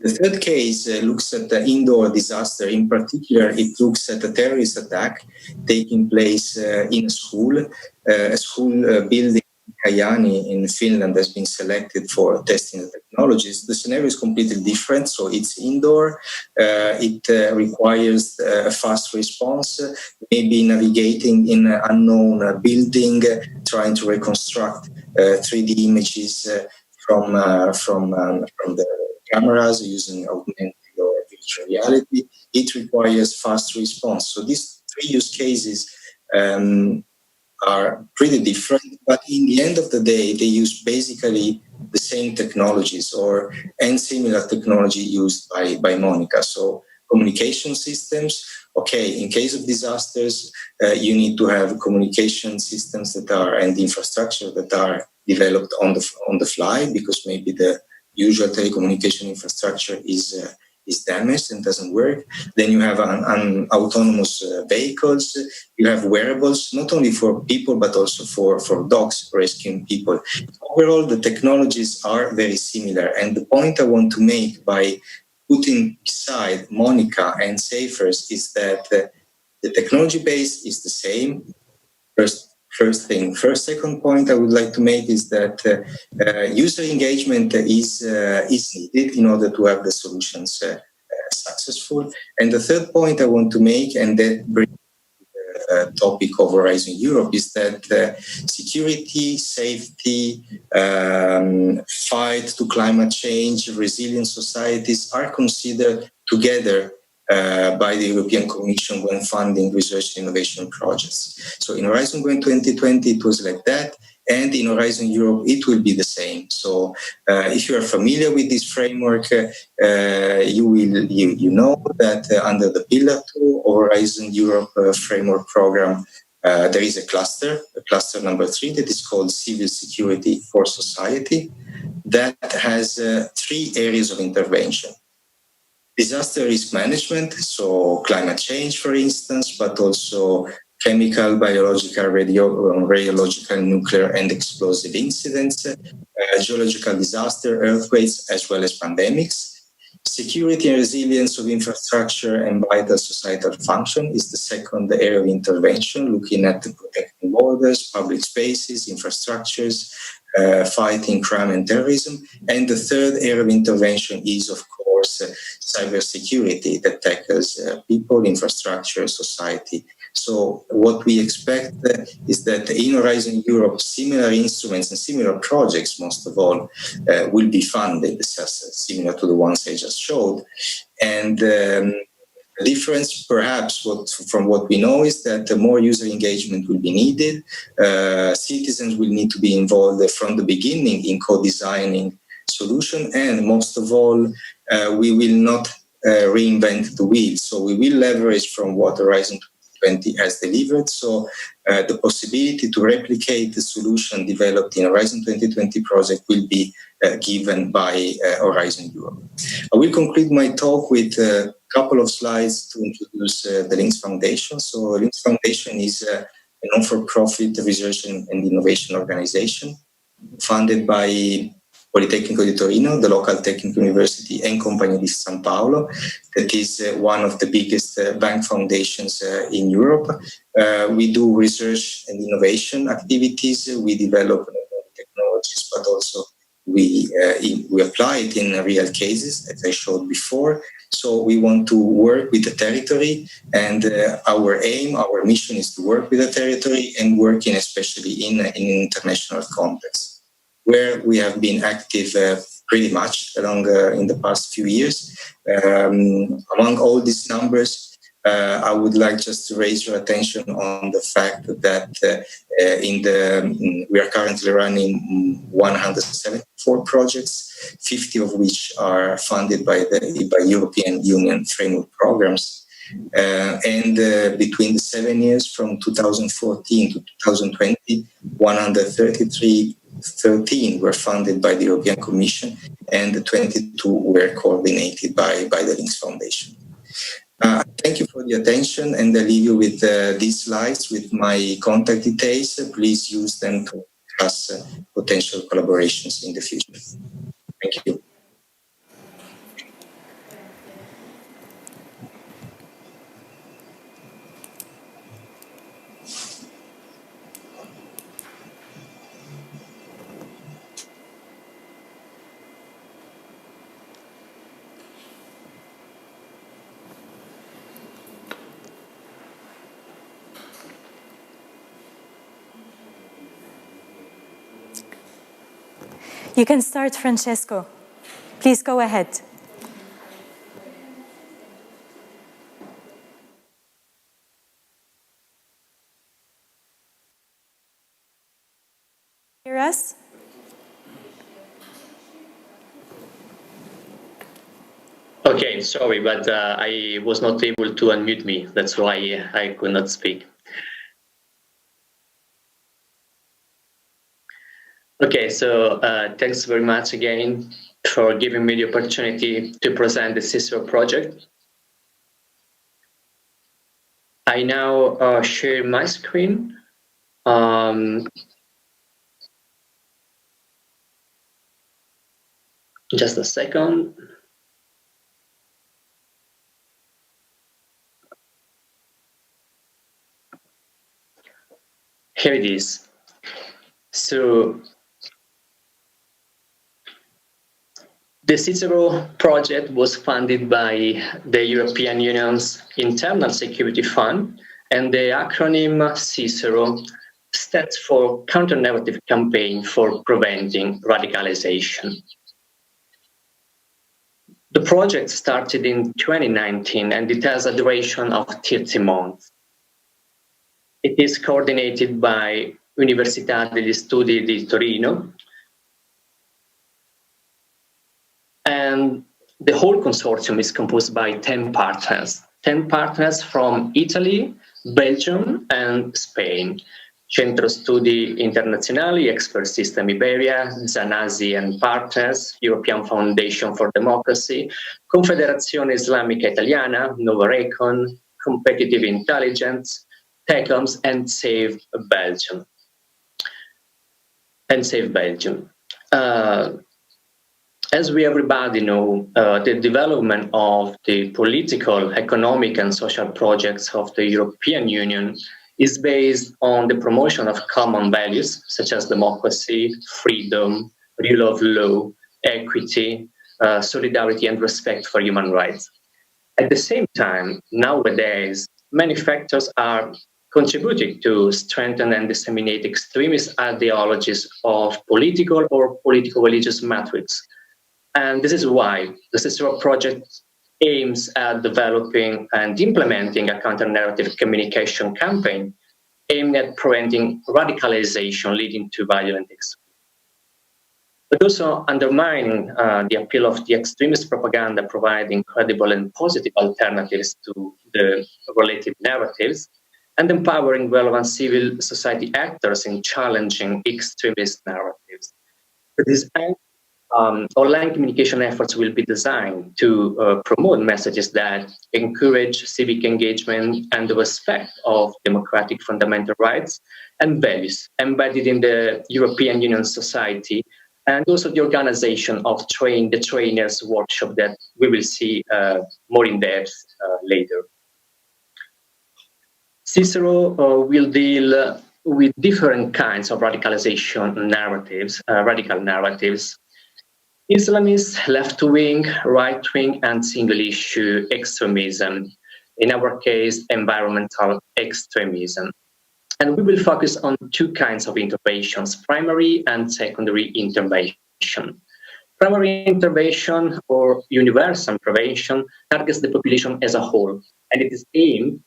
[SPEAKER 9] The third case looks at the indoor disaster. In particular, it looks at a terrorist attack taking place in a school. A school building in Kajani in Finland has been selected for testing the technologies. The scenario is completely different. So it's indoor. It requires a fast response, maybe navigating in an unknown building, trying to reconstruct 3D images from the cameras using augmented or virtual reality. It requires fast response. So these 3 use cases are pretty different, but in the end of the day, they use basically the same technologies and similar technology used by Monica. So communication systems. Okay, in case of disasters, you need to have communication systems and infrastructure that are developed on the fly, because maybe the usual telecommunication infrastructure is damaged and doesn't work. Then you have autonomous vehicles. You have wearables, not only for people, but also for dogs rescuing people. Overall, the technologies are very similar. And the point I want to make by putting beside Monica and Safers is that the technology base is the same. First thing. Second point I would like to make is that user engagement is needed in order to have the solutions successful. And the third point I want to make, and that brings the topic of Horizon Europe, is that security, safety, fight to climate change, resilient societies are considered together by the European Commission when funding research and innovation projects. So in Horizon 2020, it was like that. And in Horizon Europe, it will be the same. So if you are familiar with this framework, you know that under the Pillar 2 of Horizon Europe framework program, there is a cluster number 3, that is called Civil Security for Society, that has 3 areas of intervention. Disaster risk management, so climate change, for instance, but also chemical, biological, radiological, nuclear, and explosive incidents, geological disaster, earthquakes, as well as pandemics. Security and resilience of infrastructure and vital societal function is the second area of intervention, looking at the protecting borders, public spaces, infrastructures, fighting crime and terrorism. And the third area of intervention is, of course, cybersecurity that tackles people, infrastructure, society. So what we expect is that in Horizon Europe, similar instruments and similar projects, most of all, will be funded, similar to the ones I just showed. And the difference, perhaps, from what we know, is that more user engagement will be needed. Citizens will need to be involved from the beginning in co-designing solution, and most of all, we will not reinvent the wheel. So we will leverage from what Horizon 2020 has delivered. So the possibility to replicate the solution developed in Horizon 2020 project will be given by Horizon Europe. I will conclude my talk with a couple of slides to introduce the Links Foundation. So Links Foundation is a non-for-profit research and innovation organization funded by Politecnico di Torino, the local technical university, and Compagnia di San Paolo, that is one of the biggest bank foundations in Europe. We do research and innovation activities. We develop technologies, but also we apply it in real cases, as I showed before. So we want to work with the territory, and our aim, our mission is to work with the territory and working especially in an international context, where we have been active pretty much along in the past few years. Among all these numbers, I would like just to raise your attention on the fact that we are currently running 174 projects, 50 of which are funded by European Union framework programs. And between the 7 years from 2014 to 2020, 13 were funded by the European Commission, and 22 were coordinated by the Links Foundation. Thank you for the attention, and I leave you with these slides with my contact details. Please use them to discuss potential collaborations in the future. Thank you.
[SPEAKER 1] You can start, Francesco. Please go ahead. Hear us?
[SPEAKER 7] Okay, sorry, but I was not able to unmute me. That's why I could not speak. Okay, so thanks very much again for giving me the opportunity to present the Cicero project. I now share my screen. Just a second. Here it is. So the Cicero project was funded by the European Union's Internal Security Fund, and the acronym Cicero stands for Counter-Narrative Campaign for Preventing Radicalization. The project started in 2019, and it has a duration of 30 months. It is coordinated by Università degli Studi di Torino, and the whole consortium is composed by 10 partners from Italy, Belgium, and Spain. Centro Studi Internazionali, Expert System Iberia, Zanasi and Partners, European Foundation for Democracy, Confederazione Islamica Italiana, Novarecon, Competitive Intelligence, TECOMS, and Save Belgium. As we everybody know, the development of the political, economic, and social projects of the European Union is based on the promotion of common values such as democracy, freedom, rule of law, equity, solidarity, and respect for human rights. At the same time, nowadays, many factors are contributing to strengthen and disseminate extremist ideologies of political or political-religious matrix. And this is why the Cicero project aims at developing and implementing a counter-narrative communication campaign aimed at preventing radicalization leading to violent extremism, but also undermining the appeal of the extremist propaganda, providing credible and positive alternatives to the related narratives, and empowering relevant civil society actors in challenging extremist narratives. To this end, online communication efforts will be designed to promote messages that encourage civic engagement and the respect of democratic fundamental rights and values embedded in the European Union society, and also the organization of the trainers workshop that we will see more in depth later. Cicero will deal with different kinds of radicalization narratives, radical narratives. Islamist, left-wing, right-wing, and single-issue extremism. In our case, environmental extremism. And we will focus on two kinds of interventions, primary and secondary intervention. Primary intervention or universal prevention targets the population as a whole, and it is aimed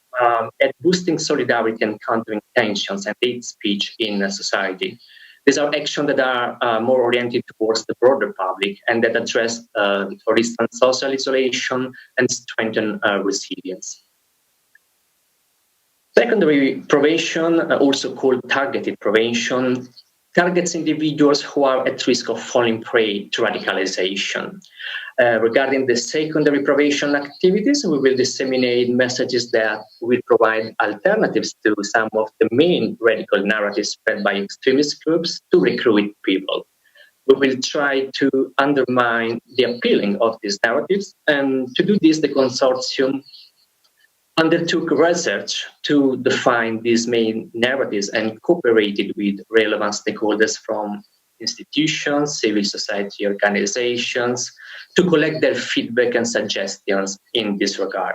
[SPEAKER 7] at boosting solidarity and countering tensions and hate speech in society. These are actions that are more oriented towards the broader public and that address, for instance, social isolation and strengthen resilience. Secondary prevention, also called targeted prevention, targets individuals who are at risk of falling prey to radicalization. Regarding the secondary prevention activities, we will disseminate messages that will provide alternatives to some of the main radical narratives spread by extremist groups to recruit people. We will try to undermine the appealing of these narratives, and to do this, the consortium undertook research to define these main narratives and cooperated with relevant stakeholders from institutions, civil society organizations, to collect their feedback and suggestions in this regard.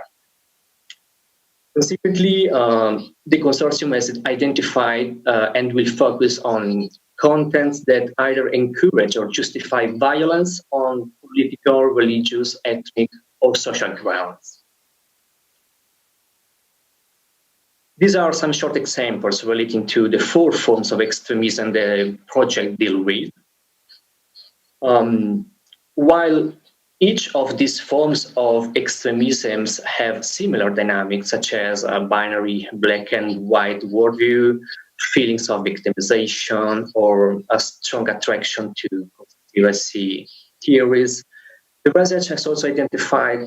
[SPEAKER 7] Consequently, the consortium has identified and will focus on contents that either encourage or justify violence on political, religious, ethnic, or social grounds. These are some short examples relating to the four forms of extremism the project deals with. While each of these forms of extremisms have similar dynamics, such as a binary black and white worldview, feelings of victimization, or a strong attraction to conspiracy theories, the research has also identified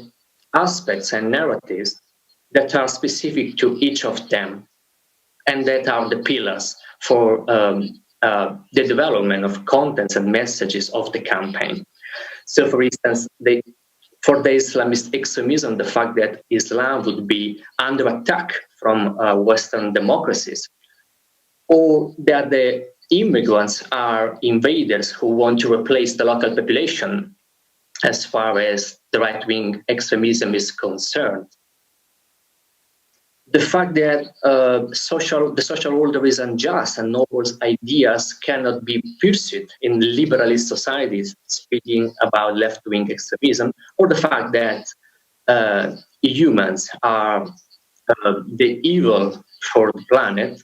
[SPEAKER 7] aspects and narratives that are specific to each of them, and that are the pillars for the development of contents and messages of the campaign. So, for instance, for the Islamist extremism, the fact that Islam would be under attack from Western democracies, or that the immigrants are invaders who want to replace the local population, as far as the right-wing extremism is concerned. The fact that the social order is unjust and noble ideas cannot be pursued in liberalist societies, speaking about left-wing extremism, or the fact that humans are the evil for the planet,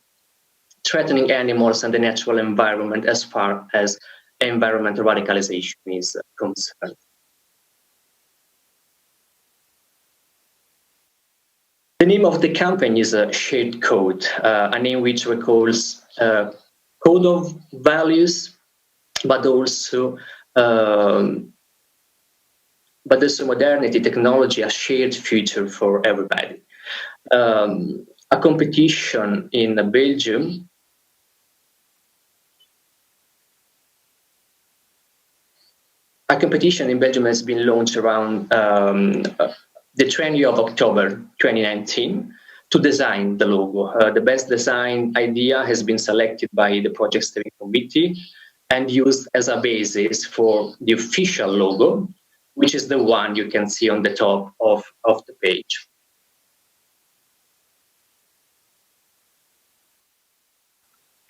[SPEAKER 7] threatening animals and the natural environment as far as environmental radicalization is concerned. The name of the campaign is a shared code, a name which recalls code of values, but also modernity, technology, a shared future for everybody. A competition in Belgium has been launched around the 20th of October 2019 to design the logo. The best design idea has been selected by the project steering committee and used as a basis for the official logo, which is the one you can see on the top of the page.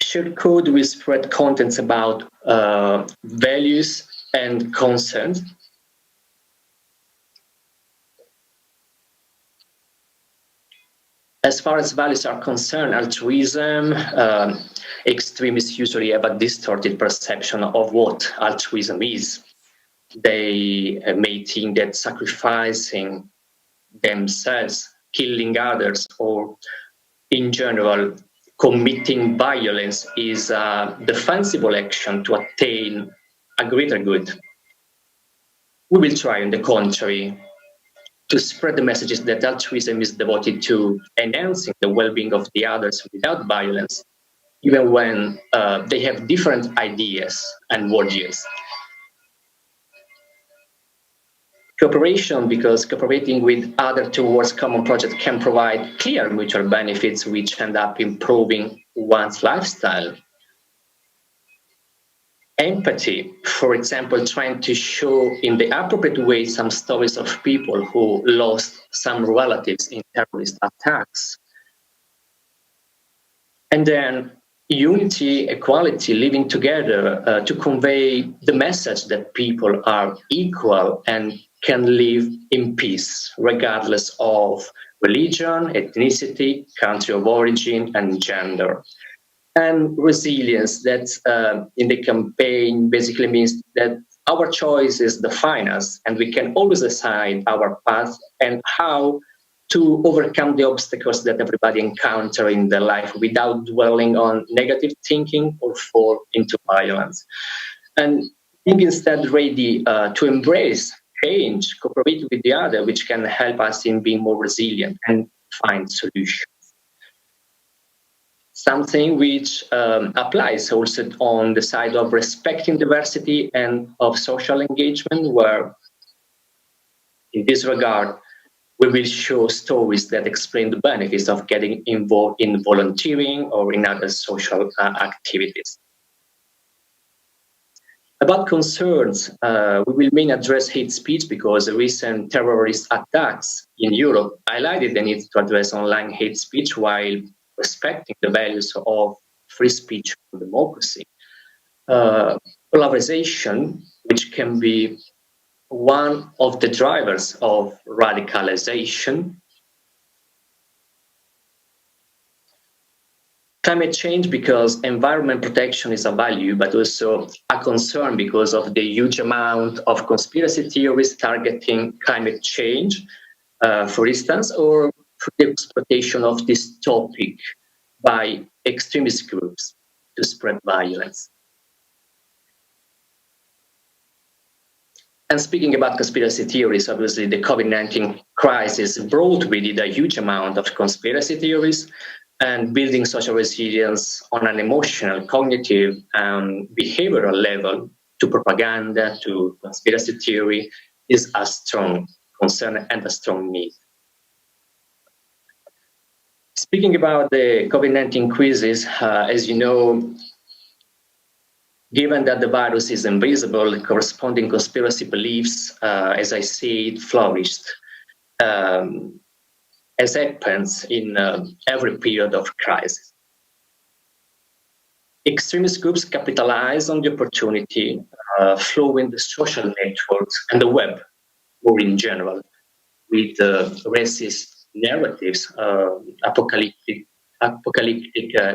[SPEAKER 7] Shared code will spread contents about values and concerns. As far as values are concerned, altruism, extremists usually have a distorted perception of what altruism is. They may think that sacrificing themselves, killing others, or in general, committing violence is a defensible action to attain a greater good. We will try, on the contrary, to spread the messages that altruism is devoted to enhancing the well-being of the others without violence, even when they have different ideas and worldviews. Cooperation, because cooperating with others towards common projects can provide clear mutual benefits which end up improving one's lifestyle. Empathy, for example, trying to show in the appropriate way some stories of people who lost some relatives in terrorist attacks. And then unity, equality, living together to convey the message that people are equal and can live in peace, regardless of religion, ethnicity, country of origin, and gender. And resilience, that in the campaign basically means that our choices define us and we can always decide our path and how to overcome the obstacles that everybody encounters in their life without dwelling on negative thinking or fall into violence. And being instead ready to embrace change, cooperate with the other, which can help us in being more resilient and find solutions. Something which applies also on the side of respecting diversity and of social engagement, where in this regard, we will show stories that explain the benefits of getting involved in volunteering or in other social activities. About concerns, we will mainly address hate speech because the recent terrorist attacks in Europe highlighted the need to address online hate speech while respecting the values of free speech and democracy. Polarization, which can be one of the drivers of radicalization. Climate change, because environment protection is a value, but also a concern because of the huge amount of conspiracy theories targeting climate change, for instance, or the exploitation of this topic by extremist groups to spread violence. And speaking about conspiracy theories, obviously the COVID-19 crisis brought with it a huge amount of conspiracy theories, and building social resilience on an emotional, cognitive, and behavioral level to propaganda, to conspiracy theory is a strong concern and a strong need. Speaking about the COVID-19 crisis, as you know, given that the virus is invisible, corresponding conspiracy beliefs, as I said, flourished, as happens in every period of crisis. Extremist groups capitalize on the opportunity flowing the social networks and the web, more in general, with racist narratives, apocalyptic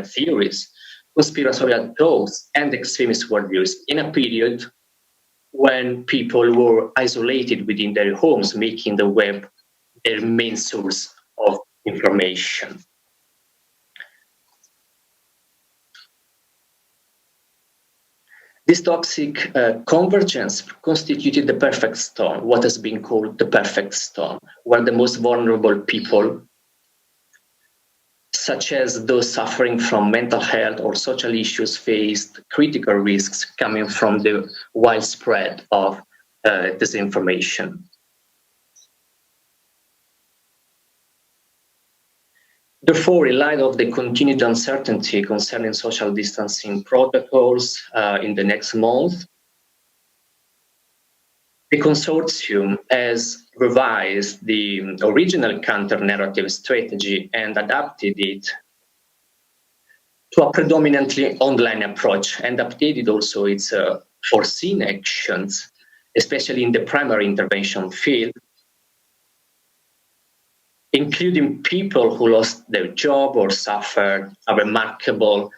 [SPEAKER 7] theories, conspiratorial thoughts, and extremist worldviews in a period when people were isolated within their homes, making the web their main source of information. This toxic convergence constituted the perfect storm, what has been called the perfect storm, where the most vulnerable people, such as those suffering from mental health or social issues, faced critical risks coming from the widespread of disinformation. Therefore, in light of the continued uncertainty concerning social distancing protocols in the next month, the consortium has revised the original counter-narrative strategy and adapted it to a predominantly online approach, and updated also its foreseen actions, especially in the primary intervention field, including people who lost their job or suffered a remarkable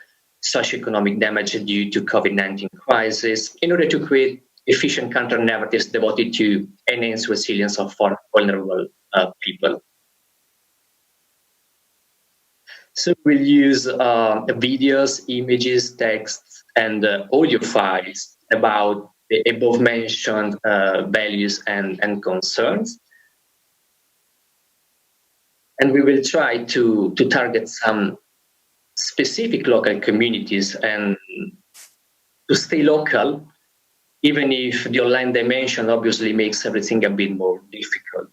[SPEAKER 7] socioeconomic damage due to COVID-19 crisis, in order to create efficient counter-narratives devoted to enhance resilience of vulnerable people. So we'll use videos, images, texts, and audio files about the above mentioned values and concerns. And we will try to target some specific local communities and to stay local, even if the online dimension obviously makes everything a bit more difficult.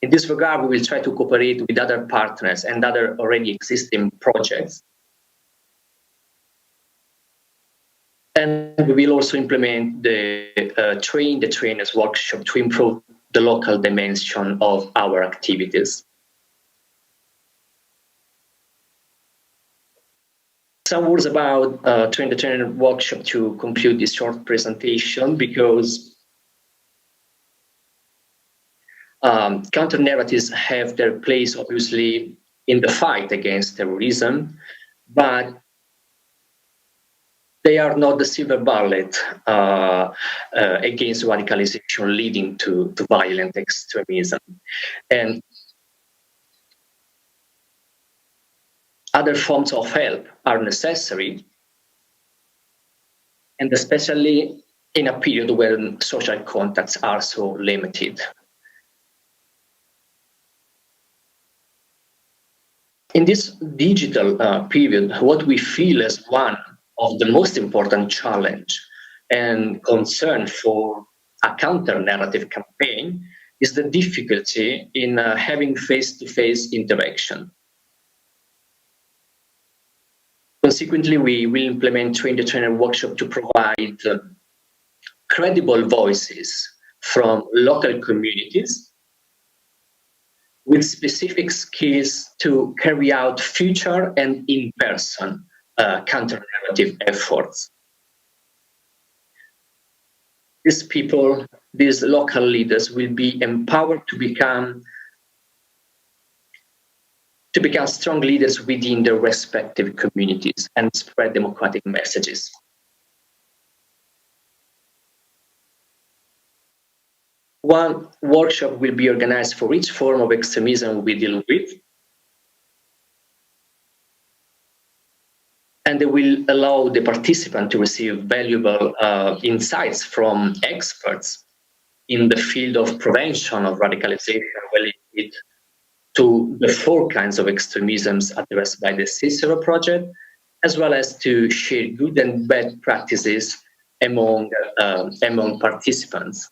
[SPEAKER 7] In this regard, we will try to cooperate with other partners and other already existing projects. And we will also implement the train the trainers workshop to improve the local dimension of our activities. Some words about train the trainer workshop to conclude this short presentation, because counter-narratives have their place, obviously, in the fight against terrorism, but they are not the silver bullet against radicalization leading to violent extremism. And other forms of help are necessary, and especially in a period when social contacts are so limited. In this digital period, what we feel as one of the most important challenge and concern for a counter-narrative campaign is the difficulty in having face-to-face interaction. Consequently, we will implement Train the Trainer workshop to provide credible voices from local communities with specific skills to carry out future and in-person counter-narrative efforts. These people, these local leaders, will be empowered to become strong leaders within their respective communities and spread democratic messages. One workshop will be organized for each form of extremism we deal with, and they will allow the participant to receive valuable insights from experts in the field of prevention of radicalization related to the 4 kinds of extremisms addressed by the Cicero project, as well as to share good and bad practices among participants.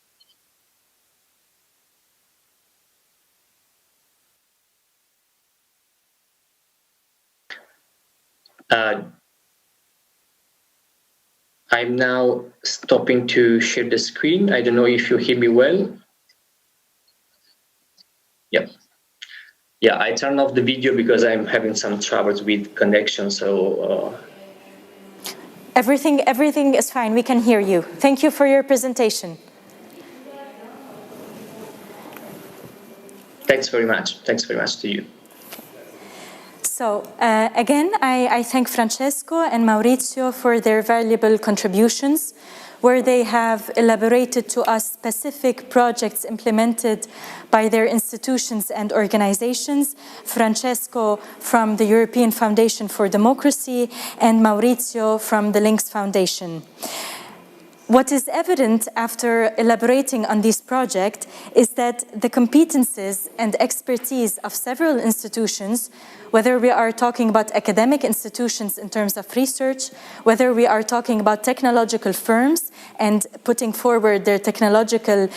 [SPEAKER 7] I'm now stopping to share the screen. I don't know if you hear me well. Yep. Yeah, I turned off the video because I'm having some troubles with connection. So
[SPEAKER 1] everything is fine. We can hear you. Thank you for your presentation.
[SPEAKER 7] Thanks very much. Thanks very much to you.
[SPEAKER 1] So again, I thank Francesco and Maurizio for their valuable contributions, where they have elaborated to us specific projects implemented by their institutions and organizations. Francesco from the European Foundation for Democracy and Maurizio from the Links Foundation. What is evident after elaborating on this project is that the competences and expertise of several institutions, whether we are talking about academic institutions in terms of research, whether we are talking about technological firms and putting forward their technological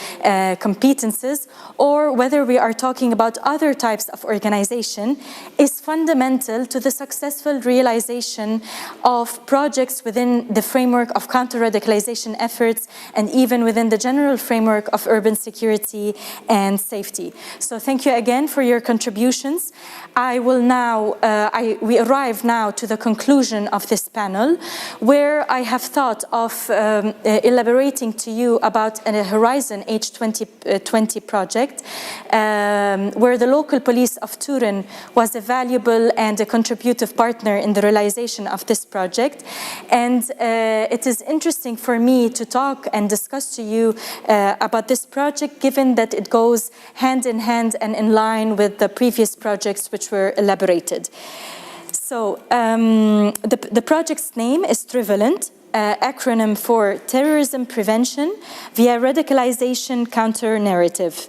[SPEAKER 1] competences, or whether we are talking about other types of organization, is fundamental to the successful realization of projects within the framework of counter-radicalization efforts and even within the general framework of urban security and safety. So thank you again for your contributions. I will now now, we arrive now to the conclusion of this panel, where I have thought of elaborating to you about a Horizon H2020 project, where the local police of Turin was a valuable and a contributive partner in the realization of this project. And it is interesting for me to talk and discuss to you about this project, given that it goes hand in hand and in line with the previous projects which were elaborated. So the project's name is Trivalent, acronym for Terrorism Prevention via Radicalization Counter-Narrative.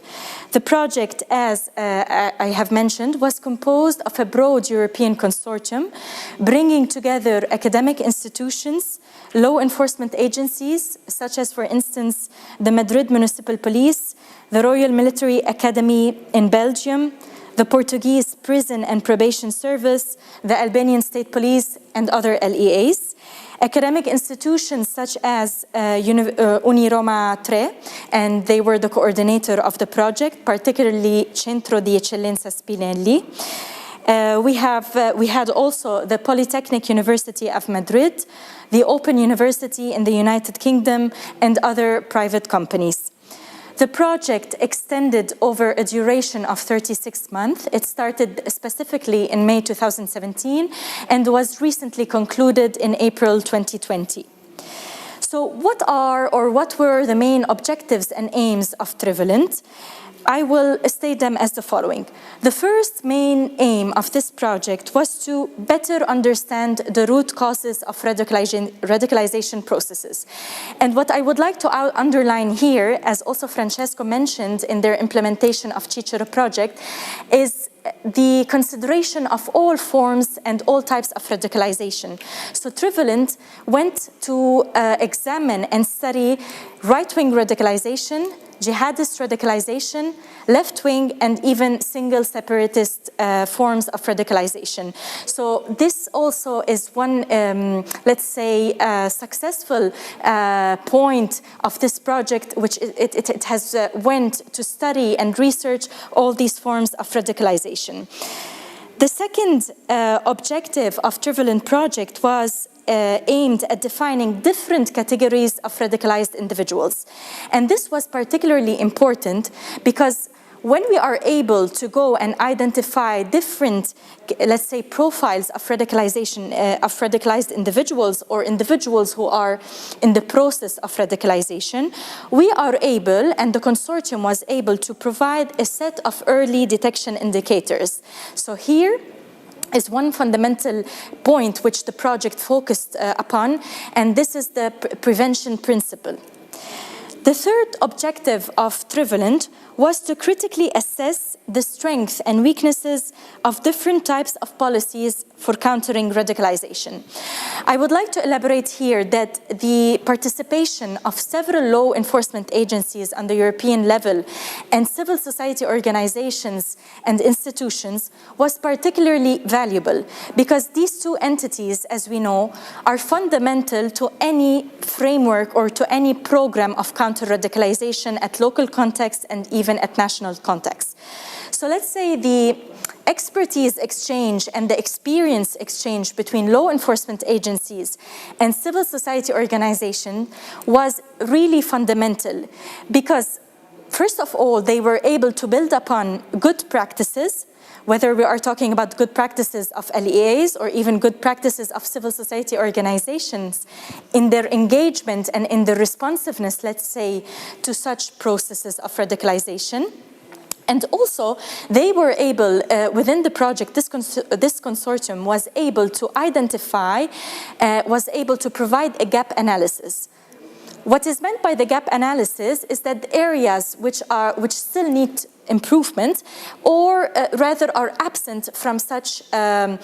[SPEAKER 1] The project, as I have mentioned, was composed of a broad European consortium, bringing together academic institutions, law enforcement agencies, such as, for instance, the Madrid Municipal Police, the Royal Military Academy in Belgium, the Portuguese Prison and Probation Service, the Albanian State Police, and other LEAs. Academic institutions such as Uniroma 3, and they were the coordinator of the project, particularly Centro di Eccellenza Spinelli. We had also the Polytechnic University of Madrid, the Open University in the United Kingdom, and other private companies. The project extended over a duration of 36 months. It started specifically in May 2017 and was recently concluded in April 2020. So what were the main objectives and aims of Trivalent? I will state them as the following. The first main aim of this project was to better understand the root causes of radicalization processes. And what I would like to underline here, as also Francesco mentioned in their implementation of Cicero project, is the consideration of all forms and all types of radicalization. So Trivalent went to examine and study right-wing radicalization, jihadist radicalization, left-wing, and even single separatist forms of radicalization. So this also is one, let's say, successful point of this project, which it has went to study and research all these forms of radicalization. The second objective of Trivalent project was aimed at defining different categories of radicalized individuals. And this was particularly important because when we are able to go and identify different, let's say, profiles of radicalization, of radicalized individuals or individuals who are in the process of radicalization, we are able, and the consortium was able, to provide a set of early detection indicators. So here is one fundamental point which the project focused upon, and this is the prevention principle. The third objective of Trivalent was to critically assess the strengths and weaknesses of different types of policies for countering radicalization. I would like to elaborate here that the participation of several law enforcement agencies on the European level and civil society organizations and institutions was particularly valuable because these two entities, as we know, are fundamental to any framework or to any program of counter-radicalization at local context and even at national context. So let's say the expertise exchange and the experience exchange between law enforcement agencies and civil society organizations was really fundamental because, first of all, they were able to build upon good practices, whether we are talking about good practices of LEAs or even good practices of civil society organizations in their engagement and in their responsiveness, let's say, to such processes of radicalization. And also, they were able, within the project, this consortium was able to identify, was able to provide a gap analysis. What is meant by the gap analysis is that the areas which still need improvement, or rather are absent from such a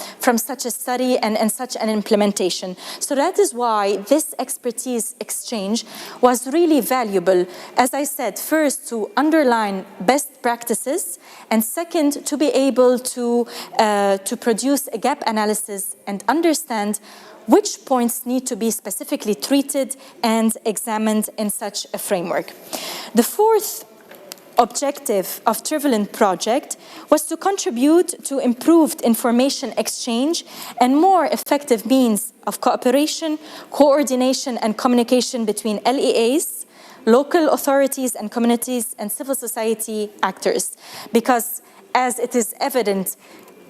[SPEAKER 1] study and such an implementation. So that is why this expertise exchange was really valuable. As I said, first to underline best practices, and second to be able to produce a gap analysis and understand which points need to be specifically treated and examined in such a framework. The fourth objective of Trivalent project was to contribute to improved information exchange and more effective means of cooperation, coordination, and communication between LEAs, local authorities and communities, and civil society actors. Because as it is evident,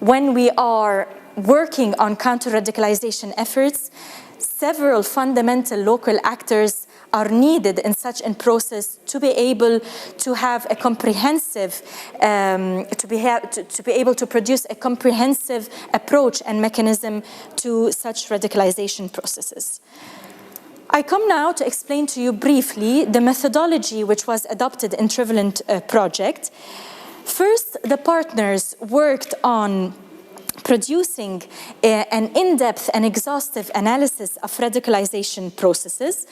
[SPEAKER 1] when we are working on counter-radicalization efforts, several fundamental local actors are needed in such a process to be able to have a comprehensive, to be able to produce a comprehensive approach and mechanism to such radicalization processes. I come now to explain to you briefly the methodology which was adopted in Trivalent project. First, the partners worked on producing an in-depth and exhaustive analysis of radicalization processes.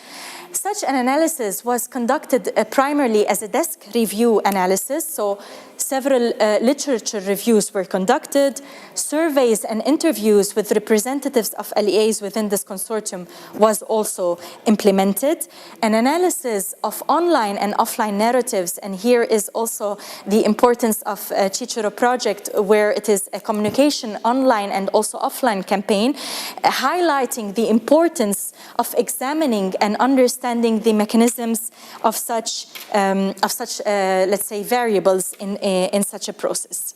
[SPEAKER 1] Such an analysis was conducted primarily as a desk review analysis, so several literature reviews were conducted, surveys and interviews with representatives of LEAs within this consortium was also implemented, an analysis of online and offline narratives, and here is also the importance of Cicero project, where it is a communication online and also offline campaign, highlighting the importance of examining and understanding the mechanisms of such let's say, variables in such a process.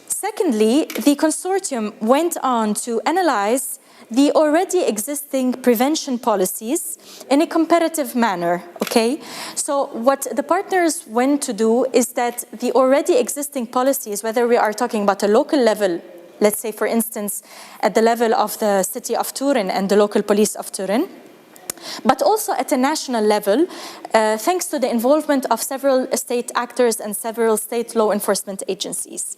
[SPEAKER 1] Secondly, the consortium went on to analyze the already existing prevention policies in a comparative manner, okay? So what the partners went to do is that the already existing policies, whether we are talking about a local level, let's say, for instance, at the level of the city of Turin and the local police of Turin, but also at a national level, thanks to the involvement of several state actors and several state law enforcement agencies.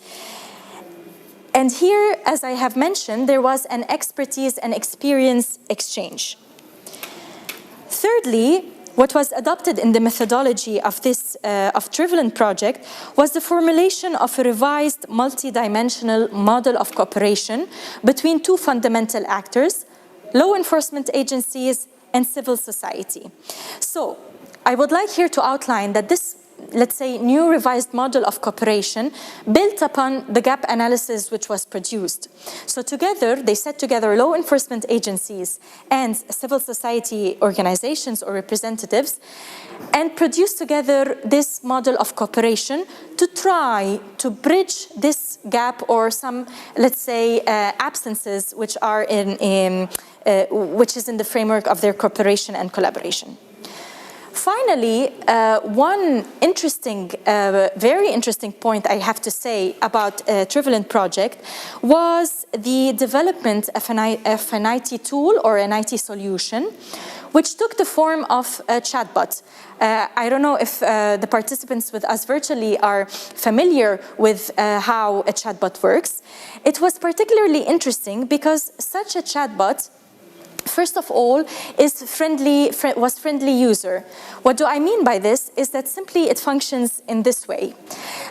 [SPEAKER 1] And here, as I have mentioned, there was an expertise and experience exchange. Thirdly, what was adopted in the methodology of this Trivalent project was the formulation of a revised multidimensional model of cooperation between two fundamental actors, law enforcement agencies and civil society. So I would like here to outline that this, let's say, new revised model of cooperation built upon the gap analysis which was produced. So together, they set together law enforcement agencies and civil society organizations or representatives and produced together this model of cooperation to try to bridge this gap or some, let's say, absences which are which is in the framework of their cooperation and collaboration. Finally, one interesting, very interesting point I have to say about Trivalent project was the development of an IT tool or an IT solution, which took the form of a chatbot. I don't know if the participants with us virtually are familiar with how a chatbot works. It was particularly interesting because such a chatbot, first of all, was friendly user. What do I mean by this is that simply it functions in this way.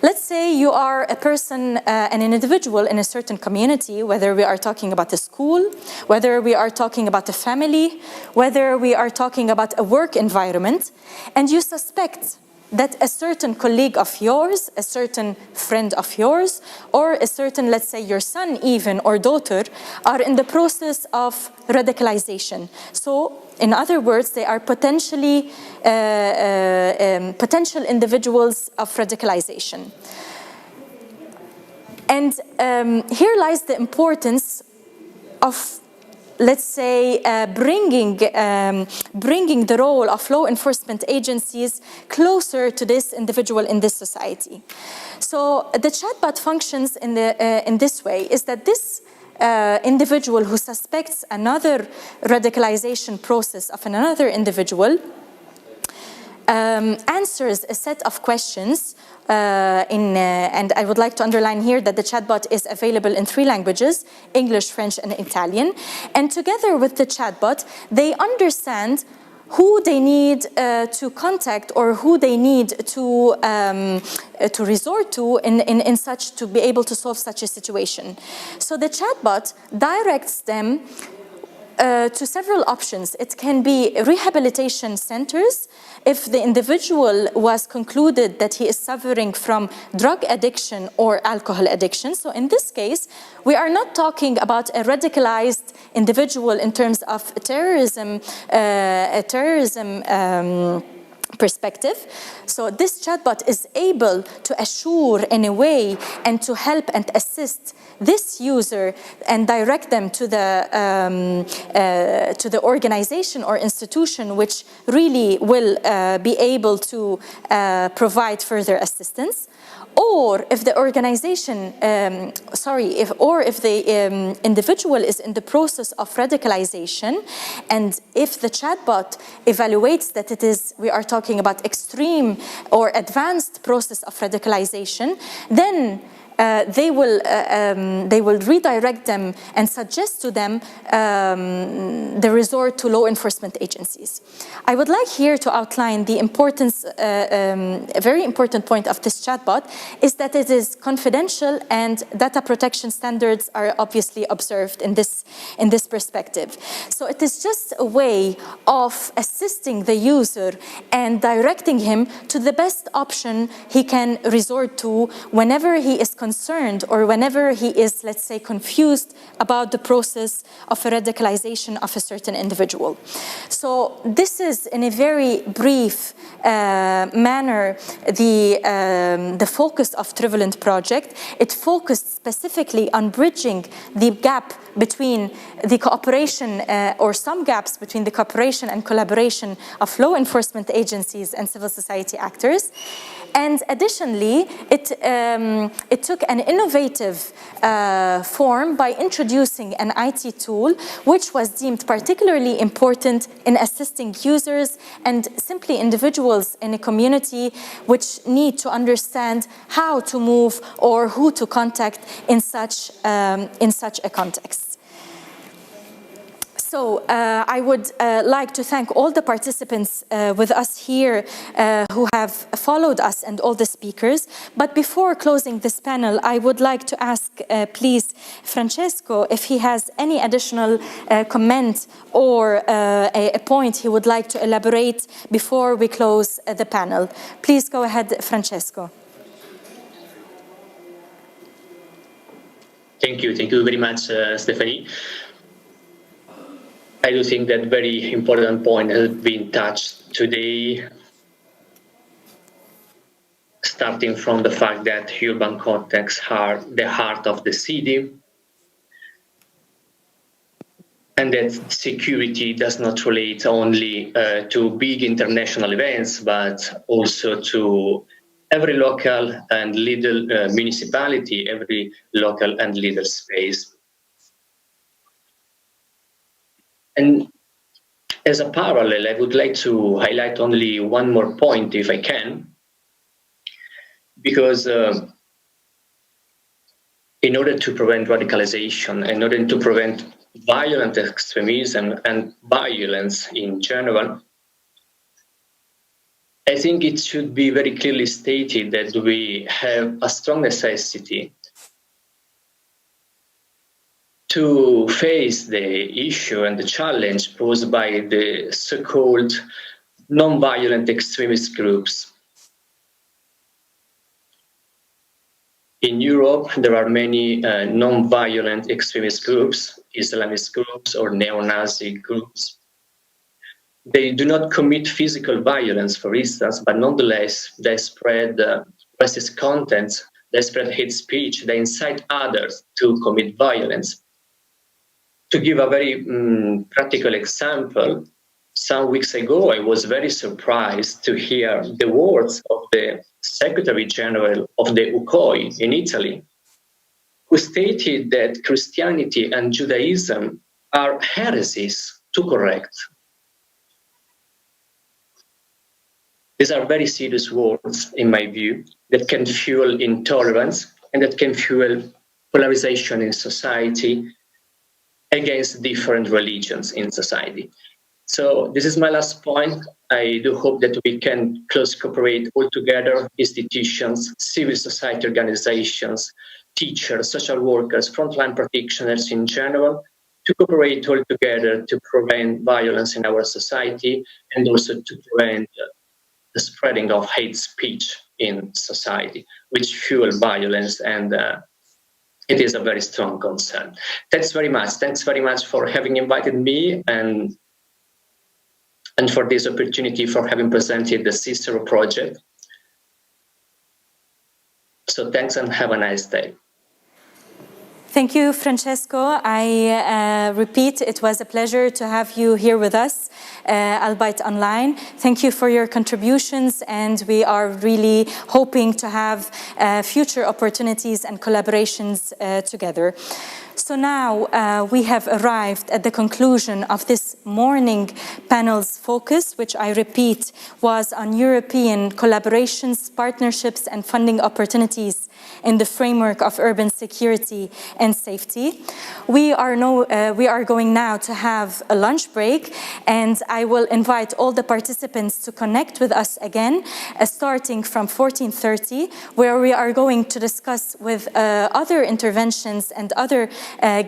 [SPEAKER 1] Let's say you are a person, an individual in a certain community, whether we are talking about a school, whether we are talking about a family, whether we are talking about a work environment, and you suspect that a certain colleague of yours, a certain friend of yours, or a certain, let's say, your son even, or daughter, are in the process of radicalization. So, in other words, they are potentially potential individuals of radicalization. And here lies the importance of, let's say, bringing the role of law enforcement agencies closer to this individual in this society. So the chatbot functions in this way, is that this individual who suspects another radicalization process of another individual answers a set of questions and I would like to underline here that the chatbot is available in 3 languages, English, French, and Italian. And together with the chatbot, they understand who they need to contact or who they need to resort to in such to be able to solve such a situation. So the chatbot directs them to several options. It can be rehabilitation centers if the individual was concluded that he is suffering from drug addiction or alcohol addiction. So in this case, we are not talking about a radicalized individual in terms of terrorism, perspective. So this chatbot is able to assure in a way and to help and assist this user and direct them to the organization or institution which really will be able to provide further assistance. Or if the organization, if the individual is in the process of radicalization, and if the chatbot evaluates that we are talking about extreme or advanced process of radicalization, then they will redirect them and suggest to them the resort to law enforcement agencies. I would like here to outline the importance, a very important point of this chatbot is that it is confidential and data protection standards are obviously observed in this perspective. So it is just a way of assisting the user and directing him to the best option he can resort to whenever he is concerned or whenever he is, let's say, confused about the process of a radicalization of a certain individual. So this is, in a very brief manner, the focus of Trivalent project. It focused specifically on bridging the gap between the cooperation or some gaps between the cooperation and collaboration of law enforcement agencies and civil society actors. And additionally, it took an innovative form by introducing an IT tool which was deemed particularly important in assisting users and simply individuals in a community which need to understand how to move or who to contact in such a context. So I would like to thank all the participants with us here who have followed us and all the speakers. But before closing this panel, I would like to ask, please, Francesco, if he has any additional comment or a point he would like to elaborate before we close the panel. Please go ahead, Francesco.
[SPEAKER 7] Thank you very much, Stephanie. I do think that very important point has been touched today, starting from the fact that urban contexts are the heart of the city, and that security does not relate only to big international events, but also to every local and little municipality, every local and little space. And as a parallel, I would like to highlight only one more point, if I can, because in order to prevent radicalization, in order to prevent violent extremism and violence in general, I think it should be very clearly stated that we have a strong necessity to face the issue and the challenge posed by the so-called non-violent extremist groups. In Europe, there are many non-violent extremist groups, Islamist groups or neo-Nazi groups. They do not commit physical violence, for instance, but nonetheless, they spread racist content, they spread hate speech, they incite others to commit violence. To give a very practical example, some weeks ago, I was very surprised to hear the words of the Secretary General of the UCOI in Italy, who stated that Christianity and Judaism are heresies to correct. These are very serious words, in my view, that can fuel intolerance and that can fuel polarization in society against different religions in society. So this is my last point. I do hope that we can close cooperate all together, institutions, civil society organizations, teachers, social workers, frontline practitioners in general, to cooperate all together to prevent violence in our society and also to prevent the spreading of hate speech in society, which fuel violence, and it is a very strong concern. Thanks very much. Thanks very much for having invited me and for this opportunity for having presented the Cicero project. So thanks and have a nice day.
[SPEAKER 1] Thank you, Francesco. I repeat, it was a pleasure to have you here with us, albeit online. Thank you for your contributions, and we are really hoping to have future opportunities and collaborations together. So now we have arrived at the conclusion of this morning panel's focus, which I repeat was on European collaborations, partnerships, and funding opportunities in the framework of urban security and safety. We are going now to have a lunch break, and I will invite all the participants to connect with us again, starting from 14:30, where we are going to discuss with other interventions and other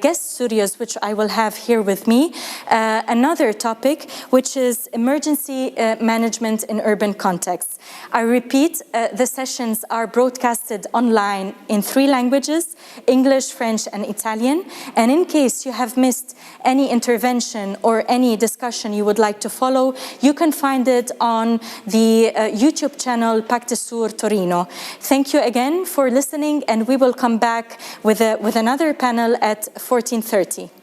[SPEAKER 1] guest studios, which I will have here with me, another topic, which is emergency management in urban contexts. I repeat, the sessions are broadcasted online in 3 languages, English, French, and Italian. And in case you have missed any intervention or any discussion you would like to follow, you can find it on the YouTube channel Pacte Sur Torino. Thank you again for listening, and we will come back with another panel at 14:30.